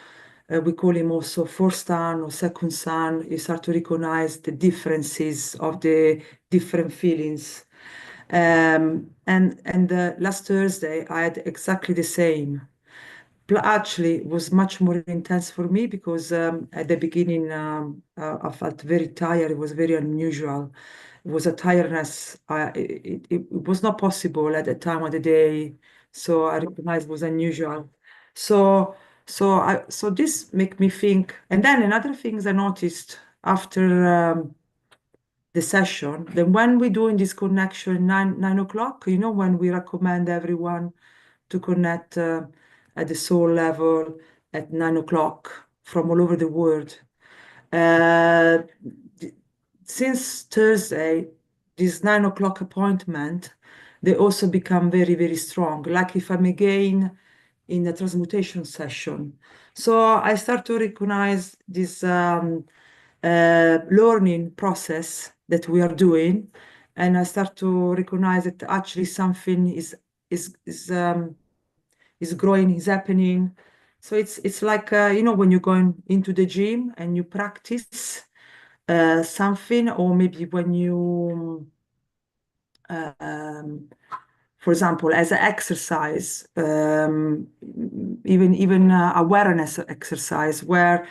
we call him also fourth son or second son. You start to recognize the differences of the different feelings. And last Thursday I had exactly the same. Actually, it was much more intense for me because at the beginning I felt very tired. It was very unusual. It was a tiredness. It was not possible at the time of the day, so I recognized it was unusual. So this make me think. And then another things I noticed after the session, then when we doing this connection 9 o'clock, you know, when we recommend everyone to connect at the soul level at 9 o'clock from all over the world. Since Thursday, this 9 o'clock appointment, they also become very, very strong. Like if I'm again in a transmutation session. So I start to recognize this learning process that we are doing, and I start to recognize that actually something is is growing, is happening. So it's like you know, when you're going into the gym and you practice something, or maybe when you for example, as an exercise, even awareness exercise, where,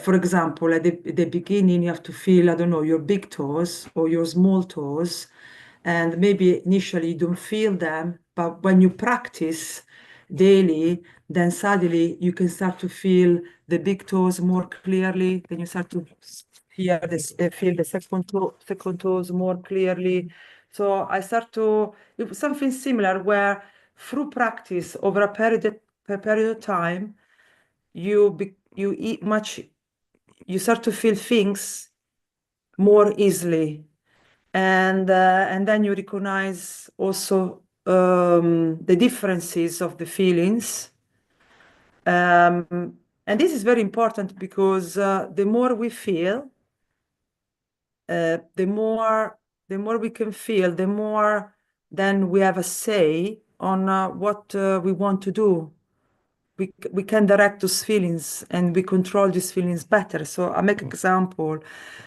for example, at the beginning, you have to feel, I don't know, your big toes or your small toes, and maybe initially you don't feel them, but when you practice daily, then suddenly you can start to feel the big toes more clearly. Then you start to feel the second toes more clearly. So I start to something similar where through practice over a period of time, you start to feel things more easily, and then you recognize also the differences of the feelings. And this is very important because the more we feel, the more we can feel, the more then we have a say on what we want to do. We can direct those feelings and we control these feelings better. So I make an example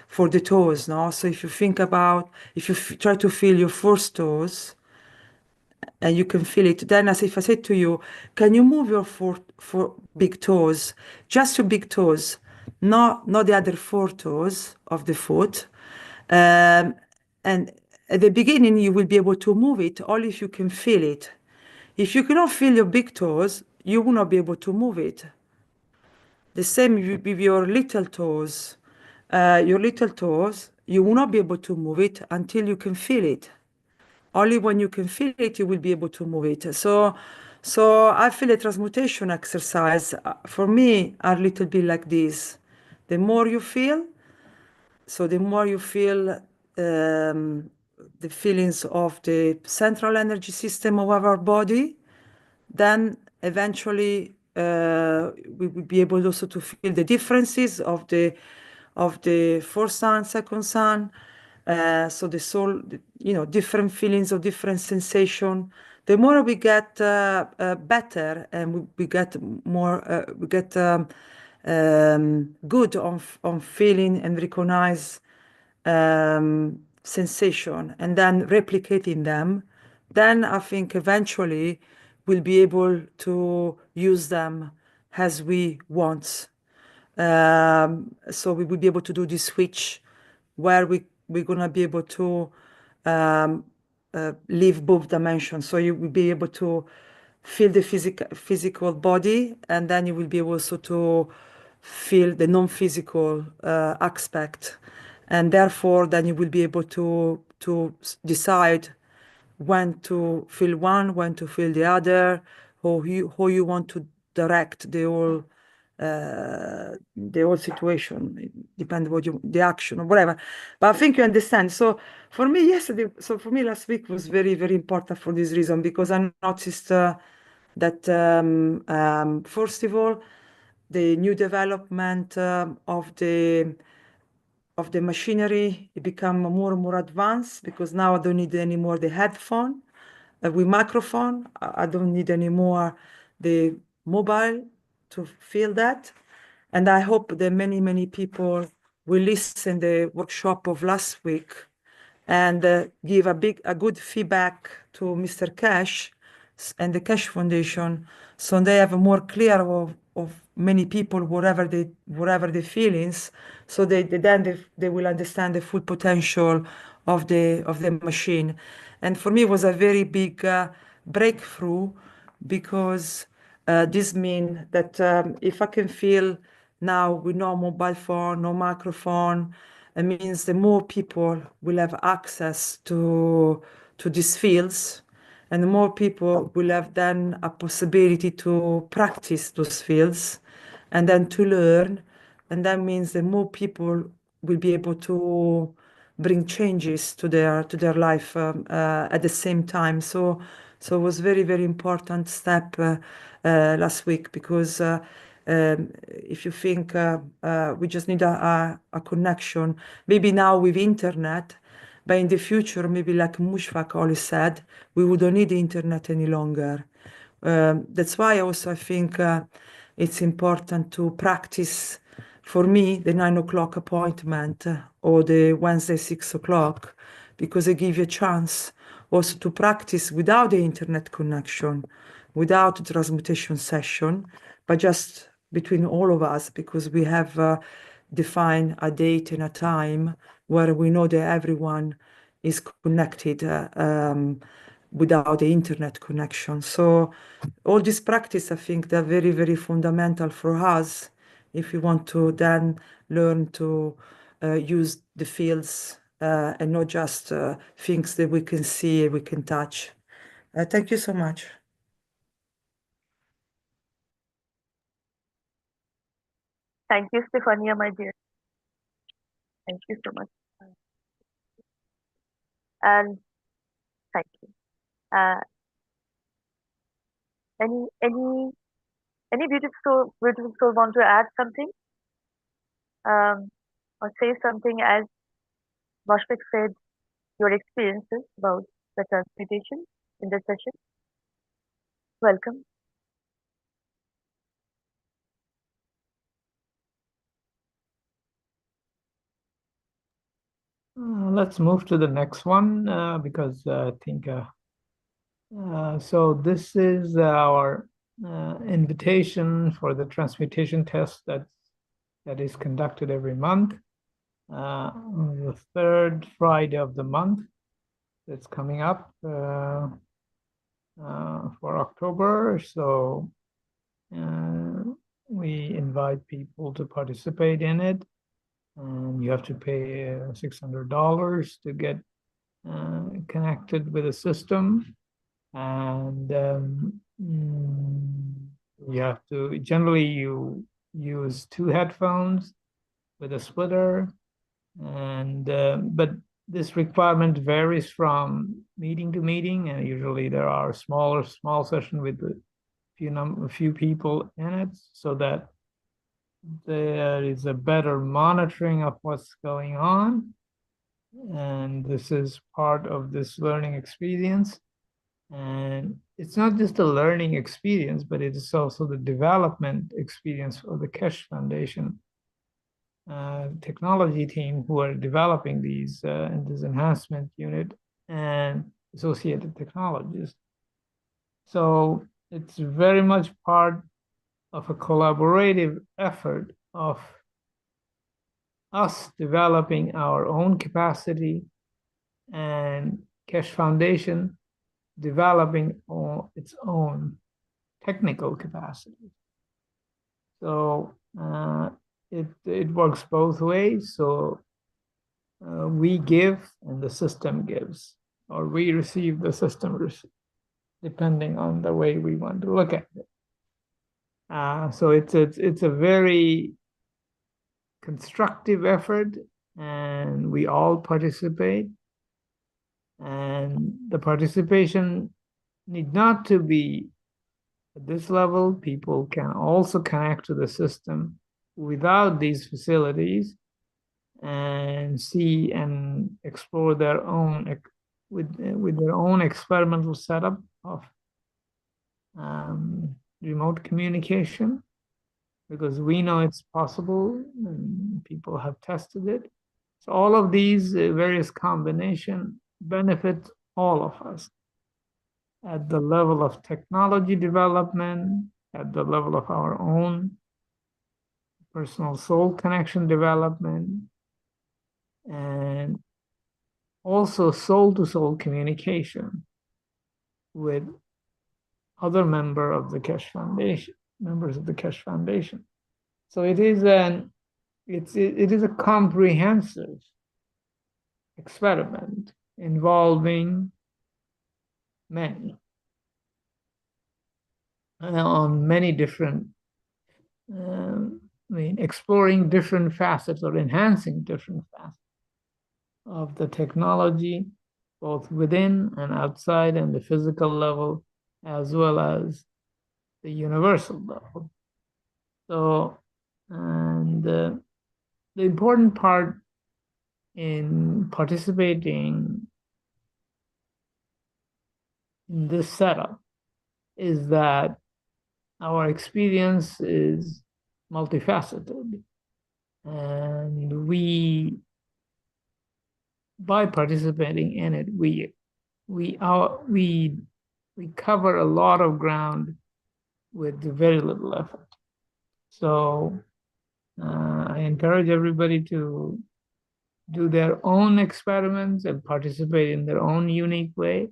for the toes, no? So if you think about, if you try to feel your first toes, and you can feel it, then as if I said to you, can you move your four big toes, just your big toes, not the other four toes of the foot, and at the beginning you will be able to move it only if you can feel it. If you cannot feel your big toes, you will not be able to move it. The same with your little toes. Your little toes, you will not be able to move it until you can feel it. Only when you can feel it, you will be able to move it. So I feel a transmutation exercise for me are a little bit like this. The more you feel, so the more you feel the feelings of the central energy system of our body, then eventually we will be able also to feel the differences of the first sun, second sun. So the soul, you know, different feelings or different sensation. The more we get better and we get more, good on feeling and recognize sensation and then replicating them, then I think eventually we'll be able to use them as we want. So we will be able to do this switch where we're going to be able to live both dimensions. So you will be able to feel the physical body, and then you will be able also to feel the non-physical aspect. And therefore, then you will be able to decide when to feel one, when to feel the other, how you want to direct the whole situation, depending what the action or whatever. But I think you understand. So for me, yesterday, so for me last week was very, very important for this reason, because I noticed that first of all, the new development of the machinery, it become more and more advanced, because now I don't need anymore the headphone with microphone. I don't need anymore the mobile to feel that. And I hope that many, many people will listen the workshop of last week and give a good feedback to Mr. Keshe and the Keshe Foundation, so they have a more clear of many people, whatever the feelings, so they will understand the full potential of the machine. And for me, it was a very big breakthrough, because this means that if I can feel now with no mobile phone, no microphone, it means the more people will have access to these fields, and the more people will have then a possibility to practice those fields and then to learn. And that means the more people will be able to bring changes to their life at the same time. So it was very, very important step last week, because if you think we just need a connection, maybe now with internet, but in the future, maybe like Mushfaq always said, we wouldn't need the internet any longer. That's why also I think it's important to practice, for me, the 9 o'clock appointment or the Wednesday 6 o'clock, because it gives you a chance also to practice without the internet connection, without the transmutation session, but just between all of us, because we have defined a date and a time where we know that everyone is connected without the internet connection. So all this practice, I think they're very, very fundamental for us if we want to then learn to use the fields and not just things that we can see, we can touch. Thank you so much. Thank you, Stefania, my dear. Thank you so much. And thank you. Any beautiful soul want to add something? Or say something, as Bashvik said, your experiences about the transmutation in this session. Welcome. Let's move to the next one because I think so. This is our invitation for the transmutation test that is conducted every month on the third Friday of the month. That's coming up for October. So we invite people to participate in it. And you have to pay $600 to get connected with the system. And you have to, generally you use 2 headphones with a splitter. And but this requirement varies from meeting to meeting, and usually there are small session with a few people in it, so that there is a better monitoring of what's going on. And this is part of this learning experience. And it's not just a learning experience, but it is also the development experience for the Keshe Foundation technology team who are developing these in this enhancement unit and associated technologies. So it's very much part of a collaborative effort of us developing our own capacity and Keshe Foundation developing its own technical capacity. So it works both ways. So we give and the system gives, or we receive, the system receives, depending on the way we want to look at it. So it's a very constructive effort, and we all participate. And the participation need not to be at this level. People can also connect to the system without these facilities and see and explore their own with their own experimental setup of remote communication, because we know it's possible and people have tested it. So all of these various combinations benefit all of us at the level of technology development, at the level of our own personal soul connection development, and also soul-to-soul communication with other members of the Keshe Foundation. So it is a comprehensive experiment involving many on many different, exploring different facets or enhancing different facets of the technology, both within and outside, and the physical level, as well as the universal level. So, and the important part in participating in this setup is that our experience is multifaceted, and by participating in it, we cover a lot of ground with very little effort. So I encourage everybody to do their own experiments and participate in their own unique way,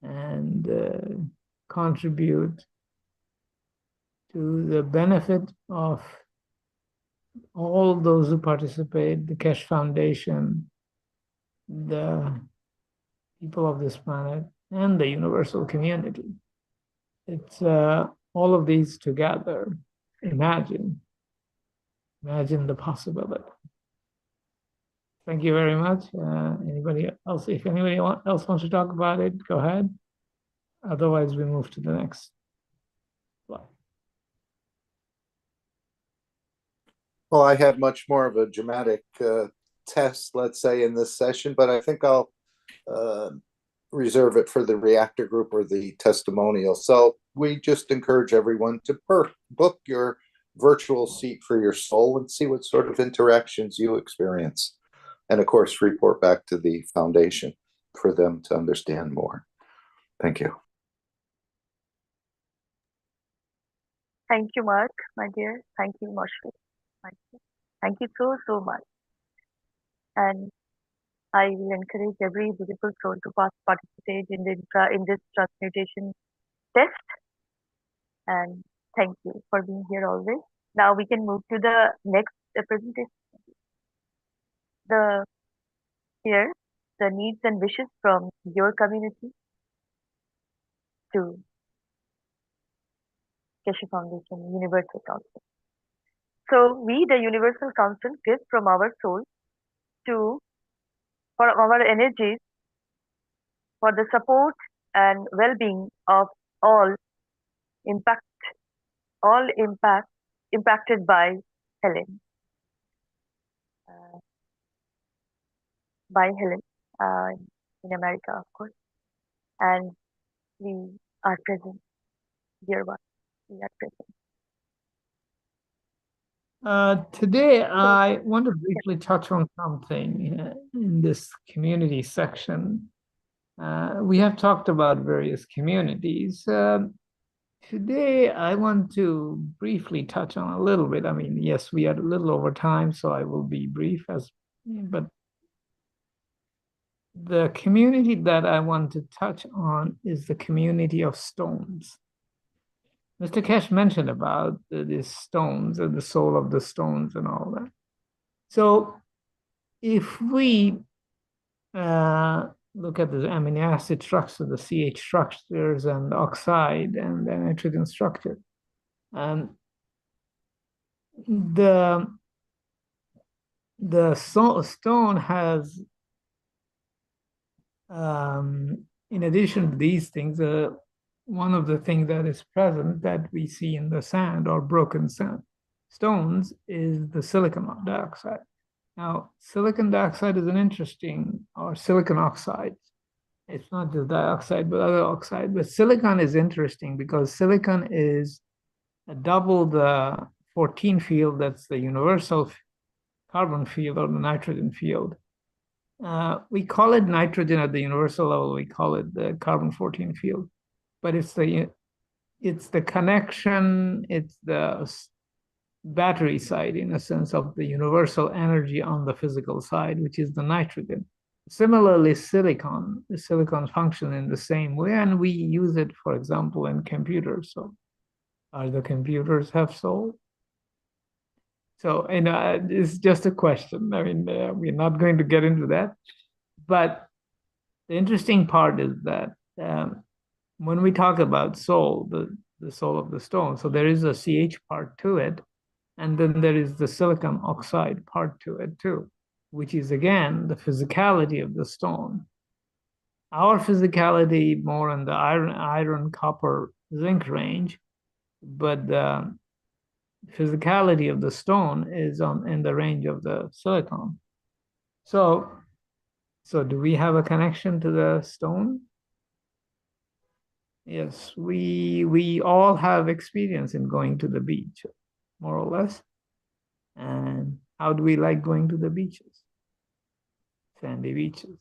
and contribute to the benefit of all those who participate, the Keshe Foundation, the people of this planet, and the universal community. It's all of these together. Imagine the possibility. Thank you very much. Anybody else? If anybody else wants to talk about it, go ahead. Otherwise, we move to the next slide. Well, I had much more of a dramatic test, let's say, in this session, but I think I'll reserve it for the Reactor group or the testimonial. So we just encourage everyone to book your virtual seat for your soul and see what sort of interactions you experience. And of course, report back to the foundation for them to understand more. Thank you. Thank you, Mark, my dear. Thank you, Moshfit. Thank you so, so much. And I will encourage every beautiful soul to participate in this transmutation test. And thank you for being here always. Now we can move to the next presentation. Here, the needs and wishes from your community to Keshe Foundation Universal Council. So we, the Universal Council, give from our soul for our energies for the support and well-being of all impacted by Helen. In America, of course. And we are present, dear one. We are present. Today, I want to briefly touch on something in this community section. We have talked about various communities. Today, I want to briefly touch on a little bit. I mean, yes, we are a little over time, so I will be brief, but the community that I want to touch on is the community of stones. Mr. Keshe mentioned about these stones and the soul of the stones and all that. So if we look at the amino acid structure, the CH structures and the oxide and the nitrogen structure, the stone has, in addition to these things, one of the things that is present that we see in the sand or broken sand stones is the silicon dioxide. Now, silicon dioxide is an interesting, or silicon oxide. It's not just dioxide, but other oxide. But silicon is interesting because silicon is double the 14 field, that's the universal carbon field or the nitrogen field. We call it nitrogen at the universal level, we call it the carbon 14 field. But it's the connection, it's the battery side in a sense of the universal energy on the physical side, which is the nitrogen. Similarly, the silicon function in the same way, and we use it, for example, in computers. So, are the computers have soul? So, it's just a question. I mean, we're not going to get into that. But the interesting part is that when we talk about soul, the soul of the stone, so there is a CH part to it, and then there is the silicon oxide part to it too, which is again the physicality of the stone. Our physicality more in the iron, copper, zinc range, but the physicality of the stone is in the range of the silicon. So do we have a connection to the stone? Yes, we all have experience in going to the beach, more or less. And how do we like going to the beaches? Sandy beaches.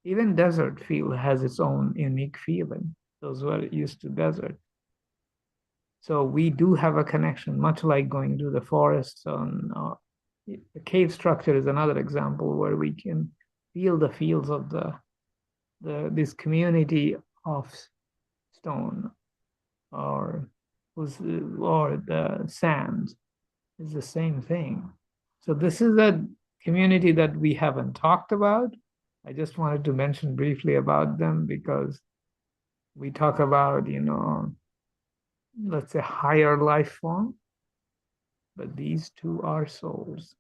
Even desert feel has its own unique feeling. Those who are used to desert. So we do have a connection, much like going to the forests. On the cave structure is another example where we can feel the feels of this community of stone or the sand is the same thing. So this is a community that we haven't talked about. I just wanted to mention briefly about them because we talk about, let's say higher life form, but these two are souls.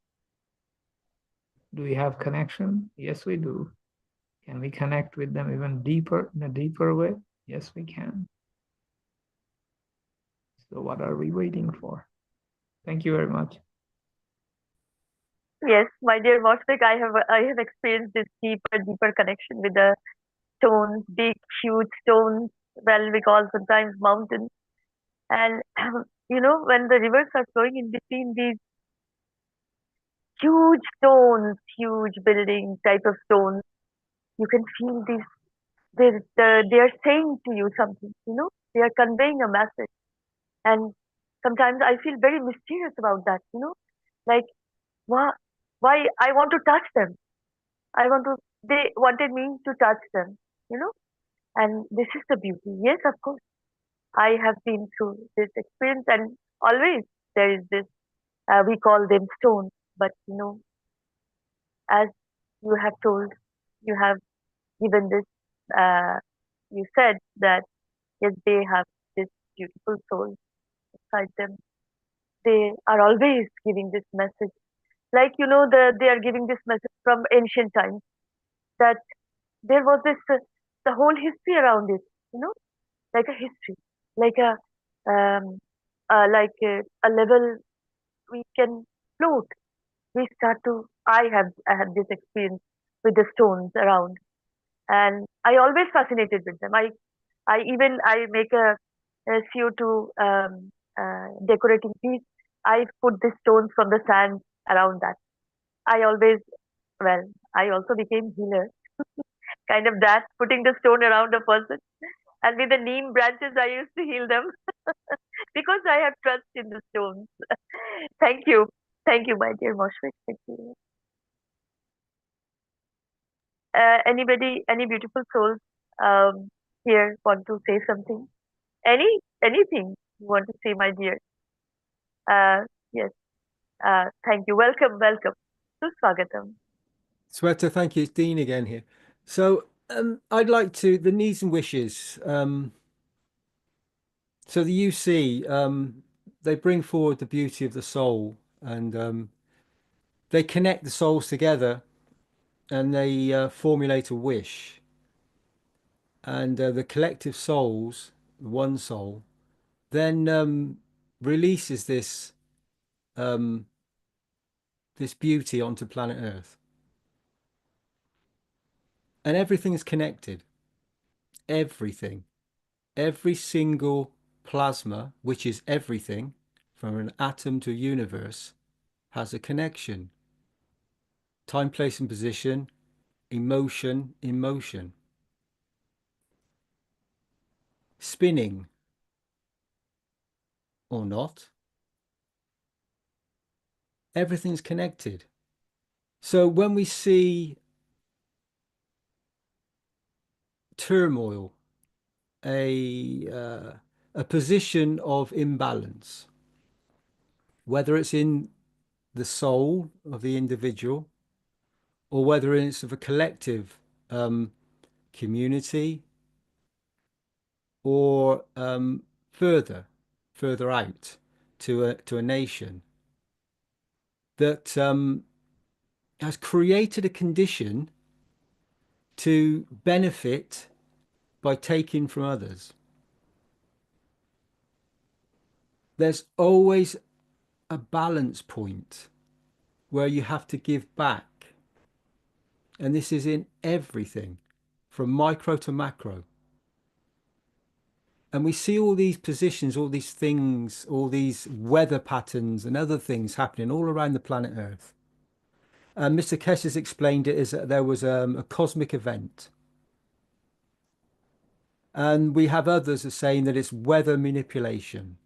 Do we have connection? Yes, we do. Can we connect with them even deeper, in a deeper way? Yes, we can. So what are we waiting for? Thank you very much. Yes, my dear Moshfik, I have experienced this deeper connection with the stones, big, huge stones. Well, we call sometimes mountains. And when the rivers are flowing in between these huge stones, huge building type of stones, you can feel this. They are saying to you something. They are conveying a message. And sometimes I feel very mysterious about that. Like why I want to touch them. They wanted me to touch them, you know, and this is the beauty. Yes, of course, I have been through this experience, and always there is this, we call them stones, but as you have told, you have given this, you said that yes, they have this beautiful soul inside them. They are always giving this message. Like, they are giving this message from ancient times that there was this the whole history around it, you know, like a history, like a level we can float. We start to. I had this experience with the stones around, and I always fascinated with them. I make a CO2 decorating piece. I put the stones from the sand around that. I always well. I also became healer, kind of that, putting the stone around a person. And with the neem branches, I used to heal them because I have trust in the stones. Thank you. Thank you, my dear Moshfik. Thank you. Any beautiful souls here want to say something? Anything you want to say, my dear? Yes. Thank you. Welcome. Suswagatam. Sweta, thank you. It's Dean again here. So I'd like to, the needs and wishes. So the UC, they bring forward the beauty of the soul and they connect the souls together and they formulate a wish. And the collective souls, one soul, then releases this beauty onto planet Earth. And everything is connected. Everything. Every single plasma, which is everything, from an atom to a universe, has a connection. Time, place, and position, emotion, emotion. Spinning or not, everything's connected. So when we see turmoil, a position of imbalance, whether it's in the soul of the individual or whether it's of a collective community or further out to a nation that has created a condition to benefit by taking from others. There's always a balance point where you have to give back. And this is in everything, from micro to macro. And we see all these positions, all these things, all these weather patterns and other things happening all around the planet Earth. And Mr. Keshe has explained it as that there was a cosmic event. And we have others are saying that it's weather manipulation,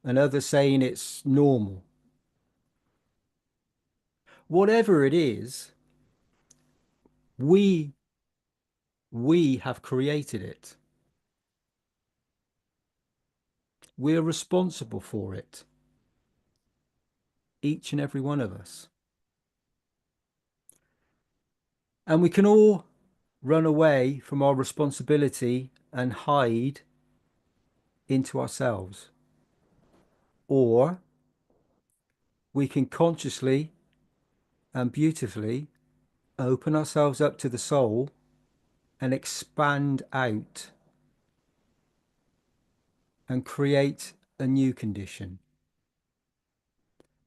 and others saying it's normal. Whatever it is, we have created it. We're responsible for it, each and every one of us. And we can all run away from our responsibility and hide into ourselves. Or we can consciously and beautifully open ourselves up to the soul and expand out and create a new condition.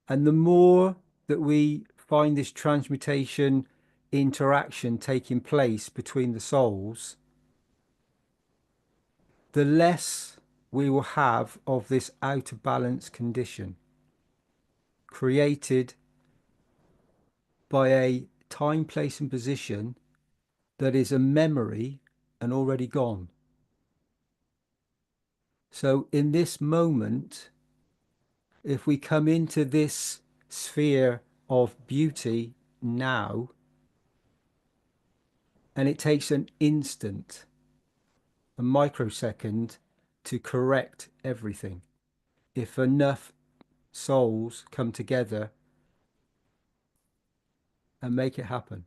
And the more that we find this transmutation interaction taking place between the souls, the less we will have of this out of balance condition created by a time, place and position that is a memory and already gone. So in this moment, if we come into this sphere of beauty now, and it takes an instant, a microsecond to correct everything. If enough souls come together and make it happen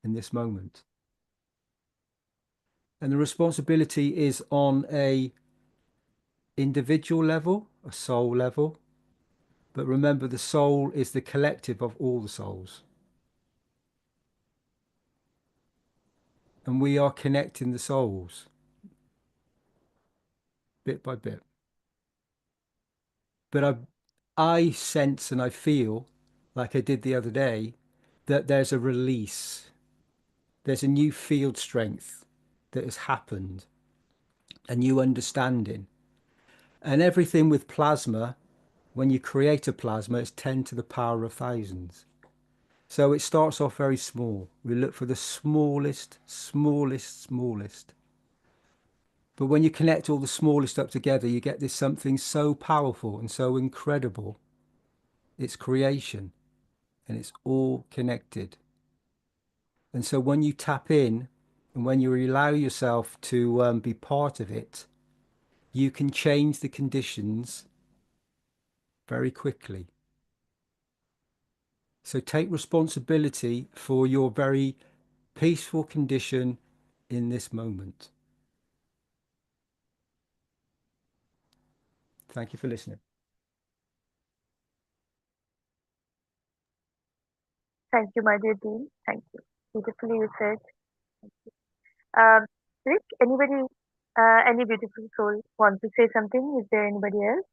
in this moment. And the responsibility is on a individual level, a soul level. But remember, the soul is the collective of all the souls. And we are connecting the souls bit by bit. But I sense and I feel, like I did the other day, that there's a release. There's a new field strength that has happened, a new understanding. And everything with plasma, when you create a plasma, it's 10 to the power of thousands. So it starts off very small. We look for the smallest. But when you connect all the smallest up together, you get this something so powerful and so incredible. It's creation, and it's all connected. And so when you tap in, and when you allow yourself to be part of it, you can change the conditions very quickly. So take responsibility for your very peaceful condition in this moment. Thank you for listening. Thank you, my dear Dean. Thank you. Beautifully you said. Thank you. Rick, anybody, any beautiful soul want to say something? Is there anybody else?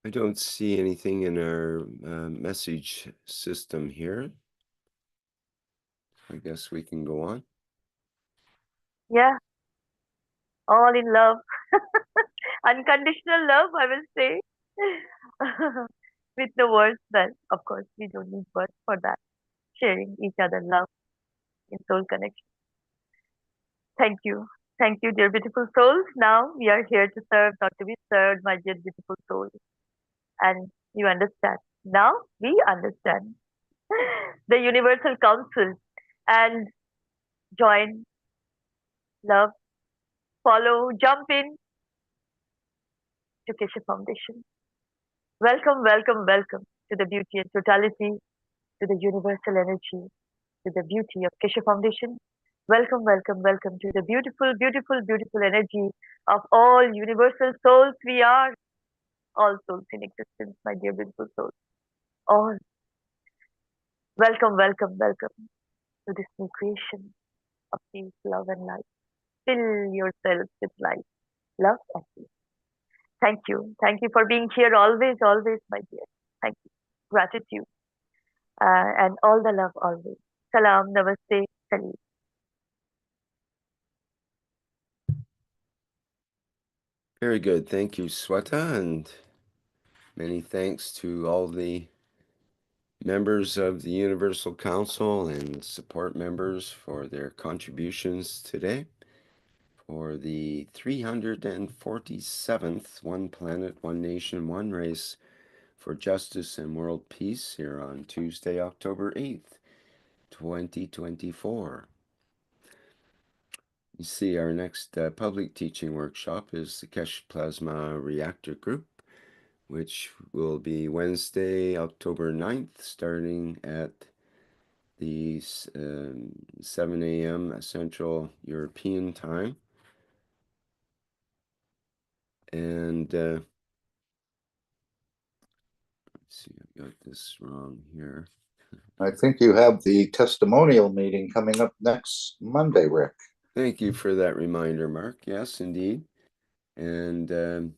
I don't see anything in our message system here. I guess we can go on. Yeah, all in love. Unconditional love, I will say. With the words, then, of course, we don't need words for that. Sharing each other love in soul connection. Thank you. Thank you, dear beautiful souls. Now we are here to serve, not to be served, my dear beautiful souls. And you understand. Now we understand the Universal Council and join, love, follow, jump in to Keshe Foundation. Welcome, welcome, welcome to the beauty and totality, to the universal energy, to the beauty of Keshe Foundation. Welcome, welcome, welcome to the beautiful, beautiful, beautiful energy of all universal souls we are. All souls in existence, my dear beautiful souls. All. Welcome, welcome, welcome to this new creation of peace, love, and light. fill yourself with light, love, and peace. Thank you. Thank you for being here always, always, my dear. Thank you. Gratitude. And all the love always. Salam, namaste, salam. Very good. Thank you, Sweta, and many thanks to all the members of the Universal Council and support members for their contributions today for the 347th One Planet, One Nation, One Race for Justice and World Peace here on Tuesday, October 8th, 2024. You see, our next public teaching workshop is the Keshe Plasma Reactor Group, which will be Wednesday, October 9th, starting at the 7 a.m. Central European Time. And let's see, I got this wrong here. I think you have the testimonial meeting coming up next Monday, Rick. Thank you for that reminder, Mark. Yes, indeed. And the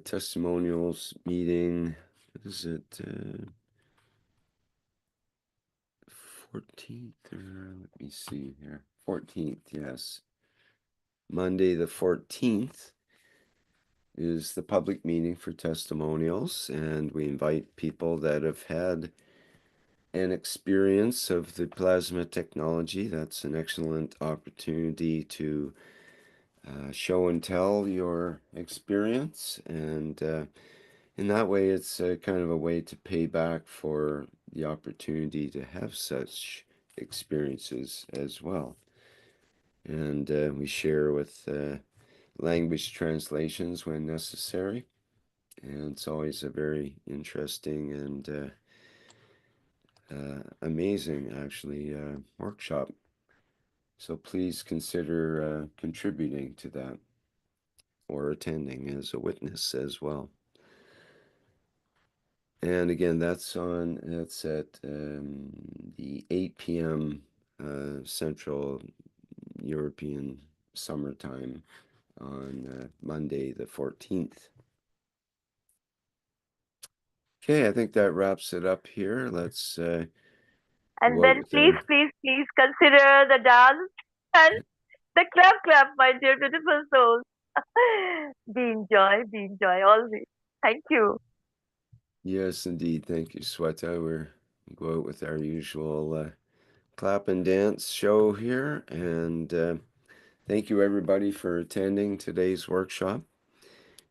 testimonials meeting, what is it, 14th, or let me see here, 14th, yes. Monday the 14th is the public meeting for testimonials, and we invite people that have had an experience of the plasma technology. That's an excellent opportunity to show and tell your experience, and in that way it's kind of a way to pay back for the opportunity to have such experiences as well. And we share with language translations when necessary, and it's always a very interesting and amazing actually workshop. So please consider contributing to that or attending as a witness as well. And again, that's at the 8 p.m. Central European summertime on Monday the 14th. Okay, I think that wraps it up here. Let's And then please consider the dance and the clap, my dear beautiful souls. Be enjoy always. Thank you. Yes, indeed. Thank you, Sweta. We go out with our usual clap and dance show here. And thank you, everybody, for attending today's workshop.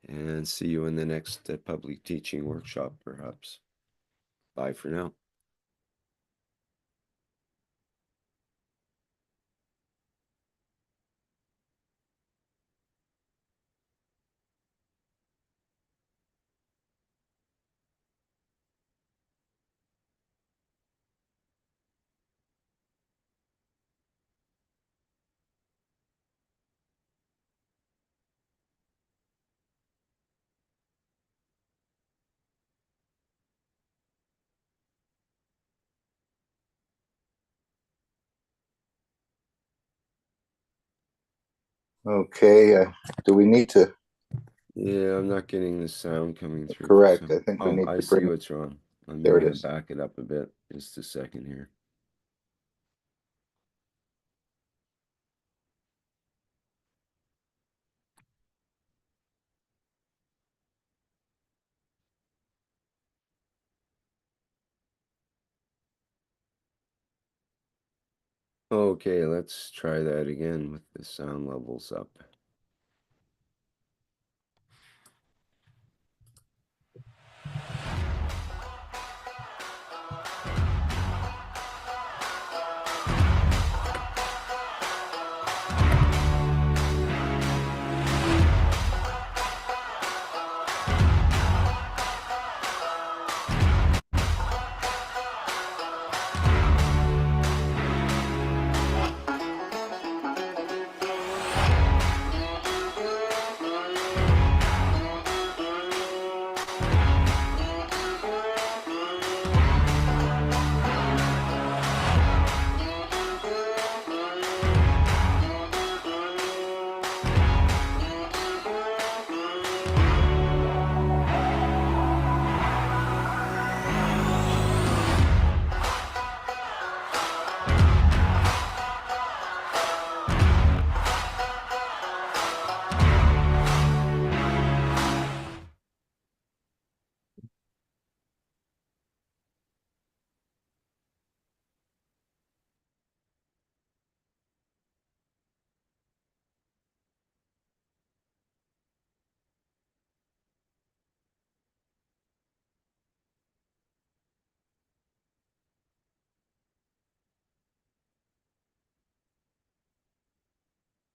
And see you in the next public teaching workshop, perhaps. Bye for now. Okay, do we need to? Yeah, I'm not getting the sound coming through. Correct. I think we need I to see bring. what's wrong. I'm There it going to is. back it up a bit. Just a second here. Okay, let's try that again with the sound levels up.